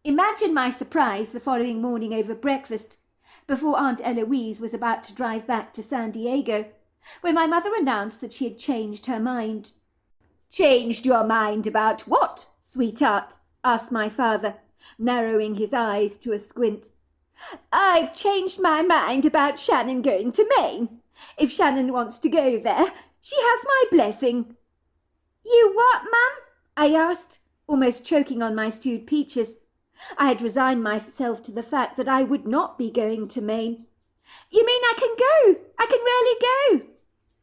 Imagine my surprise the following morning over breakfast, before Aunt Eloise was about to drive back to San Diego, when my mother announced that she had changed her mind. "Changed your mind about what, sweetheart?" asked my father, narrowing his eyes to a squint. "I've changed my mind about Shannon going to Maine. If Shannon wants to go there, she has my blessing." "You what, Mum?" I asked, almost choking on my stewed peaches. I had resigned myself to the fact that I would not be going to Maine. "You mean I can go? I can really go?"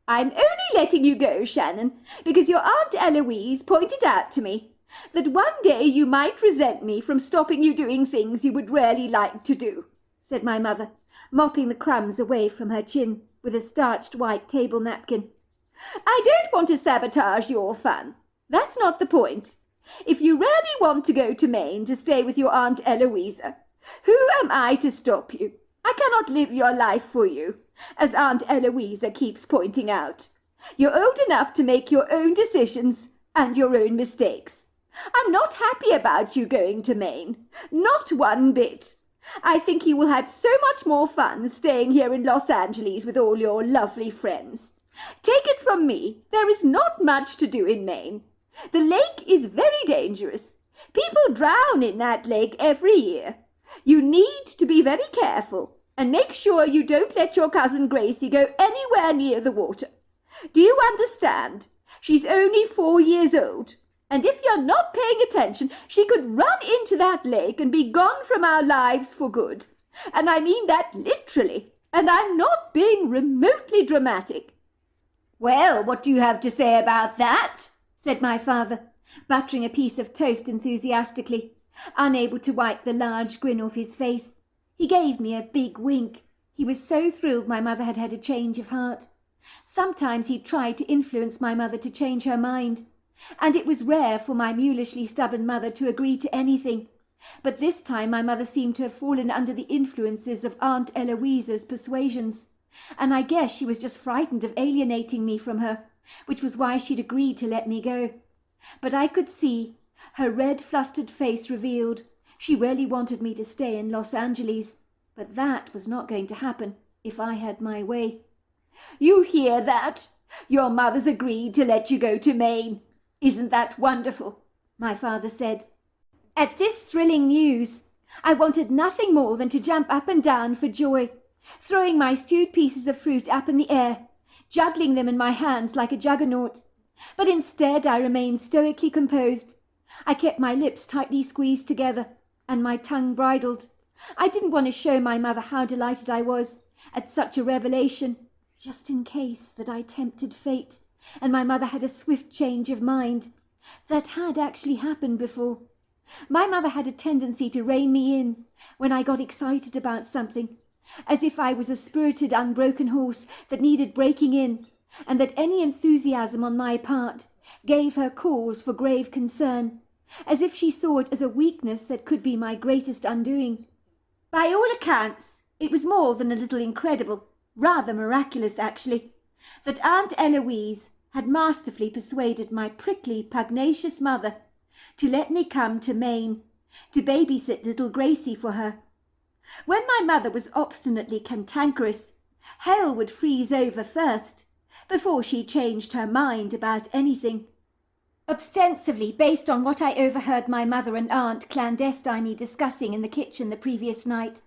"I'm only letting you go, Shannon, because your Aunt Eloise pointed out to me that one day you might resent me from stopping you doing things you would really like to do," said my mother, mopping the crumbs away from her chin with a starched white table napkin. "I don't want to sabotage your fun. That's not the point. If you really want to go to Maine to stay with your Aunt Eloisa, who am I to stop you? I cannot live your life for you, as Aunt Eloisa keeps pointing out. You're old enough to make your own decisions and your own mistakes. I'm not happy about you going to Maine. Not one bit. I think you will have so much more fun staying here in Los Angeles with all your lovely friends. Take it from me, there is not much to do in Maine. The lake is very dangerous. People drown in that lake every year. You need to be very careful and make sure you don't let your cousin Gracie go anywhere near the water. Do you understand? She's only 4 years old, and if you're not paying attention, she could run into that lake and be gone from our lives for good. And I mean that literally, and I'm not being remotely dramatic." "Well, what do you have to say about that?" said my father, buttering a piece of toast enthusiastically, unable to wipe the large grin off his face. He gave me a big wink. He was so thrilled my mother had had a change of heart. Sometimes he tried to influence my mother to change her mind, and it was rare for my mulishly stubborn mother to agree to anything. But this time my mother seemed to have fallen under the influences of Aunt Eloisa's persuasions, and I guess she was just frightened of alienating me from her, which was why she'd agreed to let me go. But I could see, her red flustered face revealed, she really wanted me to stay in Los Angeles, but that was not going to happen if I had my way. "You hear that? Your mother's agreed to let you go to Maine. Isn't that wonderful?" my father said. At this thrilling news, I wanted nothing more than to jump up and down for joy, throwing my stewed pieces of fruit up in the air, juggling them in my hands like a juggernaut. But instead I remained stoically composed. I kept my lips tightly squeezed together, and my tongue bridled. I didn't want to show my mother how delighted I was at such a revelation, just in case that I tempted fate, and my mother had a swift change of mind. That had actually happened before. My mother had a tendency to rein me in when I got excited about something, as if I was a spirited, unbroken horse that needed breaking in, and that any enthusiasm on my part gave her cause for grave concern, as if she saw it as a weakness that could be my greatest undoing. By all accounts, it was more than a little incredible, rather miraculous actually, that Aunt Eloise had masterfully persuaded my prickly, pugnacious mother to let me come to Maine to babysit little Gracie for her. When my mother was obstinately cantankerous, hell would freeze over first, before she changed her mind about anything. Ostensibly based on what I overheard my mother and aunt clandestinely discussing in the kitchen the previous night,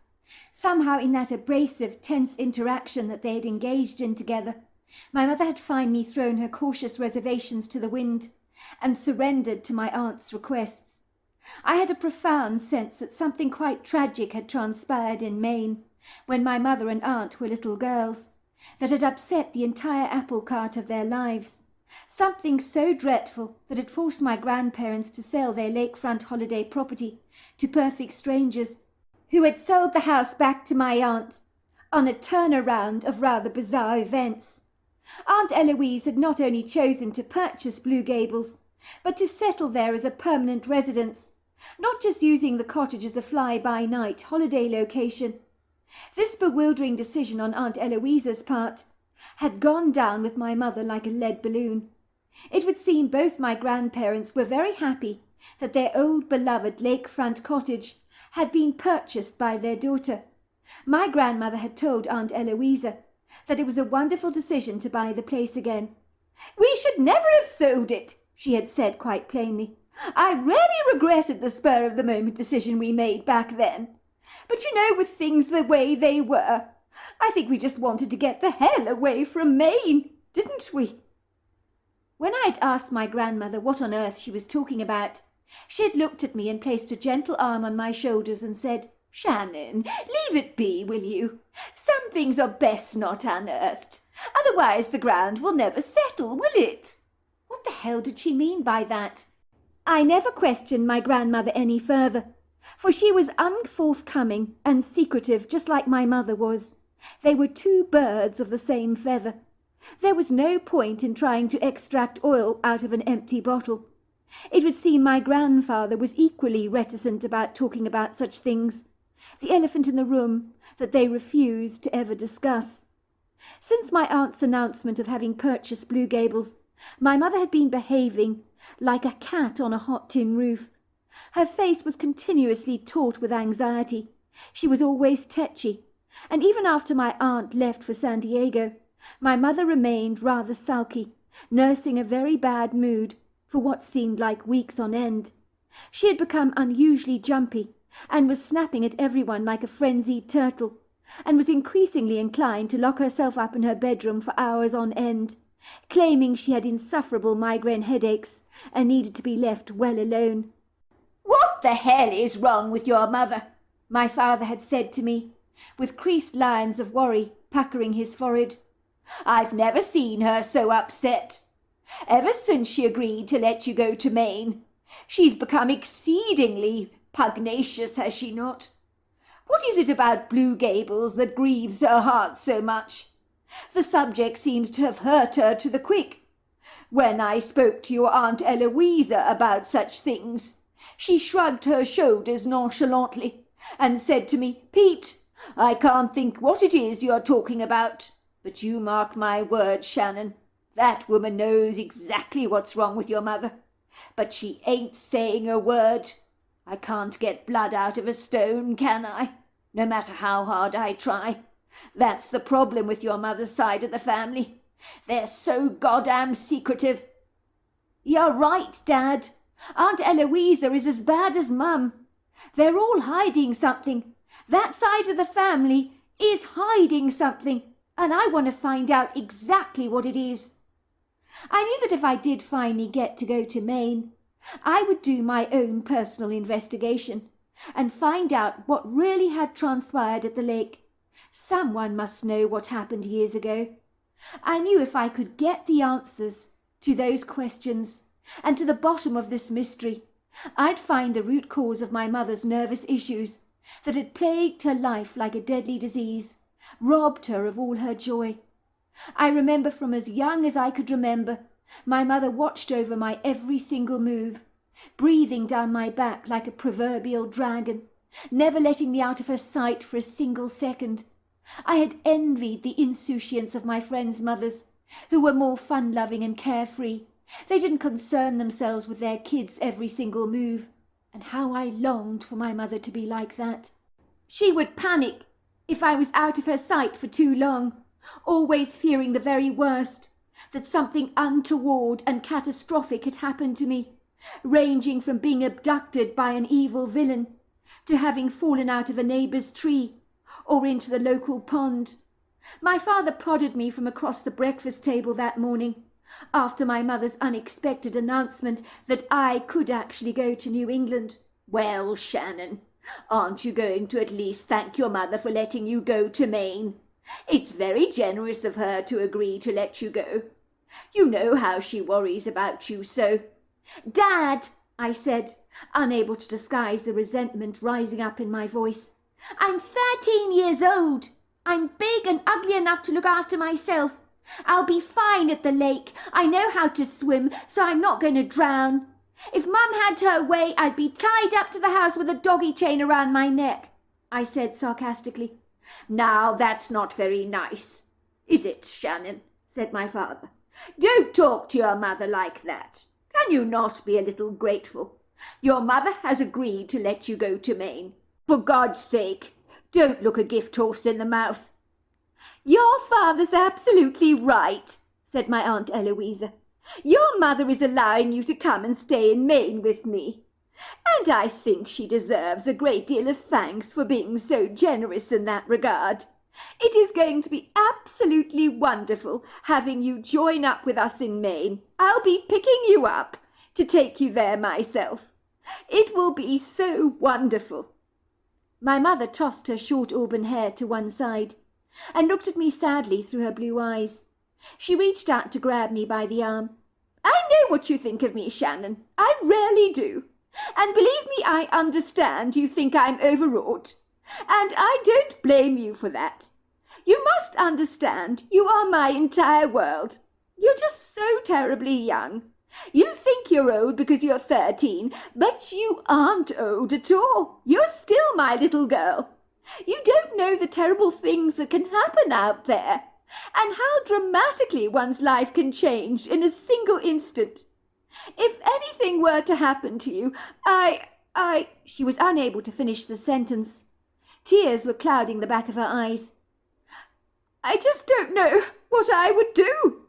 somehow in that abrasive, tense interaction that they had engaged in together, my mother had finally thrown her cautious reservations to the wind and surrendered to my aunt's requests. I had a profound sense that something quite tragic had transpired in Maine when my mother and aunt were little girls, that had upset the entire apple cart of their lives, something so dreadful that had forced my grandparents to sell their lakefront holiday property to perfect strangers, who had sold the house back to my aunt on a turnaround of rather bizarre events. Aunt Eloise had not only chosen to purchase Blue Gables, but to settle there as a permanent residence, not just using the cottage as a fly-by-night holiday location. This bewildering decision on Aunt Eloise's part had gone down with my mother like a lead balloon. It would seem both my grandparents were very happy that their old beloved lakefront cottage had been purchased by their daughter. My grandmother had told Aunt Eloisa that it was a wonderful decision to buy the place again. "We should never have sold it," she had said quite plainly. "I really regretted the spur-of-the-moment decision we made back then. But you know, with things the way they were, I think we just wanted to get the hell away from Maine, didn't we?" When I had asked my grandmother what on earth she was talking about, she had looked at me and placed a gentle arm on my shoulders and said, "Shannon, leave it be, will you? Some things are best not unearthed. Otherwise the ground will never settle, will it?" What the hell did she mean by that? I never questioned my grandmother any further, for she was unforthcoming and secretive just like my mother was. They were two birds of the same feather. There was no point in trying to extract oil out of an empty bottle. It would seem my grandfather was equally reticent about talking about such things, the elephant in the room that they refused to ever discuss. Since my aunt's announcement of having purchased Blue Gables, my mother had been behaving like a cat on a hot tin roof. Her face was continuously taut with anxiety. She was always tetchy, and even after my aunt left for San Diego, my mother remained rather sulky, nursing a very bad mood for what seemed like weeks on end. She had become unusually jumpy, and was snapping at everyone like a frenzied turtle, and was increasingly inclined to lock herself up in her bedroom for hours on end, claiming she had insufferable migraine headaches and needed to be left well alone. "What the hell is wrong with your mother?" my father had said to me, with creased lines of worry puckering his forehead. "I've never seen her so upset. Ever since she agreed to let you go to Maine, she's become exceedingly pugnacious, has she not? What is it about Blue Gables that grieves her heart so much? The subject seems to have hurt her to the quick. When I spoke to your Aunt Eloisa about such things, she shrugged her shoulders nonchalantly and said to me, 'Pete, I can't think what it is you're talking about. But you mark my words, Shannon, that woman knows exactly what's wrong with your mother. But she ain't saying a word. I can't get blood out of a stone, can I? No matter how hard I try. That's the problem with your mother's side of the family. They're so goddamn secretive." "You're right, Dad. Aunt Eloisa is as bad as Mum. They're all hiding something. That side of the family is hiding something, and I want to find out exactly what it is." I knew that if I did finally get to go to Maine, I would do my own personal investigation and find out what really had transpired at the lake. Someone must know what happened years ago. I knew if I could get the answers to those questions and to the bottom of this mystery, I'd find the root cause of my mother's nervous issues that had plagued her life like a deadly disease, robbed her of all her joy. I remember from as young as I could remember, my mother watched over my every single move, breathing down my back like a proverbial dragon, never letting me out of her sight for a single second. I had envied the insouciance of my friends' mothers, who were more fun-loving and carefree. They didn't concern themselves with their kids' every single move, and how I longed for my mother to be like that. She would panic if I was out of her sight for too long, always fearing the very worst, that something untoward and catastrophic had happened to me, ranging from being abducted by an evil villain to having fallen out of a neighbour's tree or into the local pond. My father prodded me from across the breakfast table that morning, after my mother's unexpected announcement that I could actually go to New England. "Well, Shannon, aren't you going to at least thank your mother for letting you go to Maine? It's very generous of her to agree to let you go. You know how she worries about you so." "Dad," I said, unable to disguise the resentment rising up in my voice, "I'm 13 years old. I'm big and ugly enough to look after myself. I'll be fine at the lake. I know how to swim, so I'm not going to drown. If Mum had her way, I'd be tied up to the house with a doggy chain around my neck," I said sarcastically. "Now that's not very nice, is it, Shannon?" said my father. "Don't talk to your mother like that. Can you not be a little grateful? Your mother has agreed to let you go to Maine. For God's sake, don't look a gift horse in the mouth." "Your father's absolutely right," said my Aunt Eloisa. "Your mother is allowing you to come and stay in Maine with me, and I think she deserves a great deal of thanks for being so generous in that regard. It is going to be absolutely wonderful having you join up with us in Maine. I'll be picking you up to take you there myself. It will be so wonderful." My mother tossed her short auburn hair to one side and looked at me sadly through her blue eyes. She reached out to grab me by the arm. "I know what you think of me, Shannon. I really do. And believe me, I understand you think I'm overwrought. And I don't blame you for that. You must understand you are my entire world. You're just so terribly young. You think you're old because you're 13, but you aren't old at all. You're still my little girl. You don't know the terrible things that can happen out there, and how dramatically one's life can change in a single instant. If anything were to happen to you, She was unable to finish the sentence. Tears were clouding the back of her eyes. "I just don't know what I would do."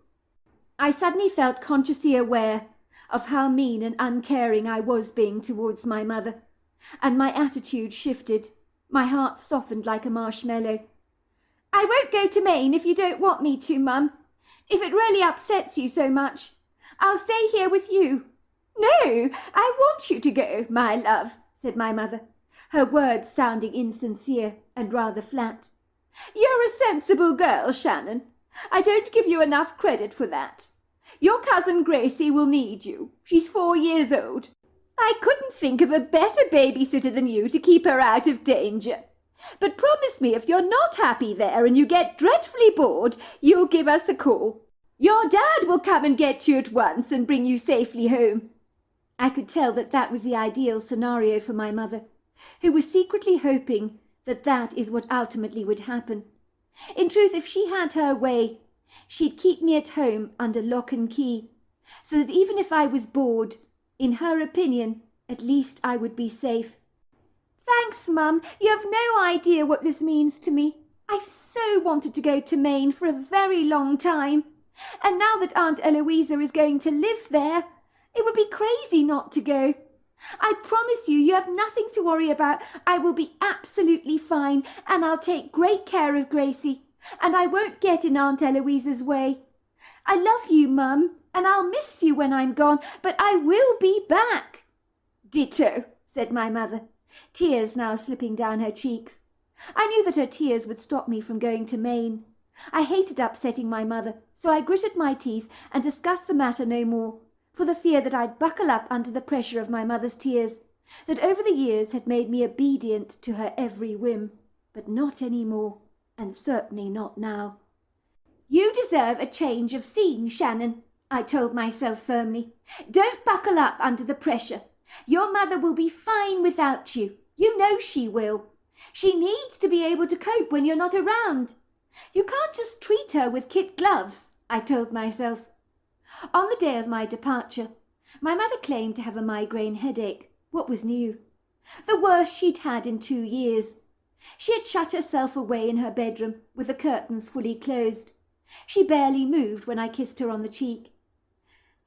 I suddenly felt consciously aware of how mean and uncaring I was being towards my mother, and my attitude shifted. My heart softened like a marshmallow. "I won't go to Maine if you don't want me to, Mum. If it really upsets you so much, I'll stay here with you." "No, I want you to go, my love," said my mother, her words sounding insincere and rather flat. "You're a sensible girl, Shannon. I don't give you enough credit for that. Your cousin Gracie will need you. She's 4 years old. I couldn't think of a better babysitter than you to keep her out of danger. But promise me if you're not happy there and you get dreadfully bored, you'll give us a call. Your dad will come and get you at once and bring you safely home." I could tell that that was the ideal scenario for my mother, who was secretly hoping that that is what ultimately would happen. In truth, if she had her way, she'd keep me at home under lock and key, so that even if I was bored, in her opinion, at least I would be safe. "Thanks, Mum. You have no idea what this means to me. I've so wanted to go to Maine for a very long time. And now that Aunt Eloisa is going to live there, it would be crazy not to go. I promise you have nothing to worry about. I will be absolutely fine, and I'll take great care of Gracie, and I won't get in Aunt Eloisa's way. I love you, Mum, and I'll miss you when I'm gone, but I will be back." "Ditto," said my mother, tears now slipping down her cheeks. I knew that her tears would stop me from going to Maine. I hated upsetting my mother, so I gritted my teeth and discussed the matter no more, for the fear that I'd buckle up under the pressure of my mother's tears, that over the years had made me obedient to her every whim, but not any more, and certainly not now. "You deserve a change of scene, Shannon," I told myself firmly. "Don't buckle up under the pressure. Your mother will be fine without you. You know she will. She needs to be able to cope when you're not around. You can't just treat her with kid gloves," I told myself. On the day of my departure, my mother claimed to have a migraine headache. What was new? The worst she'd had in 2 years. She had shut herself away in her bedroom with the curtains fully closed. She barely moved when I kissed her on the cheek.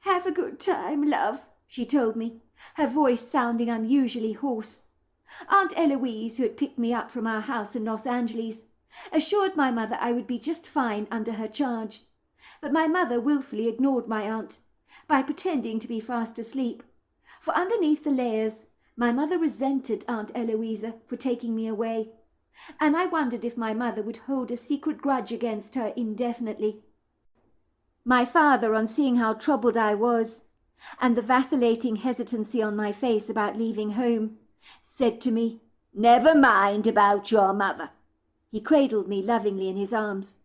"Have a good time, love," she told me, her voice sounding unusually hoarse. Aunt Eloise, who had picked me up from our house in Los Angeles, assured my mother I would be just fine under her charge. But my mother wilfully ignored my aunt by pretending to be fast asleep. For underneath the layers, my mother resented Aunt Eloisa for taking me away, and I wondered if my mother would hold a secret grudge against her indefinitely. My father, on seeing how troubled I was, and the vacillating hesitancy on my face about leaving home, said to me, "Never mind about your mother." He cradled me lovingly in his arms.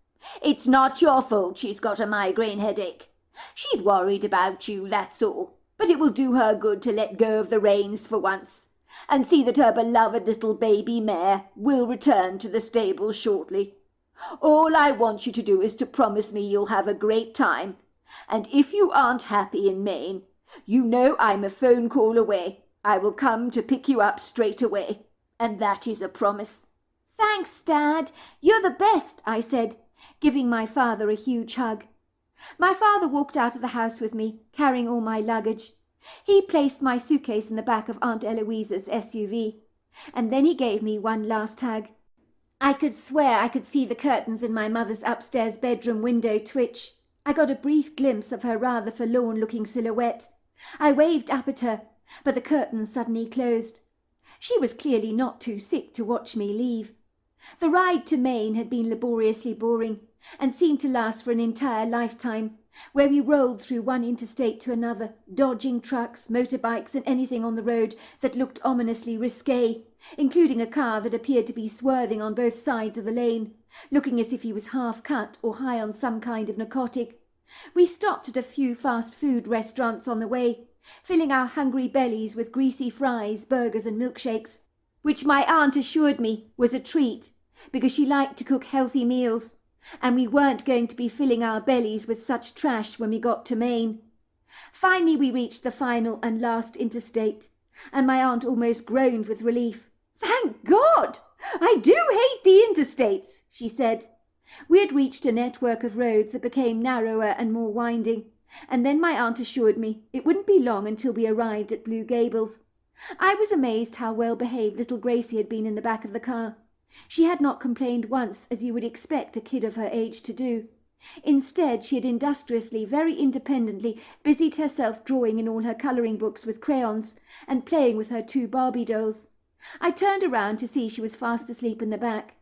"It's not your fault she's got a migraine headache. She's worried about you, that's all. But it will do her good to let go of the reins for once, and see that her beloved little baby mare will return to the stable shortly. All I want you to do is to promise me you'll have a great time, and if you aren't happy in Maine, you know I'm a phone call away. I will come to pick you up straight away, and that is a promise." "Thanks, Dad. You're the best," I said, giving my father a huge hug. My father walked out of the house with me, carrying all my luggage. He placed my suitcase in the back of Aunt Eloisa's SUV, and then he gave me one last hug. I could swear I could see the curtains in my mother's upstairs bedroom window twitch. I got a brief glimpse of her rather forlorn-looking silhouette. I waved up at her, but the curtains suddenly closed. She was clearly not too sick to watch me leave. The ride to Maine had been laboriously boring, and seemed to last for an entire lifetime, where we rolled through one interstate to another, dodging trucks, motorbikes, and anything on the road that looked ominously risque, including a car that appeared to be swerving on both sides of the lane, looking as if he was half cut or high on some kind of narcotic. We stopped at a few fast food restaurants on the way, filling our hungry bellies with greasy fries, burgers, and milkshakes, which my aunt assured me was a treat, because she liked to cook healthy meals, and we weren't going to be filling our bellies with such trash when we got to Maine. Finally we reached the final and last interstate, and my aunt almost groaned with relief. "Thank God! I do hate the interstates," she said. We had reached a network of roads that became narrower and more winding, and then my aunt assured me it wouldn't be long until we arrived at Blue Gables. I was amazed how well behaved little Gracie had been in the back of the car. She had not complained once, as you would expect a kid of her age to do. Instead, she had industriously, very independently, busied herself drawing in all her colouring books with crayons, and playing with her 2 Barbie dolls. I turned around to see she was fast asleep in the back.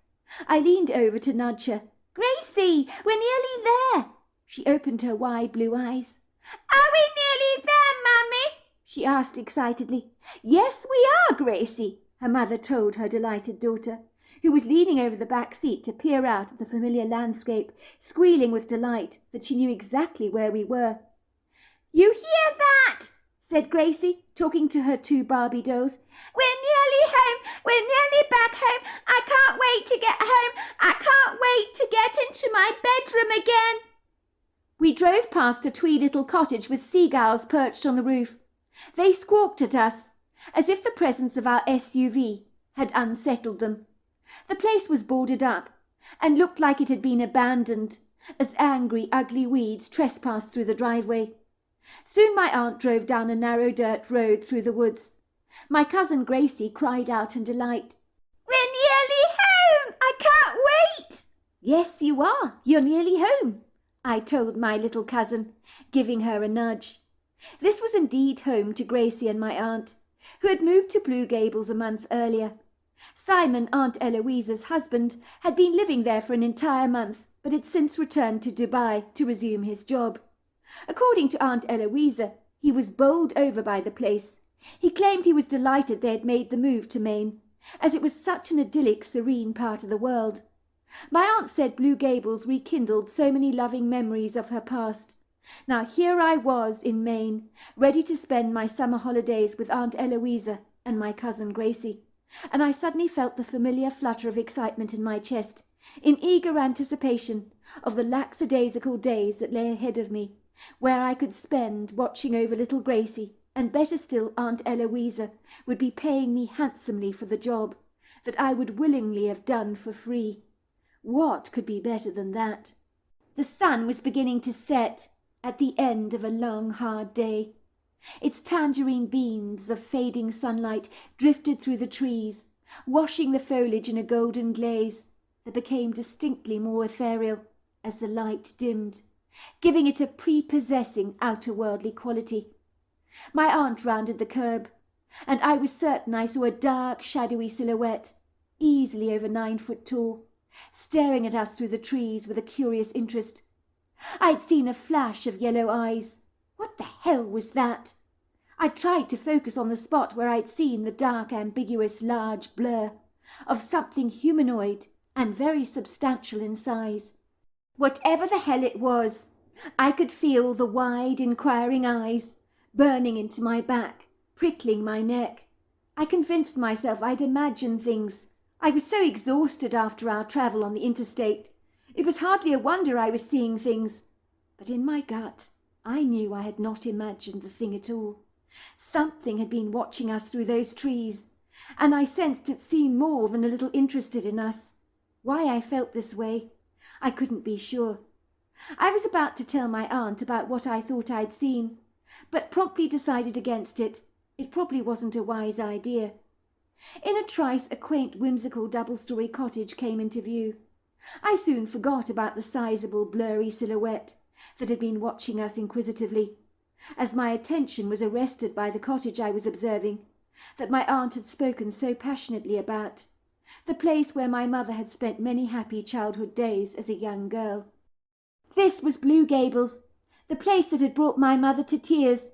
I leaned over to nudge her. "Gracie, we're nearly there." She opened her wide blue eyes. "Are we nearly there, Mummy?" she asked excitedly. "Yes, we are, Gracie," her mother told her delighted daughter, who was leaning over the back seat to peer out at the familiar landscape, squealing with delight that she knew exactly where we were. "You hear that?" said Gracie, talking to her 2 Barbie dolls. "We're nearly home. We're nearly back home. I can't wait to get home. I can't wait to get into my bedroom again." We drove past a twee little cottage with seagulls perched on the roof. They squawked at us, as if the presence of our SUV had unsettled them. The place was boarded up, and looked like it had been abandoned, as angry, ugly weeds trespassed through the driveway. Soon my aunt drove down a narrow dirt road through the woods. My cousin Gracie cried out in delight. "We're nearly home! I can't wait!" "Yes, you are. You're nearly home," I told my little cousin, giving her a nudge. This was indeed home to Gracie and my aunt, who had moved to Blue Gables a month earlier. Simon, Aunt Eloisa's husband, had been living there for an entire month, but had since returned to Dubai to resume his job. According to Aunt Eloisa, He was bowled over by the place. He claimed he was delighted they had made the move to Maine, as it was such an idyllic, serene part of the world. My aunt said Blue Gables rekindled so many loving memories of her past. Now here I was in Maine, ready to spend my summer holidays with Aunt Eloisa and my cousin Gracie, and I suddenly felt the familiar flutter of excitement in my chest, in eager anticipation of the lackadaisical days that lay ahead of me, where I could spend watching over little Gracie, and better still Aunt Eloisa would be paying me handsomely for the job that I would willingly have done for free. What could be better than that? The sun was beginning to set at the end of a long, hard day. Its tangerine beams of fading sunlight drifted through the trees, washing the foliage in a golden glaze that became distinctly more ethereal as the light dimmed, giving it a prepossessing outer-worldly quality. My aunt rounded the curb, and I was certain I saw a dark, shadowy silhouette, easily over 9 foot tall, staring at us through the trees with a curious interest. I'd seen a flash of yellow eyes. What the hell was that? I tried to focus on the spot where I'd seen the dark, ambiguous, large blur of something humanoid and very substantial in size. Whatever the hell it was, I could feel the wide, inquiring eyes burning into my back, prickling my neck. I convinced myself I'd imagined things. I was so exhausted after our travel on the interstate. It was hardly a wonder I was seeing things. But in my gut, I knew I had not imagined the thing at all. Something had been watching us through those trees, and I sensed it seemed more than a little interested in us. Why I felt this way, I couldn't be sure. I was about to tell my aunt about what I thought I'd seen, but promptly decided against it. It probably wasn't a wise idea. In a trice, a quaint, whimsical double-story cottage came into view. I soon forgot about the sizable, blurry silhouette that had been watching us inquisitively, as my attention was arrested by the cottage I was observing, that my aunt had spoken so passionately about, the place where my mother had spent many happy childhood days as a young girl. This was Blue Gables, the place that had brought my mother to tears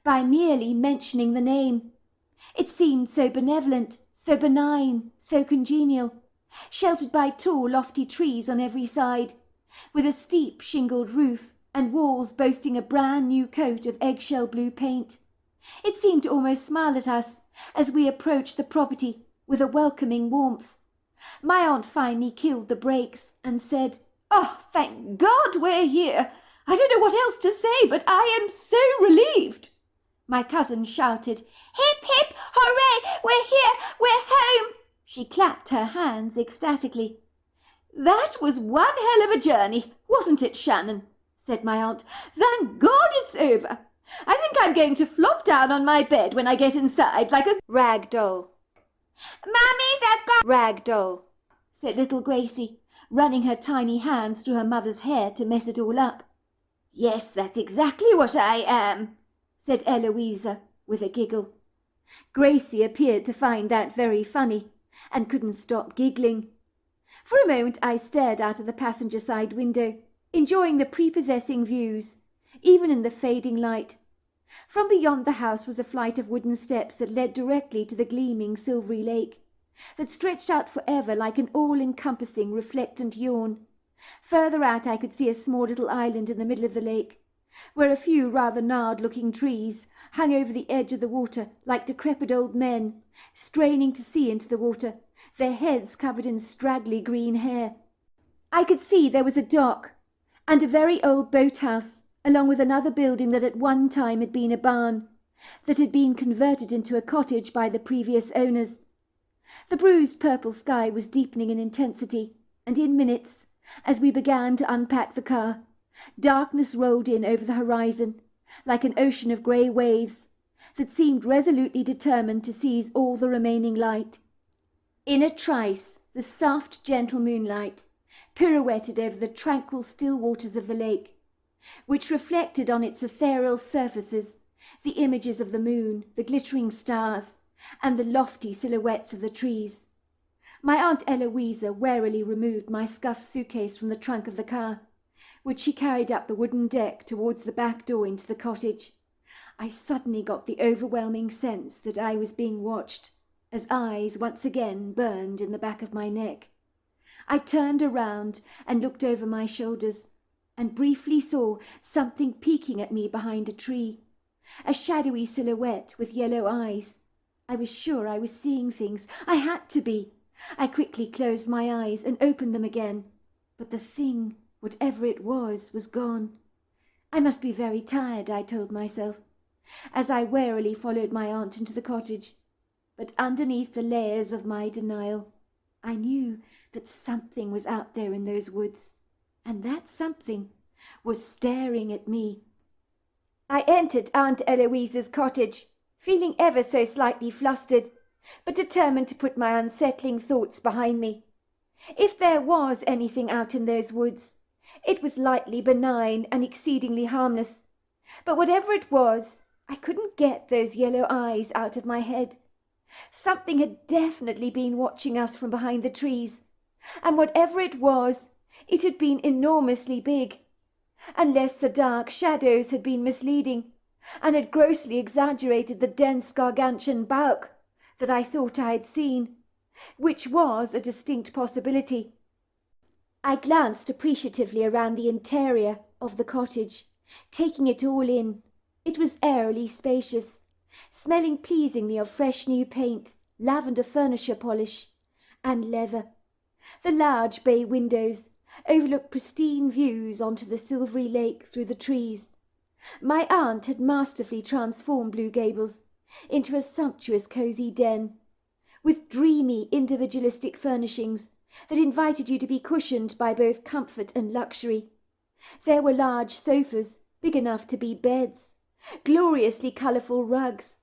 by merely mentioning the name. It seemed so benevolent, so benign, so congenial, sheltered by tall, lofty trees on every side, with a steep shingled roof and walls boasting a brand new coat of eggshell blue paint. It seemed to almost smile at us as we approached the property with a welcoming warmth. My aunt finally killed the brakes and said, "Oh, thank God we're here. I don't know what else to say, but I am so relieved." My cousin shouted, "Hip, hip, hooray, we're here, we're home." She clapped her hands ecstatically. "That was one hell of a journey, wasn't it, Shannon?" said my aunt. "Thank God it's over. I think I'm going to flop down on my bed when I get inside like a rag doll." Mummy's a "Rag doll," said little Gracie, running her tiny hands through her mother's hair to mess it all up. "Yes, that's exactly what I am," said Eloisa with a giggle. Gracie appeared to find that very funny, and couldn't stop giggling. For a moment I stared out of the passenger side window, enjoying the prepossessing views, even in the fading light. From beyond the house was a flight of wooden steps that led directly to the gleaming silvery lake, that stretched out forever like an all-encompassing reflectant yawn. Further out I could see a small little island in the middle of the lake, where a few rather gnarled-looking trees hung over the edge of the water like decrepit old men, straining to see into the water, their heads covered in straggly green hair. I could see there was a dock, and a very old boathouse, along with another building that at one time had been a barn, that had been converted into a cottage by the previous owners. The bruised purple sky was deepening in intensity, and in minutes, as we began to unpack the car, darkness rolled in over the horizon, like an ocean of grey waves, that seemed resolutely determined to seize all the remaining light. In a trice, the soft, gentle moonlight pirouetted over the tranquil, still waters of the lake, which reflected on its ethereal surfaces the images of the moon, the glittering stars, and the lofty silhouettes of the trees. My Aunt Eloisa warily removed my scuffed suitcase from the trunk of the car, which she carried up the wooden deck towards the back door into the cottage, I suddenly got the overwhelming sense that I was being watched, as eyes once again burned in the back of my neck. I turned around and looked over my shoulders, and briefly saw something peeking at me behind a tree, a shadowy silhouette with yellow eyes. I was sure I was seeing things. I had to be. I quickly closed my eyes and opened them again, but the thing, whatever it was gone. I must be very tired, I told myself, as I warily followed my aunt into the cottage. But underneath the layers of my denial, I knew that something was out there in those woods, and that something was staring at me. I entered Aunt Eloise's cottage, feeling ever so slightly flustered, but determined to put my unsettling thoughts behind me. If there was anything out in those woods, it was lightly benign and exceedingly harmless. But whatever it was, I couldn't get those yellow eyes out of my head. Something had definitely been watching us from behind the trees, and whatever it was, it had been enormously big, unless the dark shadows had been misleading, and had grossly exaggerated the dense gargantuan bulk that I thought I had seen, which was a distinct possibility. I glanced appreciatively around the interior of the cottage, taking it all in. It was airily spacious, smelling pleasingly of fresh new paint, lavender furniture polish, and leather. The large bay windows overlooked pristine views onto the silvery lake through the trees. My aunt had masterfully transformed Blue Gables into a sumptuous cosy den, with dreamy individualistic furnishings that invited you to be cushioned by both comfort and luxury. There were large sofas, big enough to be beds, gloriously colourful rugs,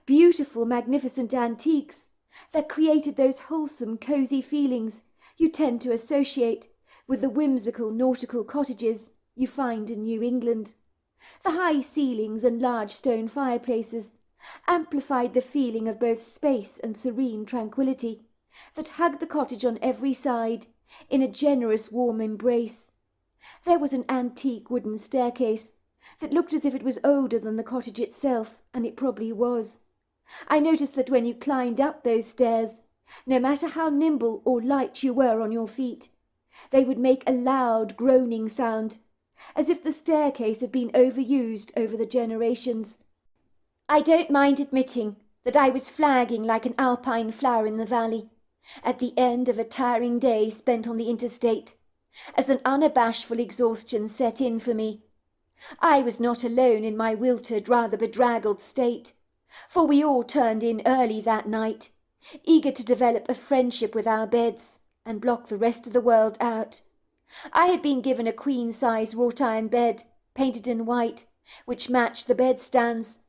beautiful, magnificent antiques that created those wholesome, cosy feelings you tend to associate with the whimsical nautical cottages you find in New England. The high ceilings and large stone fireplaces amplified the feeling of both space and serene tranquillity that hugged the cottage on every side in a generous warm embrace. There was an antique wooden staircase that looked as if it was older than the cottage itself, and it probably was. I noticed that when you climbed up those stairs, no matter how nimble or light you were on your feet, they would make a loud groaning sound, as if the staircase had been overused over the generations. I don't mind admitting that I was flagging like an alpine flower in the valley, at the end of a tiring day spent on the interstate, as an unabashful exhaustion set in for me. I was not alone in my wilted, rather bedraggled state, for we all turned in early that night, eager to develop a friendship with our beds and block the rest of the world out. I had been given a queen-size wrought-iron bed, painted in white, which matched the bedstands.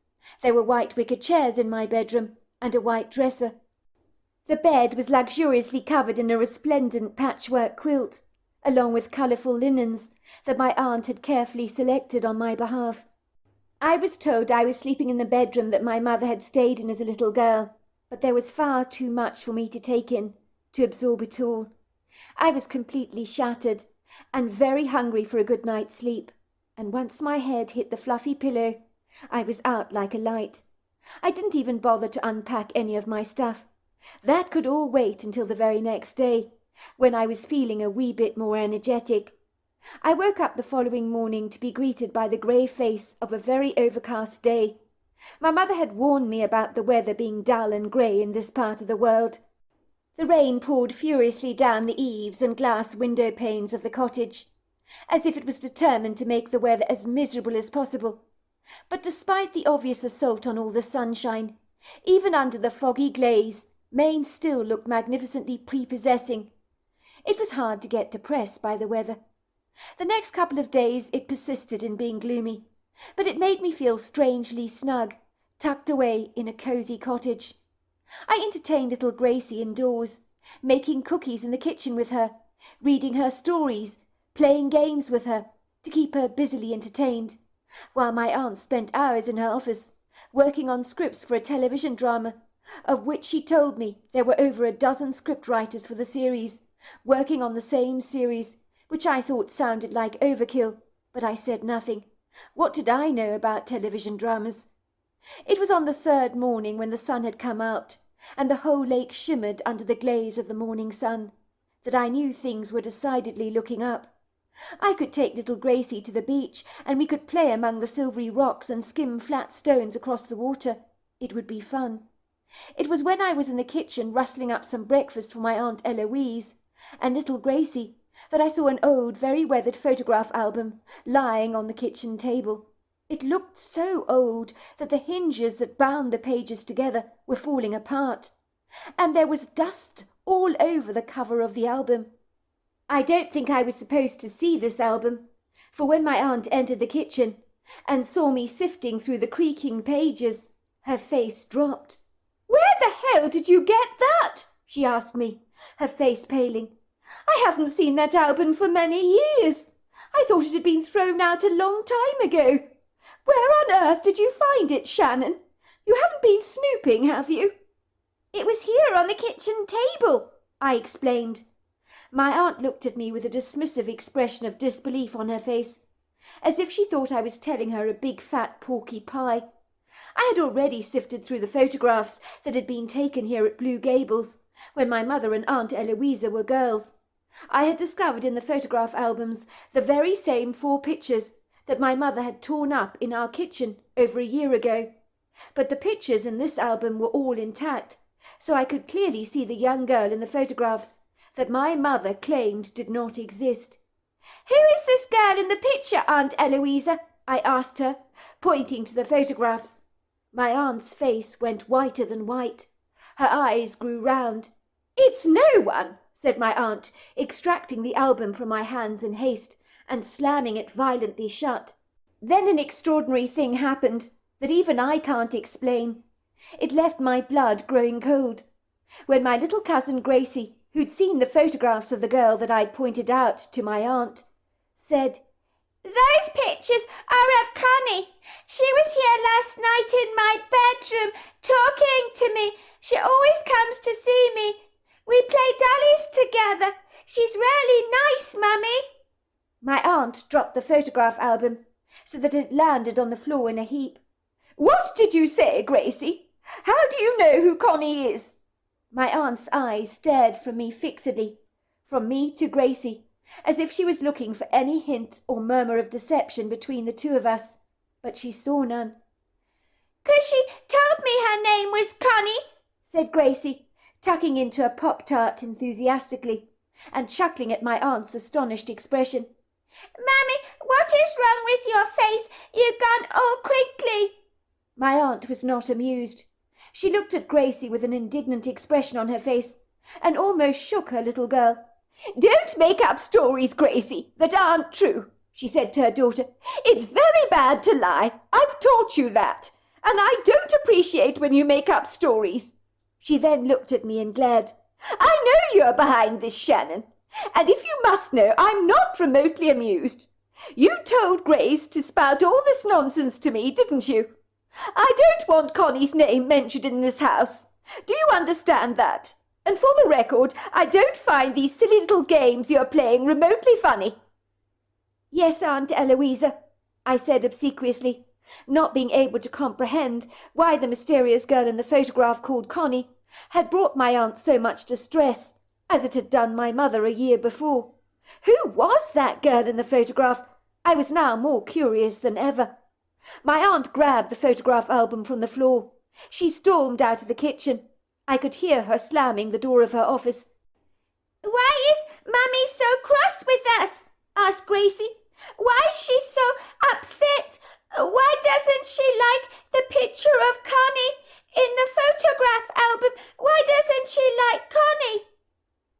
There were white wicker chairs in my bedroom, and a white dresser. The bed was luxuriously covered in a resplendent patchwork quilt, along with colourful linens that my aunt had carefully selected on my behalf. I was told I was sleeping in the bedroom that my mother had stayed in as a little girl, but there was far too much for me to take in, to absorb it all. I was completely shattered, and very hungry for a good night's sleep, and once my head hit the fluffy pillow, I was out like a light. I didn't even bother to unpack any of my stuff. That could all wait until the very next day, when I was feeling a wee bit more energetic. I woke up the following morning to be greeted by the grey face of a very overcast day. My mother had warned me about the weather being dull and grey in this part of the world. The rain poured furiously down the eaves and glass window panes of the cottage, as if it was determined to make the weather as miserable as possible. But despite the obvious assault on all the sunshine, even under the foggy glaze, Maine still looked magnificently prepossessing. It was hard to get depressed by the weather. The next couple of days it persisted in being gloomy, but it made me feel strangely snug, tucked away in a cosy cottage. I entertained little Gracie indoors, making cookies in the kitchen with her, reading her stories, playing games with her, to keep her busily entertained, while my aunt spent hours in her office, working on scripts for a television drama, of which she told me there were over a dozen script writers for the series, working on the same series, which I thought sounded like overkill, but I said nothing, What did I know about television dramas? It was on the third morning, when the sun had come out, and the whole lake shimmered under the glaze of the morning sun, that I knew things were decidedly looking up. I could take little Gracie to the beach, and we could play among the silvery rocks and skim flat stones across the water. It would be fun. It was when I was in the kitchen rustling up some breakfast for my Aunt Eloise and little Gracie that I saw an old, very weathered photograph album lying on the kitchen table. It looked so old that the hinges that bound the pages together were falling apart, and there was dust all over the cover of the album. I don't think I was supposed to see this album, for when my aunt entered the kitchen and saw me sifting through the creaking pages, her face dropped. "Where the hell did you get that?" she asked me, her face paling. "I haven't seen that album for many years. I thought it had been thrown out a long time ago. Where on earth did you find it, Shannon? You haven't been snooping, have you?" "It was here on the kitchen table," I explained. My aunt looked at me with a dismissive expression of disbelief on her face, as if she thought I was telling her a big fat porky pie. I had already sifted through the photographs that had been taken here at Blue Gables, when my mother and Aunt Eloisa were girls. I had discovered in the photograph albums the very same 4 pictures that my mother had torn up in our kitchen over a year ago. But the pictures in this album were all intact, so I could clearly see the young girl in the photographs that my mother claimed did not exist. "Who is this girl in the picture, Aunt Eloisa?" I asked her, pointing to the photographs. My aunt's face went whiter than white. Her eyes grew round. "It's no one," said my aunt, extracting the album from my hands in haste and slamming it violently shut. Then an extraordinary thing happened that even I can't explain. It left my blood growing cold. When my little cousin Gracie, who'd seen the photographs of the girl that I'd pointed out to my aunt, said, "Those pictures are of Connie. She was here last night in my bedroom talking to me. She always comes to see me. We play dollies together. She's really nice, Mummy." My aunt dropped the photograph album so that it landed on the floor in a heap. "What did you say, Gracie? How do you know who Connie is?" My aunt's eyes stared from me fixedly, from me to Gracie, as if she was looking for any hint or murmur of deception between the two of us, but she saw none. "'Cause she told me her name was Connie," said Gracie, tucking into a Pop-Tart enthusiastically, and chuckling at my aunt's astonished expression. "Mammy, what is wrong with your face? You've gone all quickly." My aunt was not amused. She looked at Gracie with an indignant expression on her face, and almost shook her little girl. "Don't make up stories, Gracie, that aren't true," she said to her daughter. "It's very bad to lie. I've taught you that, and I don't appreciate when you make up stories." She then looked at me and glared. "I know you're behind this, Shannon, and if you must know, I'm not remotely amused. You told Grace to spout all this nonsense to me, didn't you? I don't want Connie's name mentioned in this house. Do you understand that? And for the record, I don't find these silly little games you're playing remotely funny." "Yes, Aunt Eloisa," I said obsequiously, not being able to comprehend why the mysterious girl in the photograph called Connie had brought my aunt so much distress, as it had done my mother a year before. Who was that girl in the photograph? I was now more curious than ever. My aunt grabbed the photograph album from the floor. She stormed out of the kitchen. I could hear her slamming the door of her office. "Why is Mummy so cross with us?" asked Gracie. "Why is she so upset? Why doesn't she like the picture of Connie in the photograph album? Why doesn't she like Connie?"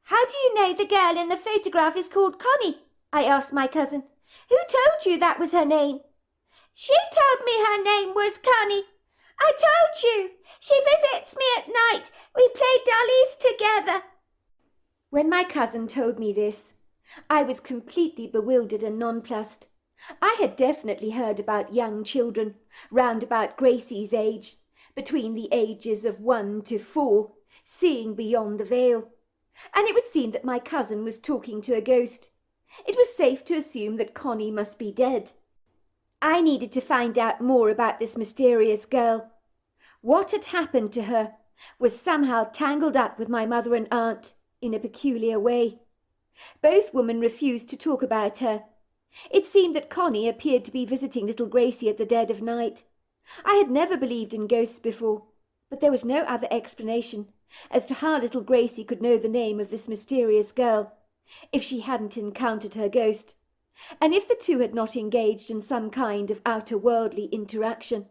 "How do you know the girl in the photograph is called Connie?" I asked my cousin. "Who told you that was her name?" "She told me her name was Connie. I told you. She visits me at night. We play dollies together." When my cousin told me this, I was completely bewildered and nonplussed. I had definitely heard about young children, round about Gracie's age, between the ages of 1 to 4, seeing beyond the veil. And it would seem that my cousin was talking to a ghost. It was safe to assume that Connie must be dead. I needed to find out more about this mysterious girl. What had happened to her was somehow tangled up with my mother and aunt in a peculiar way. Both women refused to talk about her. It seemed that Connie appeared to be visiting little Gracie at the dead of night. I had never believed in ghosts before, but there was no other explanation as to how little Gracie could know the name of this mysterious girl, if she hadn't encountered her ghost, and if the two had not engaged in some kind of outer-worldly interaction.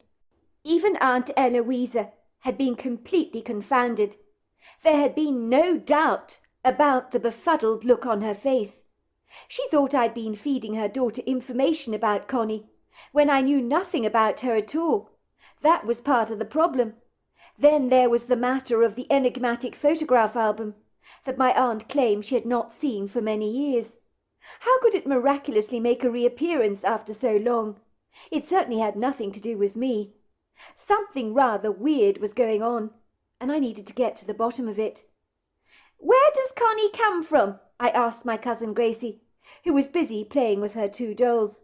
Even Aunt Eloisa had been completely confounded. There had been no doubt about the befuddled look on her face. She thought I'd been feeding her daughter information about Connie, when I knew nothing about her at all. That was part of the problem. Then there was the matter of the enigmatic photograph album that my aunt claimed she had not seen for many years. How could it miraculously make a reappearance after so long? It certainly had nothing to do with me. Something rather weird was going on, and I needed to get to the bottom of it. "Where does Connie come from?" I asked my cousin Gracie, who was busy playing with her 2 dolls.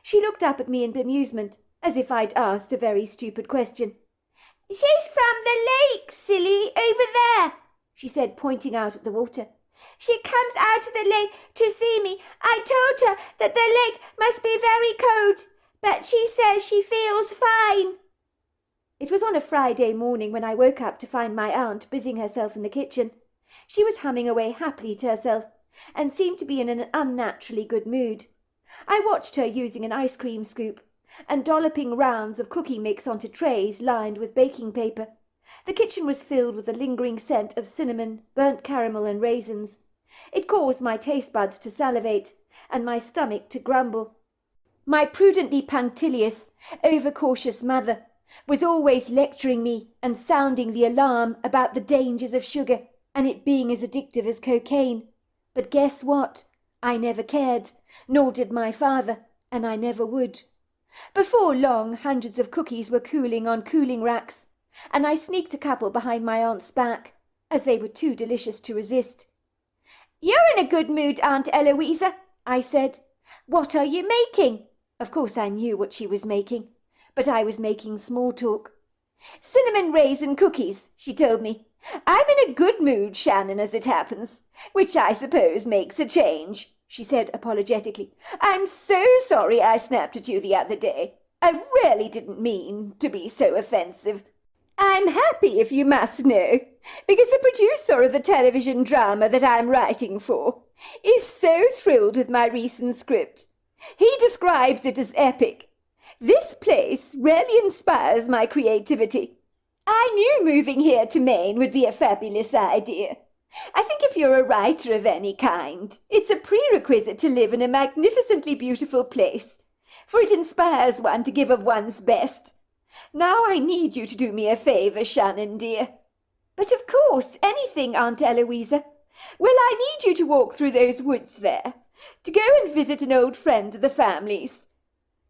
She looked up at me in bemusement, as if I'd asked a very stupid question. "She's from the lake, silly, over there," she said, pointing out at the water. "She comes out of the lake to see me. I told her that the lake must be very cold, but she says she feels fine." It was on a Friday morning when I woke up to find my aunt busying herself in the kitchen. She was humming away happily to herself, and seemed to be in an unnaturally good mood. I watched her using an ice cream scoop, and dolloping rounds of cookie mix onto trays lined with baking paper. The kitchen was filled with a lingering scent of cinnamon, burnt caramel and raisins. It caused my taste buds to salivate, and my stomach to grumble. My prudently punctilious, overcautious mother was always lecturing me and sounding the alarm about the dangers of sugar and it being as addictive as cocaine. But guess what? I never cared, nor did my father, and I never would. Before long, hundreds of cookies were cooling on cooling racks, and I sneaked a couple behind my aunt's back, as they were too delicious to resist. "You're in a good mood, Aunt Eloisa," I said. "What are you making?" Of course I knew what she was making, but I was making small talk. "Cinnamon raisin cookies," she told me. "I'm in a good mood, Shannon, as it happens, which I suppose makes a change," she said apologetically. "I'm so sorry I snapped at you the other day. I really didn't mean to be so offensive. I'm happy, if you must know, because the producer of the television drama that I'm writing for is so thrilled with my recent script. He describes it as epic. This place really inspires my creativity. I knew moving here to Maine would be a fabulous idea. I think if you're a writer of any kind, it's a prerequisite to live in a magnificently beautiful place, for it inspires one to give of one's best. Now I need you to do me a favour, Shannon, dear." "But of course, anything, Aunt Eloisa." "Well, I need you to walk through those woods there, to go and visit an old friend of the family's.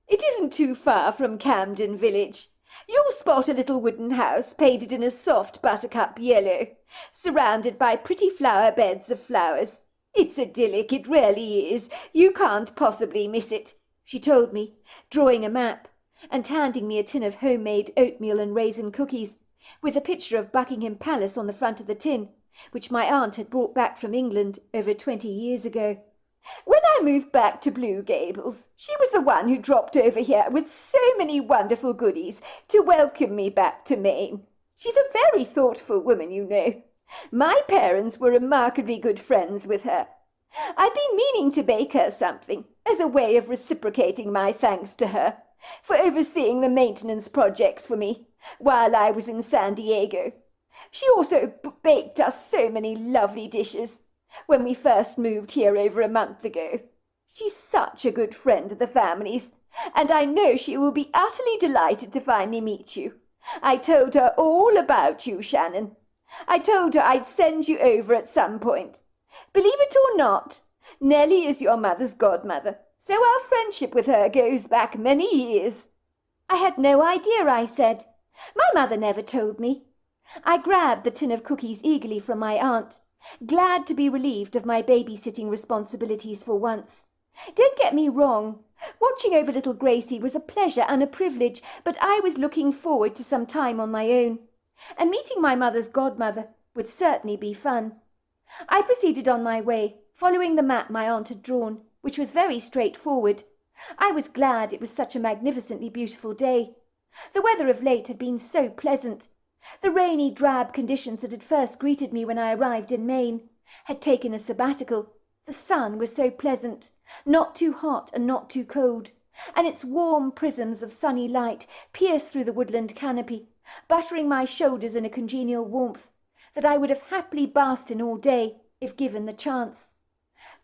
It isn't too far from Camden Village. You'll spot a little wooden house painted in a soft buttercup yellow, surrounded by pretty flower beds of flowers. It's idyllic, it really is. You can't possibly miss it," she told me, drawing a map and handing me a tin of homemade oatmeal and raisin cookies, with a picture of Buckingham Palace on the front of the tin, which my aunt had brought back from England over 20 years ago. "When I moved back to Blue Gables, she was the one who dropped over here with so many wonderful goodies to welcome me back to Maine. She's a very thoughtful woman, you know. My parents were remarkably good friends with her. I've been meaning to bake her something, as a way of reciprocating my thanks to her for overseeing the maintenance projects for me while I was in San Diego. She also baked us so many lovely dishes when we first moved here over a month ago. She's such a good friend of the family's, and I know she will be utterly delighted to finally meet you. I told her all about you, Shannon. I told her I'd send you over at some point. Believe it or not, Nellie is your mother's godmother, so our friendship with her goes back many years." "I had no idea," I said. "My mother never told me." I grabbed the tin of cookies eagerly from my aunt, glad to be relieved of my babysitting responsibilities for once. Don't get me wrong, Watching over little Gracie was a pleasure and a privilege, but I was looking forward to some time on my own, and meeting my mother's godmother would certainly be fun. I proceeded on my way, following the map my aunt had drawn, which was very straightforward. I was glad it was such a magnificently beautiful day. The weather of late had been so pleasant. The rainy, drab conditions that had first greeted me when I arrived in Maine had taken a sabbatical. The sun was so pleasant, not too hot and not too cold, and its warm prisms of sunny light pierced through the woodland canopy, buttering my shoulders in a congenial warmth that I would have happily basked in all day if given the chance.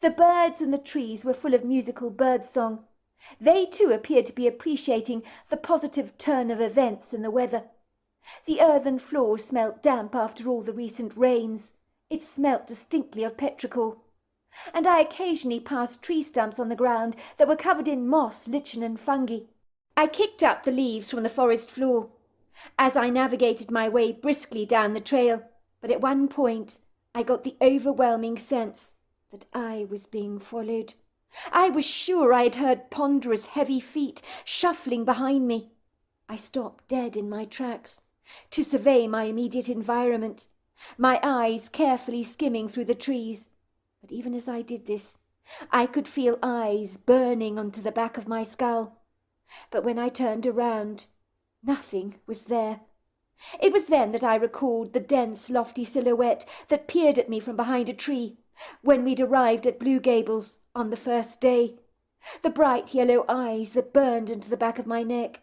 The birds and the trees were full of musical bird-song. They too appeared to be appreciating the positive turn of events in the weather. The earthen floor smelt damp after all the recent rains. It smelt distinctly of petrichor. And I occasionally passed tree stumps on the ground that were covered in moss, lichen and fungi. I kicked up the leaves from the forest floor as I navigated my way briskly down the trail, but at one point I got the overwhelming sense that I was being followed. I was sure I had heard ponderous, heavy feet shuffling behind me. I stopped dead in my tracks to survey my immediate environment, my eyes carefully skimming through the trees. But even as I did this, I could feel eyes burning onto the back of my skull. But when I turned around, nothing was there. It was then that I recalled the dense, lofty silhouette that peered at me from behind a tree when we'd arrived at Blue Gables on the first day. The bright yellow eyes that burned into the back of my neck,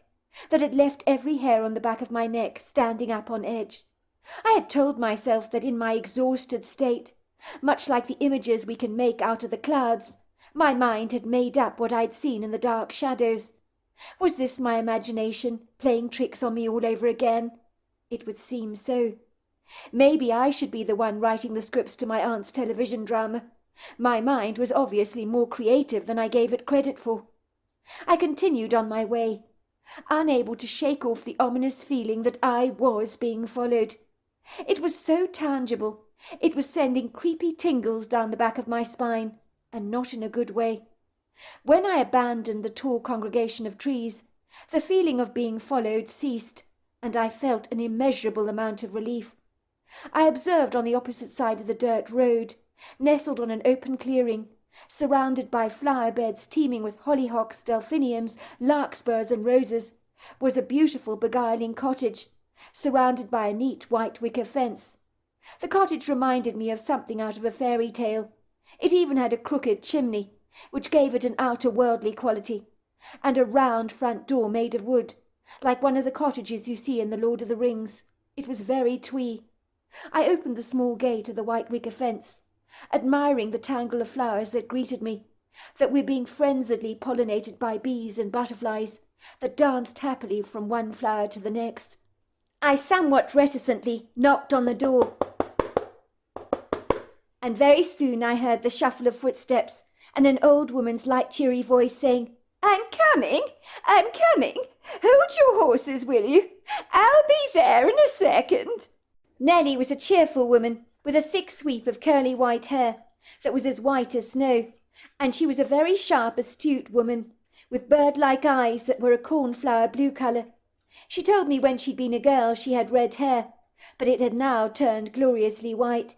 that had left every hair on the back of my neck standing up on edge. I had told myself that in my exhausted state, much like the images we can make out of the clouds, my mind had made up what I'd seen in the dark shadows. Was this my imagination playing tricks on me all over again? It would seem so. Maybe I should be the one writing the scripts to my aunt's television drama. My mind was obviously more creative than I gave it credit for. I continued on my way, unable to shake off the ominous feeling that I was being followed. It was so tangible. It was sending creepy tingles down the back of my spine, and not in a good way. When I abandoned the tall congregation of trees, the feeling of being followed ceased, and I felt an immeasurable amount of relief. I observed on the opposite side of the dirt road, nestled on an open clearing, surrounded by flower beds teeming with hollyhocks, delphiniums, larkspurs and roses, was a beautiful beguiling cottage, surrounded by a neat white wicker fence. The cottage reminded me of something out of a fairy tale. It even had a crooked chimney, which gave it an outer worldly quality, and a round front door made of wood, like one of the cottages you see in The Lord of the Rings. It was very twee. I opened the small gate of the white wicker fence, admiring the tangle of flowers that greeted me, that were being frenziedly pollinated by bees and butterflies, that danced happily from one flower to the next. I somewhat reticently knocked on the door, and very soon I heard the shuffle of footsteps and an old woman's light, cheery voice saying, I'm coming. Hold your horses, will you? I'll be there in a second." Nellie was a cheerful woman with a thick sweep of curly white hair that was as white as snow, and she was a very sharp, astute woman with bird-like eyes that were a cornflower blue colour. She told me when she'd been a girl she had red hair, but it had now turned gloriously white.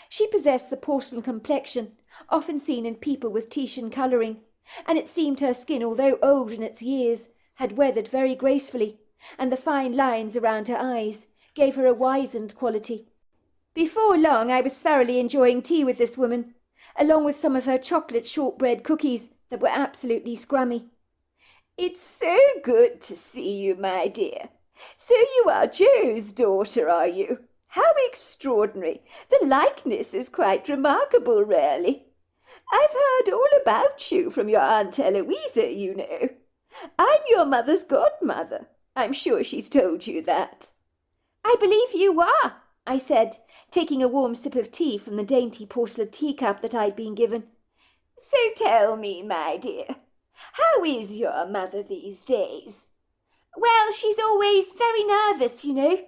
She possessed the porcelain complexion often seen in people with Titian colouring, and it seemed her skin, although old in its years, had weathered very gracefully, and the fine lines around her eyes gave her a wizened quality. Before long I was thoroughly enjoying tea with this woman, along with some of her chocolate shortbread cookies that were absolutely scrummy. "It's so good to see you, my dear. So you are Joe's daughter, are you? How extraordinary! The likeness is quite remarkable, really. I've heard all about you from your Aunt Eloisa, you know. I'm your mother's godmother. I'm sure she's told you that." "I believe you are," I said, taking a warm sip of tea from the dainty porcelain teacup that I'd been given. "So tell me, my dear, how is your mother these days?" "Well, she's always very nervous, you know.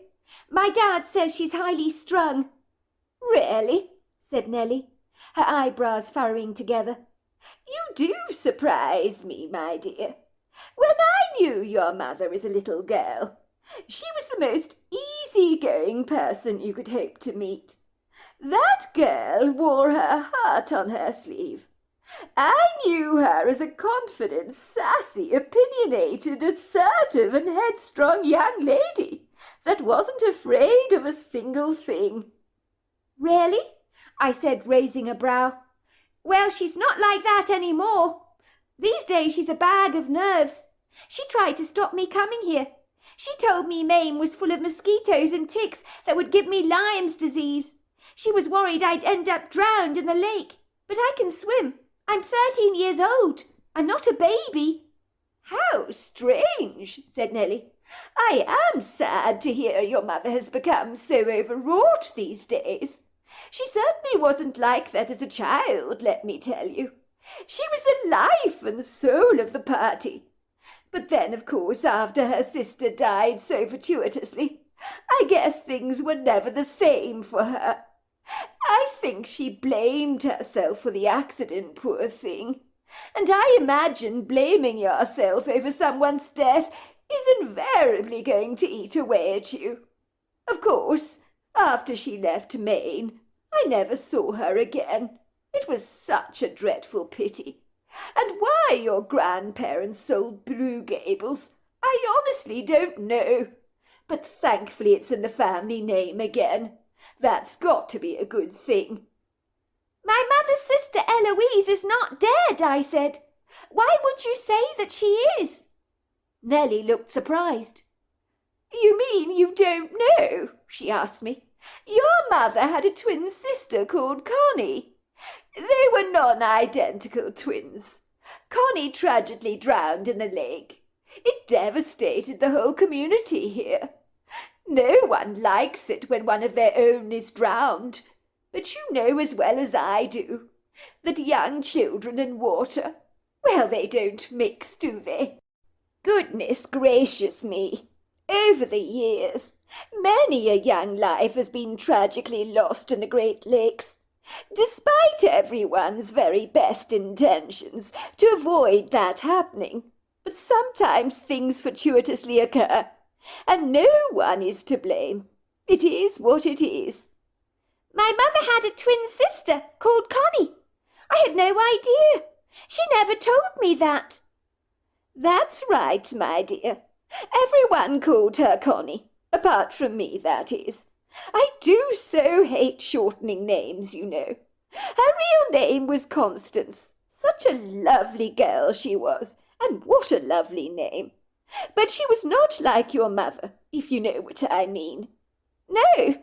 My dad says she's highly strung." "Really?" said Nellie, her eyebrows furrowing together. You do surprise me, my dear. When I knew your mother as a little girl, she was the most easy-going person you could hope to meet. That girl wore her heart on her sleeve. I knew her as a confident, sassy, opinionated, assertive and headstrong young lady that wasn't afraid of a single thing. Really? I said, raising a brow. Well, she's not like that any more. These days she's a bag of nerves. She tried to stop me coming here. She told me Maine was full of mosquitoes and ticks that would give me Lyme's disease. She was worried I'd end up drowned in the lake. But I can swim. I'm 13 years old. I'm not a baby. How strange, said Nellie. I am sad to hear your mother has become so overwrought these days. She certainly wasn't like that as a child, let me tell you. She was the life and soul of the party. But then, of course, after her sister died so fortuitously, I guess things were never the same for her. I think she blamed herself for the accident, poor thing. And I imagine blaming yourself over someone's death is invariably going to eat away at you. Of course, after she left Maine, I never saw her again. It was such a dreadful pity. And why your grandparents sold Blue Gables, I honestly don't know. But thankfully it's in the family name again. That's got to be a good thing. My mother's sister Eloise is not dead, I said. Why would you say that she is? Nellie looked surprised. You mean you don't know? She asked me. Your mother had a twin sister called Connie. They were non-identical twins. Connie tragically drowned in the lake. It devastated the whole community here. No one likes it when one of their own is drowned, but you know as well as I do that young children and water, well, they don't mix, do they? Goodness gracious me! Over the years, many a young life has been tragically lost in the Great Lakes, despite everyone's very best intentions to avoid that happening. But sometimes things fortuitously occur, and no one is to blame. It is what it is. My mother had a twin sister called Connie. I had no idea. She never told me that. That's right, my dear. Everyone called her Connie, apart from me, that is. I do so hate shortening names, you know. Her real name was Constance. Such a lovely girl she was, and what a lovely name. But she was not like your mother, if you know what I mean. No,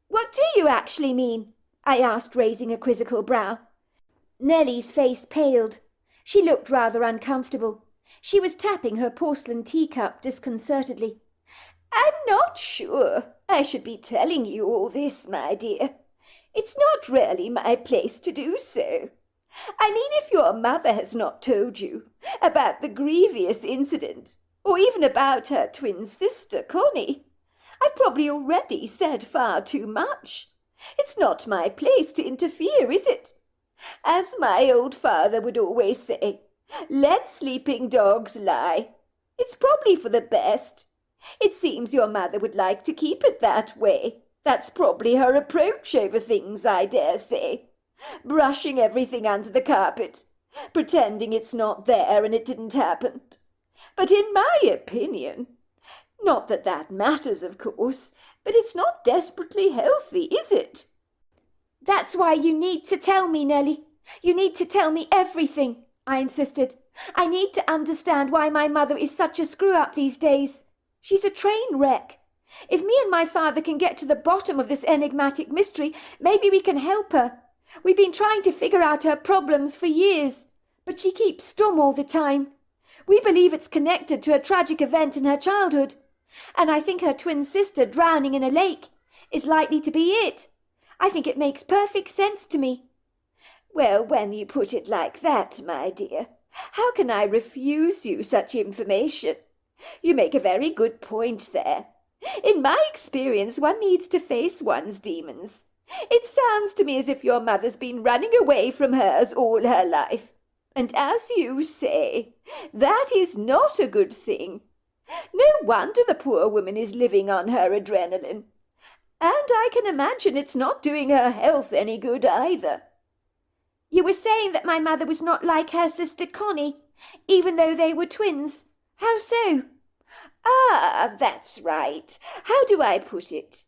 what do you actually mean? I asked, raising a quizzical brow. Nellie's face paled. She looked rather uncomfortable. She was tapping her porcelain teacup disconcertedly. I'm not sure I should be telling you all this, my dear. It's not really my place to do so. I mean, if your mother has not told you about the grievous incident, or even about her twin sister, Connie, I've probably already said far too much. It's not my place to interfere, is it? As my old father would always say, let sleeping dogs lie. It's probably for the best. It seems your mother would like to keep it that way. That's probably her approach over things, I dare say. Brushing everything under the carpet, pretending it's not there and it didn't happen. But in my opinion, not that that matters, of course, but it's not desperately healthy, is it? That's why you need to tell me, Nellie. You need to tell me everything, I insisted. I need to understand why my mother is such a screw-up these days. She's a train wreck. If me and my father can get to the bottom of this enigmatic mystery, maybe we can help her. We've been trying to figure out her problems for years, but she keeps stum all the time. We believe it's connected to a tragic event in her childhood, and I think her twin sister drowning in a lake is likely to be it. I think it makes perfect sense to me. Well, when you put it like that, my dear, how can I refuse you such information? You make a very good point there. In my experience, one needs to face one's demons. It sounds to me as if your mother's been running away from hers all her life. And as you say, that is not a good thing. No wonder the poor woman is living on her adrenaline. And I can imagine it's not doing her health any good either. You were saying that my mother was not like her sister Connie, even though they were twins. How so? Ah, that's right. How do I put it?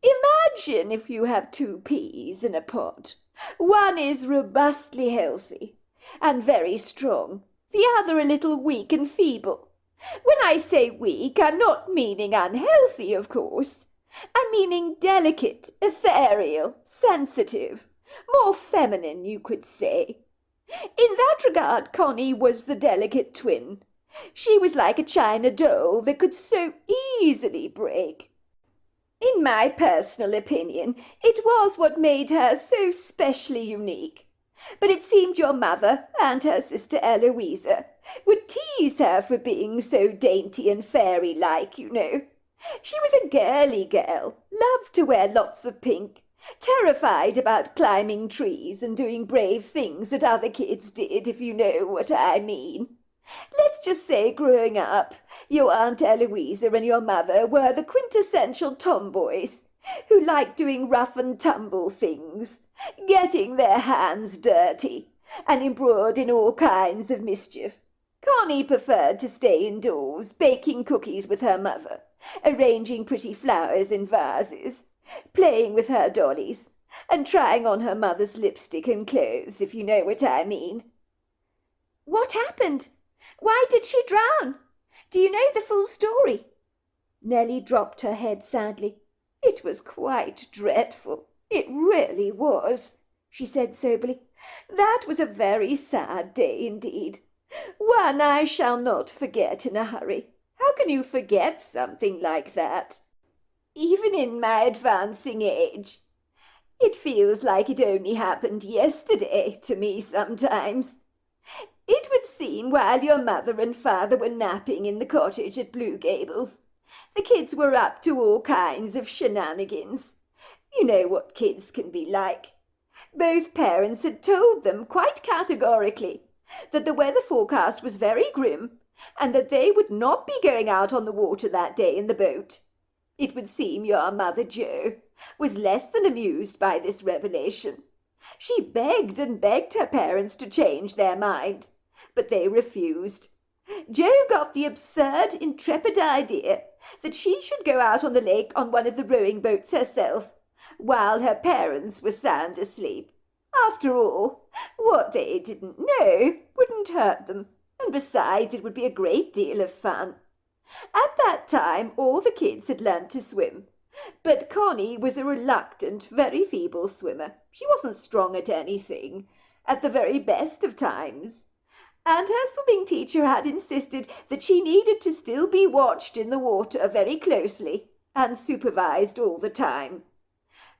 Imagine if you have two peas in a pod. One is robustly healthy and very strong, the other a little weak and feeble. When I say weak, I'm not meaning unhealthy, of course. I'm meaning delicate, ethereal, sensitive, more feminine, you could say. In that regard, Connie was the delicate twin. She was like a china doll that could so easily break. In my personal opinion, it was what made her so specially unique. But it seemed your mother and her sister Eloisa would tease her for being so dainty and fairy-like, you know. She was a girly girl, loved to wear lots of pink, terrified about climbing trees and doing brave things that other kids did, if you know what I mean. Let's just say growing up, your Aunt Eloisa and your mother were the quintessential tomboys, who liked doing rough-and-tumble things, getting their hands dirty, and embroiled in all kinds of mischief. Connie preferred to stay indoors, baking cookies with her mother, arranging pretty flowers in vases, playing with her dollies, and trying on her mother's lipstick and clothes, if you know what I mean. What happened? Why did she drown? Do you know the full story? Nellie dropped her head sadly. It was quite dreadful. It really was, she said soberly. That was a very sad day indeed. One I shall not forget in a hurry. How can you forget something like that? Even in my advancing age. It feels like it only happened yesterday to me sometimes. It would seem while your mother and father were napping in the cottage at Blue Gables, the kids were up to all kinds of shenanigans. You know what kids can be like. Both parents had told them quite categorically that the weather forecast was very grim and that they would not be going out on the water that day in the boat. It would seem your mother, Jo, was less than amused by this revelation. She begged and begged her parents to change their mind, but they refused. Jo got the absurd, intrepid idea that she should go out on the lake on one of the rowing boats herself, while her parents were sound asleep. After all, what they didn't know wouldn't hurt them, and besides it would be a great deal of fun. At that time all the kids had learned to swim, but Connie was a reluctant, very feeble swimmer. She wasn't strong at anything, at the very best of times, and her swimming teacher had insisted that she needed to still be watched in the water very closely and supervised all the time.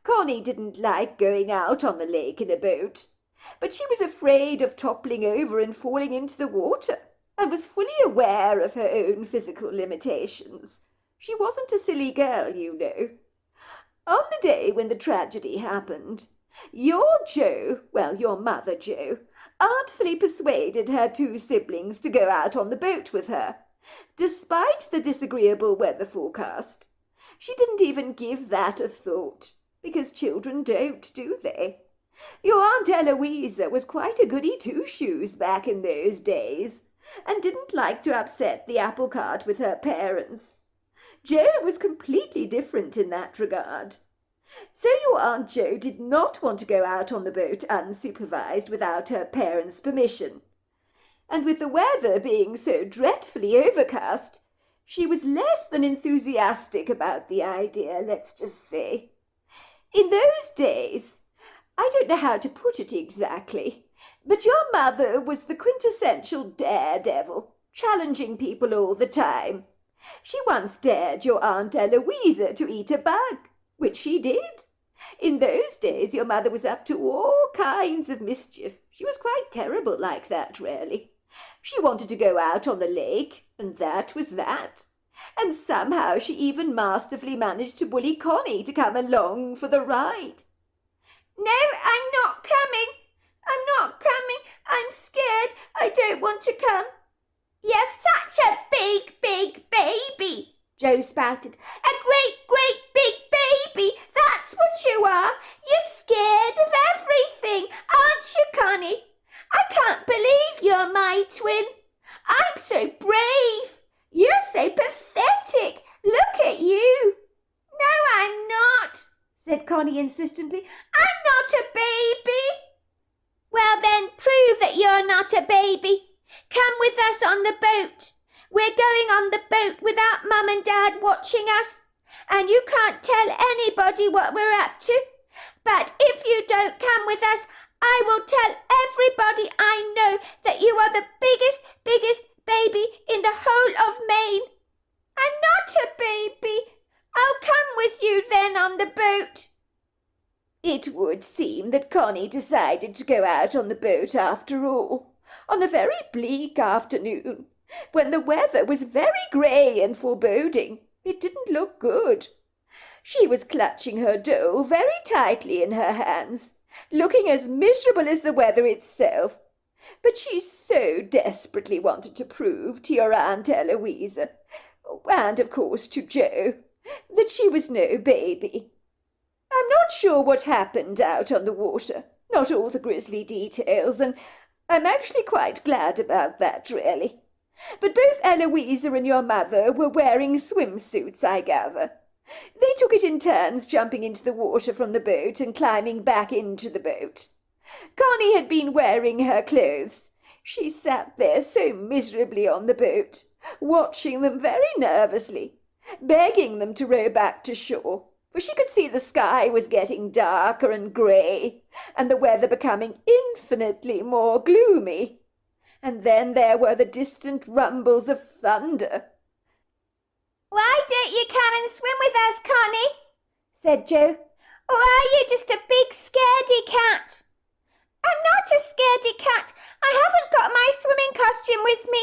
Connie didn't like going out on the lake in a boat, but she was afraid of toppling over and falling into the water, and was fully aware of her own physical limitations. She wasn't a silly girl, you know. On the day when the tragedy happened, your mother Jo, artfully persuaded her two siblings to go out on the boat with her, despite the disagreeable weather forecast. She didn't even give that a thought, because children don't, do they? Your Aunt Eloisa was quite a goody two-shoes back in those days, and didn't like to upset the apple cart with her parents. Jo was completely different in that regard. So your Aunt Jo did not want to go out on the boat unsupervised without her parents' permission. And with the weather being so dreadfully overcast, she was less than enthusiastic about the idea, let's just say. In those days, I don't know how to put it exactly, but your mother was the quintessential daredevil, challenging people all the time. She once dared your Aunt Eloisa to eat a bug, which she did. In those days your mother was up to all kinds of mischief. She was quite terrible like that, really. She wanted to go out on the lake, and that was that. And somehow she even masterfully managed to bully Connie to come along for the ride. No, I'm not coming. I'm not coming. I'm scared. I don't want to come. You're such a big, big baby, Joe spouted. A great, great big baby. That's what you are. You're scared of everything, aren't you, Connie? I can't believe you're my twin. I'm so brave. You're so pathetic. Look at you. No, I'm not, said Connie insistently. I'm not a baby. Well, then, prove that you're not a baby. Come with us on the boat. We're going on the boat without Mum and Dad watching us, and you can't tell anybody what we're up to. But if you don't come with us, I will tell everybody I know that you are the biggest baby in the whole of Maine. I'm not a baby. I'll come with you then on the boat. It would seem that Connie decided to go out on the boat after all, on a very bleak afternoon, when the weather was very grey and foreboding. It didn't look good. She was clutching her doll very tightly in her hands, looking as miserable as the weather itself. But she so desperately wanted to prove to your Aunt Eloisa, and of course to Joe, that she was no baby. I'm not sure what happened out on the water, not all the grisly details, and I'm actually quite glad about that, really. But both Eloisa and your mother were wearing swimsuits, I gather. They took it in turns jumping into the water from the boat and climbing back into the boat. Connie had been wearing her clothes. She sat there so miserably on the boat, watching them very nervously, begging them to row back to shore, for she could see the sky was getting darker and grey, and the weather becoming infinitely more gloomy. And then there were the distant rumbles of thunder. Why don't you come and swim with us, Connie? Said Joe. Or are you just a big scaredy cat? I'm not a scaredy cat. I haven't got my swimming costume with me,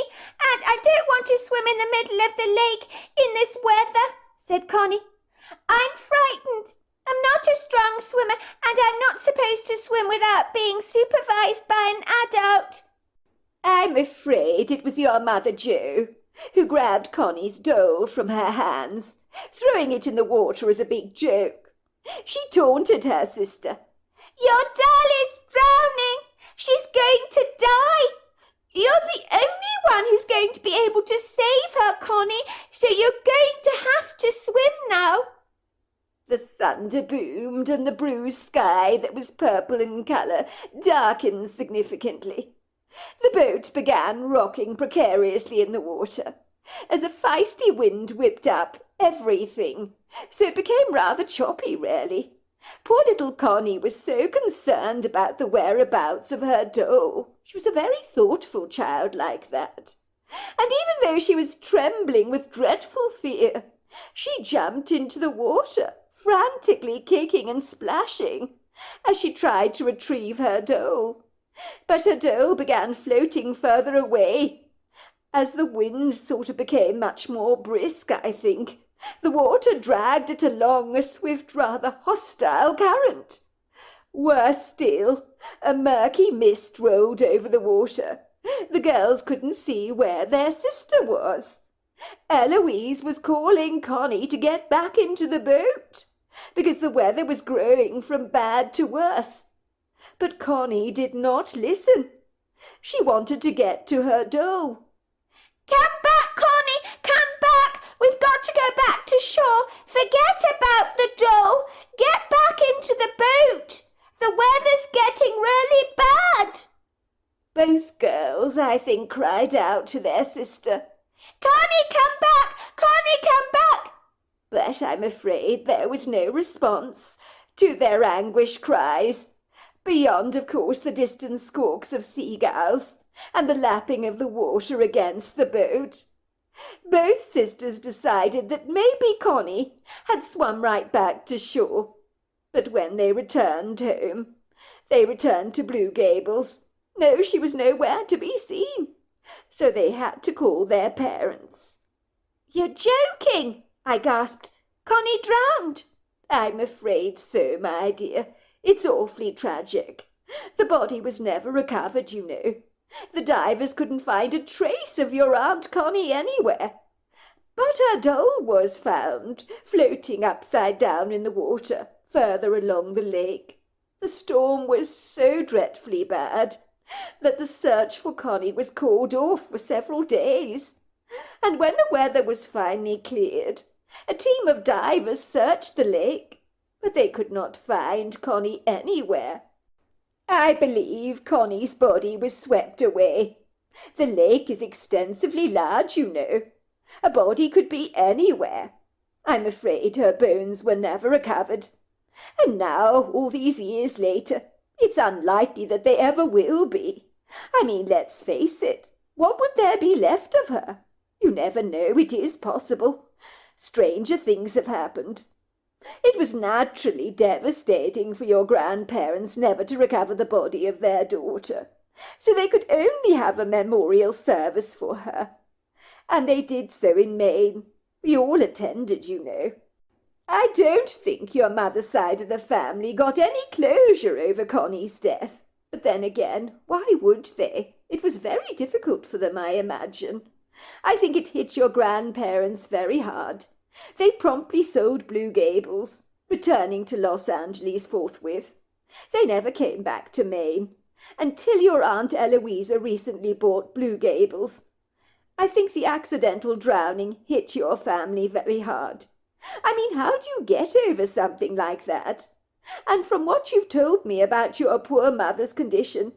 and I don't want to swim in the middle of the lake in this weather, said Connie. I'm frightened. I'm not a strong swimmer, and I'm not supposed to swim without being supervised by an adult. I'm afraid it was your mother, Joe, who grabbed Connie's doll from her hands, throwing it in the water as a big joke. She taunted her sister. Your doll is drowning. She's going to die. You're the only one who's going to be able to save her, Connie, so you're going to have to swim now. The thunder boomed, and the bruised sky that was purple in colour darkened significantly. The boat began rocking precariously in the water, as a feisty wind whipped up everything, so it became rather choppy, really. Poor little Connie was so concerned about the whereabouts of her doll. She was a very thoughtful child like that. And even though she was trembling with dreadful fear, she jumped into the water, frantically kicking and splashing, as she tried to retrieve her doll. But her doll began floating further away. As the wind sort of became much more brisk, I think, the water dragged it along a swift, rather hostile current. Worse still, a murky mist rolled over the water. The girls couldn't see where their sister was. Eloise was calling Connie to get back into the boat, because the weather was growing from bad to worse. But Connie did not listen. She wanted to get to her doll. Come back, Connie, come back. We've got to go back to shore. Forget about the doll. Get back into the boat. The weather's getting really bad. Both girls, I think, cried out to their sister. Connie, come back! Connie, come back! But I'm afraid there was no response to their anguished cries, beyond, of course, the distant squawks of seagulls and the lapping of the water against the boat. Both sisters decided that maybe Connie had swum right back to shore. But when they returned home, they returned to Blue Gables. No, she was nowhere to be seen. So they had to call their parents. You're joking, I gasped. Connie drowned. I'm afraid so, my dear. It's awfully tragic. The body was never recovered, you know. The divers couldn't find a trace of your Aunt Connie anywhere. But her doll was found, floating upside down in the water, further along the lake. The storm was so dreadfully bad that the search for Connie was called off for several days. And when the weather was finally cleared, a team of divers searched the lake, but they could not find Connie anywhere. I believe Connie's body was swept away. The lake is extensively large, you know. A body could be anywhere. I'm afraid her bones were never recovered. And now, all these years later, it's unlikely that they ever will be. I mean, let's face it, what would there be left of her? You never know, it is possible. Stranger things have happened. It was naturally devastating for your grandparents never to recover the body of their daughter, so they could only have a memorial service for her. And they did so in Maine. We all attended, you know. I don't think your mother's side of the family got any closure over Connie's death. But then again, why would they? It was very difficult for them, I imagine. I think it hit your grandparents very hard. They promptly sold Blue Gables, returning to Los Angeles forthwith. They never came back to Maine, until your Aunt Eloisa recently bought Blue Gables. I think the accidental drowning hit your family very hard. I mean, how do you get over something like that? And from what you've told me about your poor mother's condition,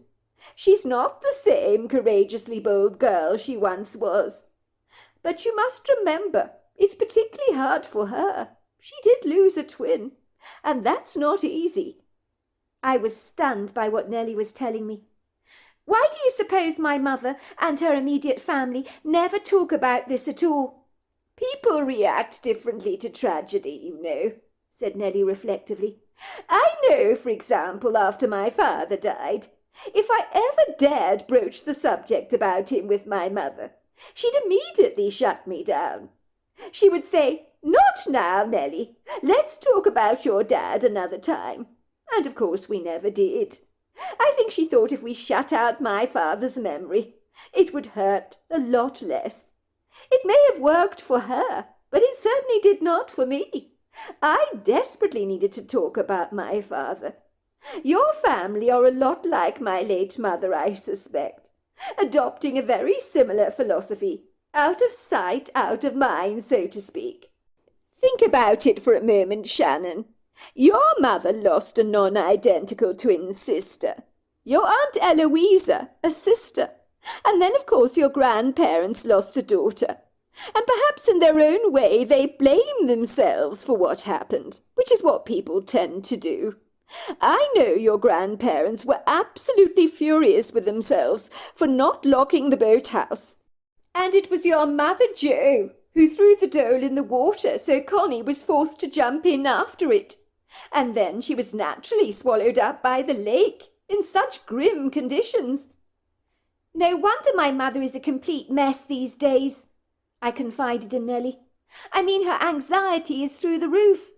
she's not the same courageously bold girl she once was. But you must remember, it's particularly hard for her. She did lose a twin, and that's not easy. I was stunned by what Nellie was telling me. Why do you suppose my mother and her immediate family never talk about this at all? People react differently to tragedy, you know, said Nellie reflectively. I know, for example, after my father died, if I ever dared broach the subject about him with my mother, she'd immediately shut me down. She would say, "Not now, Nellie. Let's talk about your dad another time." And of course we never did. I think she thought if we shut out my father's memory, it would hurt a lot less. It may have worked for her, but it certainly did not for me. I desperately needed to talk about my father. Your family are a lot like my late mother, I suspect, adopting a very similar philosophy, out of sight, out of mind, so to speak. Think about it for a moment, Shannon. Your mother lost a non-identical twin sister. Your Aunt Eloisa, a sister. And then, of course, your grandparents lost a daughter. And perhaps in their own way they blame themselves for what happened, which is what people tend to do. I know your grandparents were absolutely furious with themselves for not locking the boathouse. And it was your mother, Jo, who threw the doll in the water, so Connie was forced to jump in after it. And then she was naturally swallowed up by the lake in such grim conditions. No wonder my mother is a complete mess these days, I confided in Nellie. I mean, her anxiety is through the roof.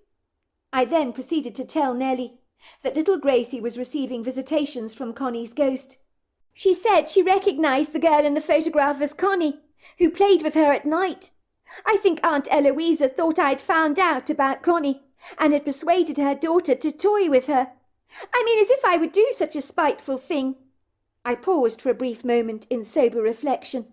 I then proceeded to tell Nellie that little Gracie was receiving visitations from Connie's ghost. She said she recognized the girl in the photograph as Connie, who played with her at night. I think Aunt Eloisa thought I'd found out about Connie and had persuaded her daughter to toy with her. I mean, as if I would do such a spiteful thing. I paused for a brief moment in sober reflection.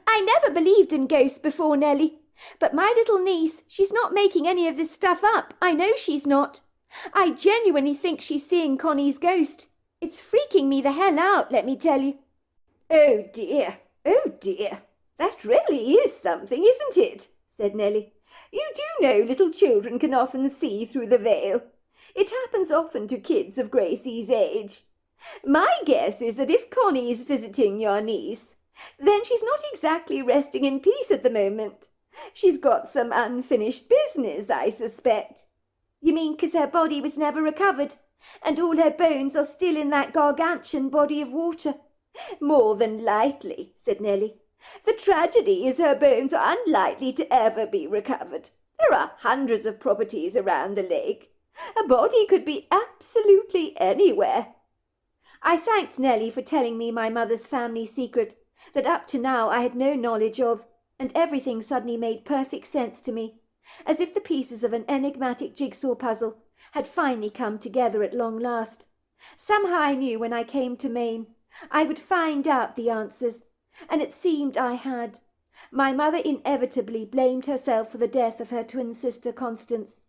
I never believed in ghosts before, Nellie, but my little niece, she's not making any of this stuff up. I know she's not. I genuinely think she's seeing Connie's ghost. It's freaking me the hell out, let me tell you. Oh dear, that really is something, isn't it? Said Nellie. You do know little children can often see through the veil. It happens often to kids of Gracie's age. My guess is that if Connie is visiting your niece, then she's not exactly resting in peace at the moment. She's got some unfinished business, I suspect. You mean 'cause her body was never recovered, and all her bones are still in that gargantuan body of water? More than likely, said Nellie. The tragedy is her bones are unlikely to ever be recovered. There are hundreds of properties around the lake. A body could be absolutely anywhere. I thanked Nellie for telling me my mother's family secret that up to now I had no knowledge of, and everything suddenly made perfect sense to me, as if the pieces of an enigmatic jigsaw puzzle had finally come together at long last. Somehow I knew when I came to Maine I would find out the answers, and it seemed I had. My mother inevitably blamed herself for the death of her twin sister Constance.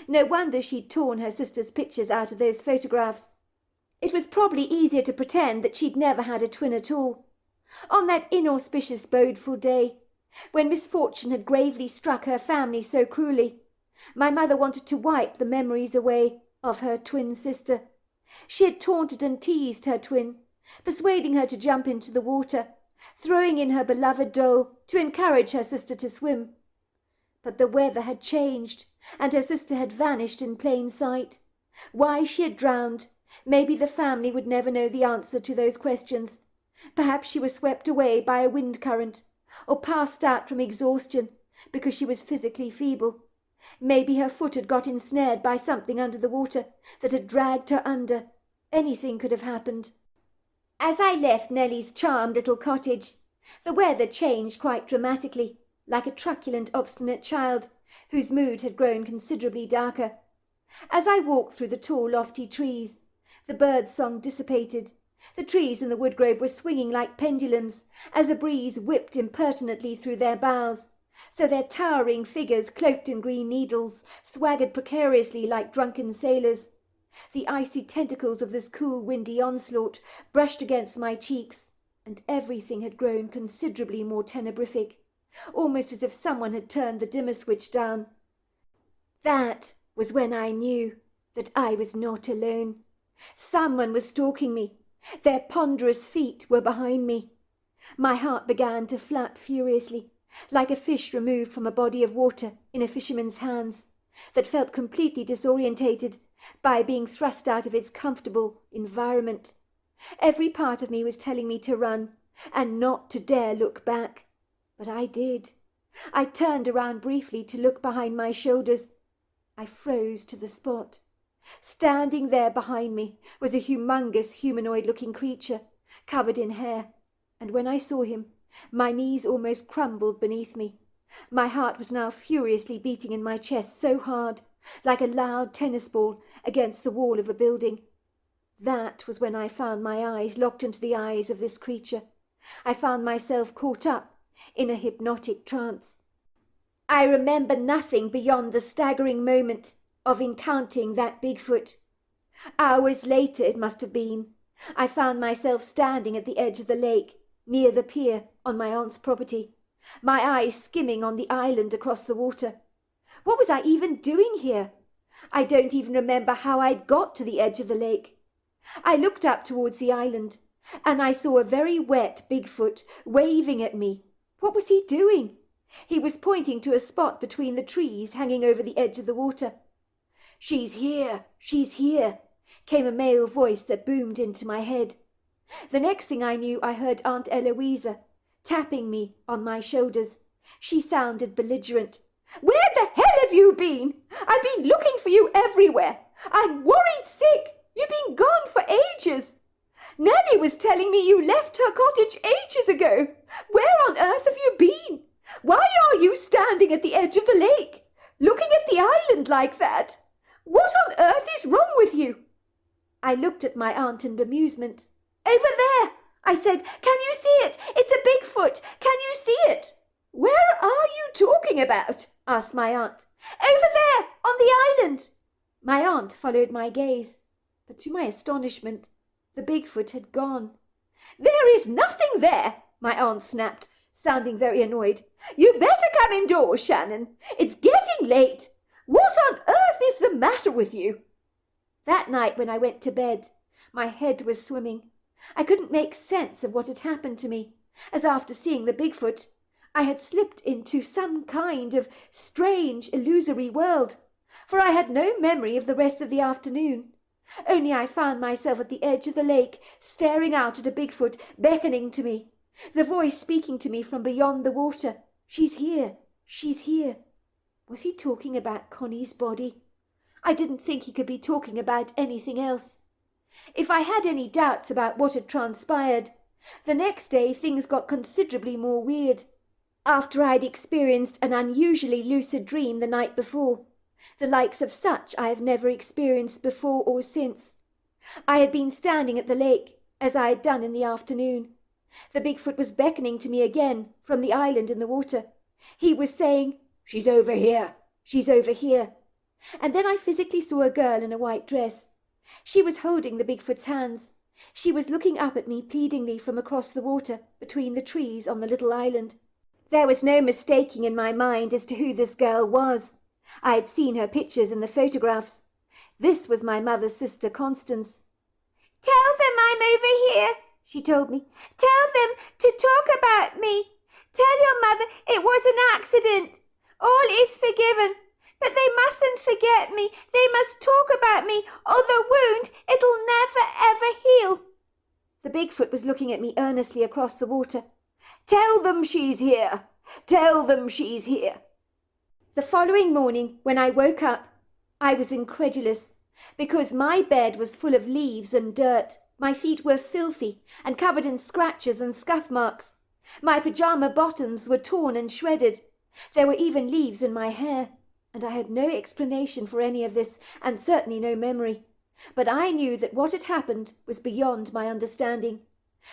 No wonder she'd torn her sister's pictures out of those photographs. It was probably easier to pretend that she'd never had a twin at all. On that inauspicious bodeful day, when misfortune had gravely struck her family so cruelly, my mother wanted to wipe the memories away of her twin sister. She had taunted and teased her twin, persuading her to jump into the water, throwing in her beloved doll to encourage her sister to swim. But the weather had changed, and her sister had vanished in plain sight. Why she had drowned, maybe the family would never know the answer to those questions. Perhaps she was swept away by a wind current, or passed out from exhaustion because she was physically feeble. Maybe her foot had got ensnared by something under the water that had dragged her under. Anything could have happened. As I left Nellie's charmed little cottage, the weather changed quite dramatically, like a truculent, obstinate child whose mood had grown considerably darker. As I walked through the tall, lofty trees, the bird song dissipated. The trees in the woodgrove were swinging like pendulums as a breeze whipped impertinently through their boughs, so their towering figures, cloaked in green needles, swaggered precariously like drunken sailors. The icy tentacles of this cool, windy onslaught brushed against my cheeks, and everything had grown considerably more tenebrific, almost as if someone had turned the dimmer switch down. That was when I knew that I was not alone. Someone was stalking me. Their ponderous feet were behind me. My heart began to flap furiously, like a fish removed from a body of water in a fisherman's hands, that felt completely disorientated by being thrust out of its comfortable environment. Every part of me was telling me to run and not to dare look back. But I did. I turned around briefly to look behind my shoulders. I froze to the spot. Standing there behind me was a humongous humanoid-looking creature, covered in hair, and when I saw him, my knees almost crumbled beneath me. My heart was now furiously beating in my chest so hard, like a loud tennis ball against the wall of a building. That was when I found my eyes locked into the eyes of this creature. I found myself caught up in a hypnotic trance. I remember nothing beyond the staggering moment of encountering that Bigfoot. Hours later it must have been. I found myself standing at the edge of the lake, near the pier on my aunt's property, my eyes skimming on the island across the water. What was I even doing here? I don't even remember how I'd got to the edge of the lake. I looked up towards the island, and I saw a very wet Bigfoot waving at me. What was he doing? He was pointing to a spot between the trees hanging over the edge of the water. "She's here! She's here!" came a male voice that boomed into my head. The next thing I knew, I heard Aunt Eloisa tapping me on my shoulders. She sounded belligerent. "Where the hell have you been? I've been looking for you everywhere. I'm worried sick. You've been gone for ages. Nellie was telling me you left her cottage ages ago. Where on earth have you been? Why are you standing at the edge of the lake, looking at the island like that? What on earth is wrong with you?" I looked at my aunt in bemusement. "Over there," I said. "Can you see it? It's a Bigfoot. Can you see it?" "Where are you talking about?" asked my aunt. "Over there, on the island." My aunt followed my gaze, but to my astonishment, the Bigfoot had gone. "There is nothing there," my aunt snapped, sounding very annoyed. "You better come indoors, Shannon. It's getting late. What on earth is the matter with you?" That night when I went to bed, my head was swimming. I couldn't make sense of what had happened to me, as after seeing the Bigfoot, I had slipped into some kind of strange, illusory world, for I had no memory of the rest of the afternoon. Only I found myself at the edge of the lake, staring out at a Bigfoot beckoning to me, the voice speaking to me from beyond the water. "She's here, she's here." Was he talking about Connie's body? I didn't think he could be talking about anything else. If I had any doubts about what had transpired, the next day things got considerably more weird. After I'd experienced an unusually lucid dream the night before, the likes of such I have never experienced before or since. I had been standing at the lake, as I had done in the afternoon. The Bigfoot was beckoning to me again from the island in the water. He was saying, "She's over here, she's over here." And then I physically saw a girl in a white dress. She was holding the Bigfoot's hands. She was looking up at me pleadingly from across the water between the trees on the little island. There was no mistaking in my mind as to who this girl was. I had seen her pictures in the photographs. This was my mother's sister Constance. "Tell them I'm over here," she told me. "Tell them to talk about me. Tell your mother it was an accident. All is forgiven. But they mustn't forget me. They must talk about me, or the wound, it'll never ever heal." The Bigfoot was looking at me earnestly across the water. "Tell them she's here. Tell them she's here." The following morning, when I woke up, I was incredulous, because my bed was full of leaves and dirt. My feet were filthy and covered in scratches and scuff marks. My pajama bottoms were torn and shredded. There were even leaves in my hair, and I had no explanation for any of this, and certainly no memory. But I knew that what had happened was beyond my understanding.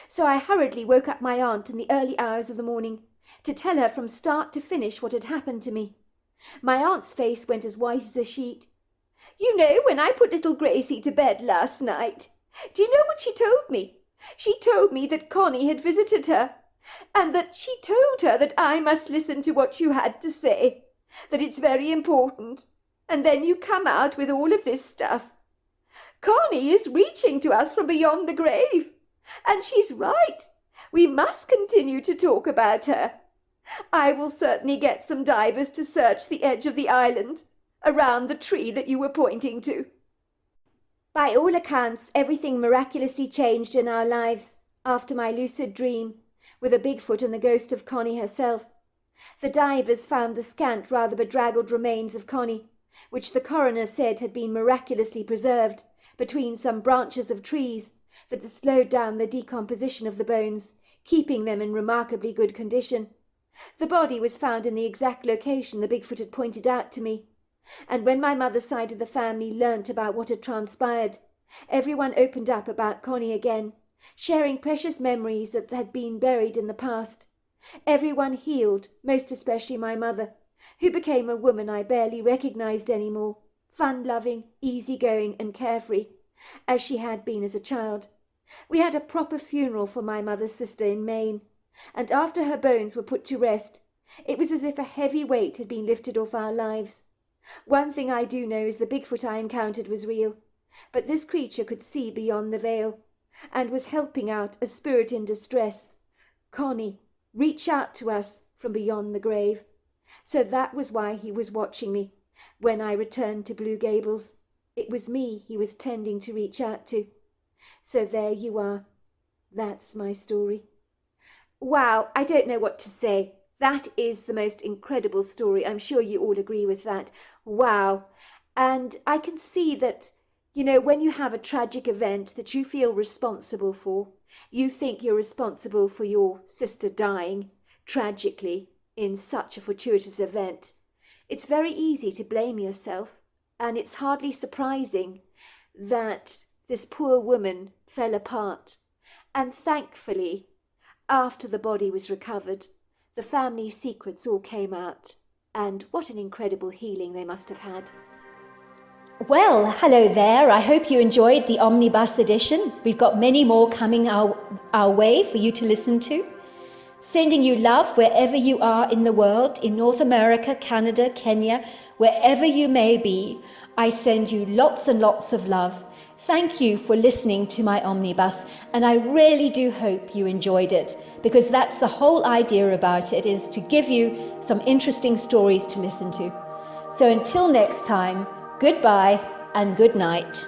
So I hurriedly woke up my aunt in the early hours of the morning to tell her from start to finish what had happened to me. My aunt's face went as white as a sheet. "You know, when I put little Gracie to bed last night, do you know what she told me? She told me that Connie had visited her, and that she told her that I must listen to what you had to say, that it's very important, and then you come out with all of this stuff. Connie is reaching to us from beyond the grave, and she's right. We must continue to talk about her. I will certainly get some divers to search the edge of the island, around the tree that you were pointing to." By all accounts, everything miraculously changed in our lives after my lucid dream, with a Bigfoot and the ghost of Connie herself. The divers found the scant, rather bedraggled remains of Connie, which the coroner said had been miraculously preserved between some branches of trees that had slowed down the decomposition of the bones, keeping them in remarkably good condition. The body was found in the exact location the Bigfoot had pointed out to me, and when my mother's side of the family learnt about what had transpired, everyone opened up about Connie again, sharing precious memories that had been buried in the past. Everyone healed, most especially my mother, who became a woman I barely recognised anymore, fun-loving, easy-going and carefree, as she had been as a child. We had a proper funeral for my mother's sister in Maine, and after her bones were put to rest, it was as if a heavy weight had been lifted off our lives. One thing I do know is the Bigfoot I encountered was real, but this creature could see beyond the veil, and was helping out a spirit in distress, Connie, reach out to us from beyond the grave. So that was why he was watching me when I returned to Blue Gables. It was me he was tending to reach out to. So there you are. That's my story. Wow, I don't know what to say. That is the most incredible story. I'm sure you all agree with that. Wow. And I can see that, when you have a tragic event that you feel responsible for, you think you're responsible for your sister dying tragically in such a fortuitous event. It's very easy to blame yourself, and it's hardly surprising that this poor woman fell apart. And thankfully, after the body was recovered, the family's secrets all came out, and what an incredible healing they must have had. Well, hello there. I hope you enjoyed the Omnibus edition. We've got many more coming our way for you to listen to. Sending you love wherever you are in the world, in North America, Canada, Kenya, wherever you may be. I send you lots and lots of love. Thank you for listening to my Omnibus, and I really do hope you enjoyed it, because that's the whole idea about it, is to give you some interesting stories to listen to. So until next time, goodbye and good night.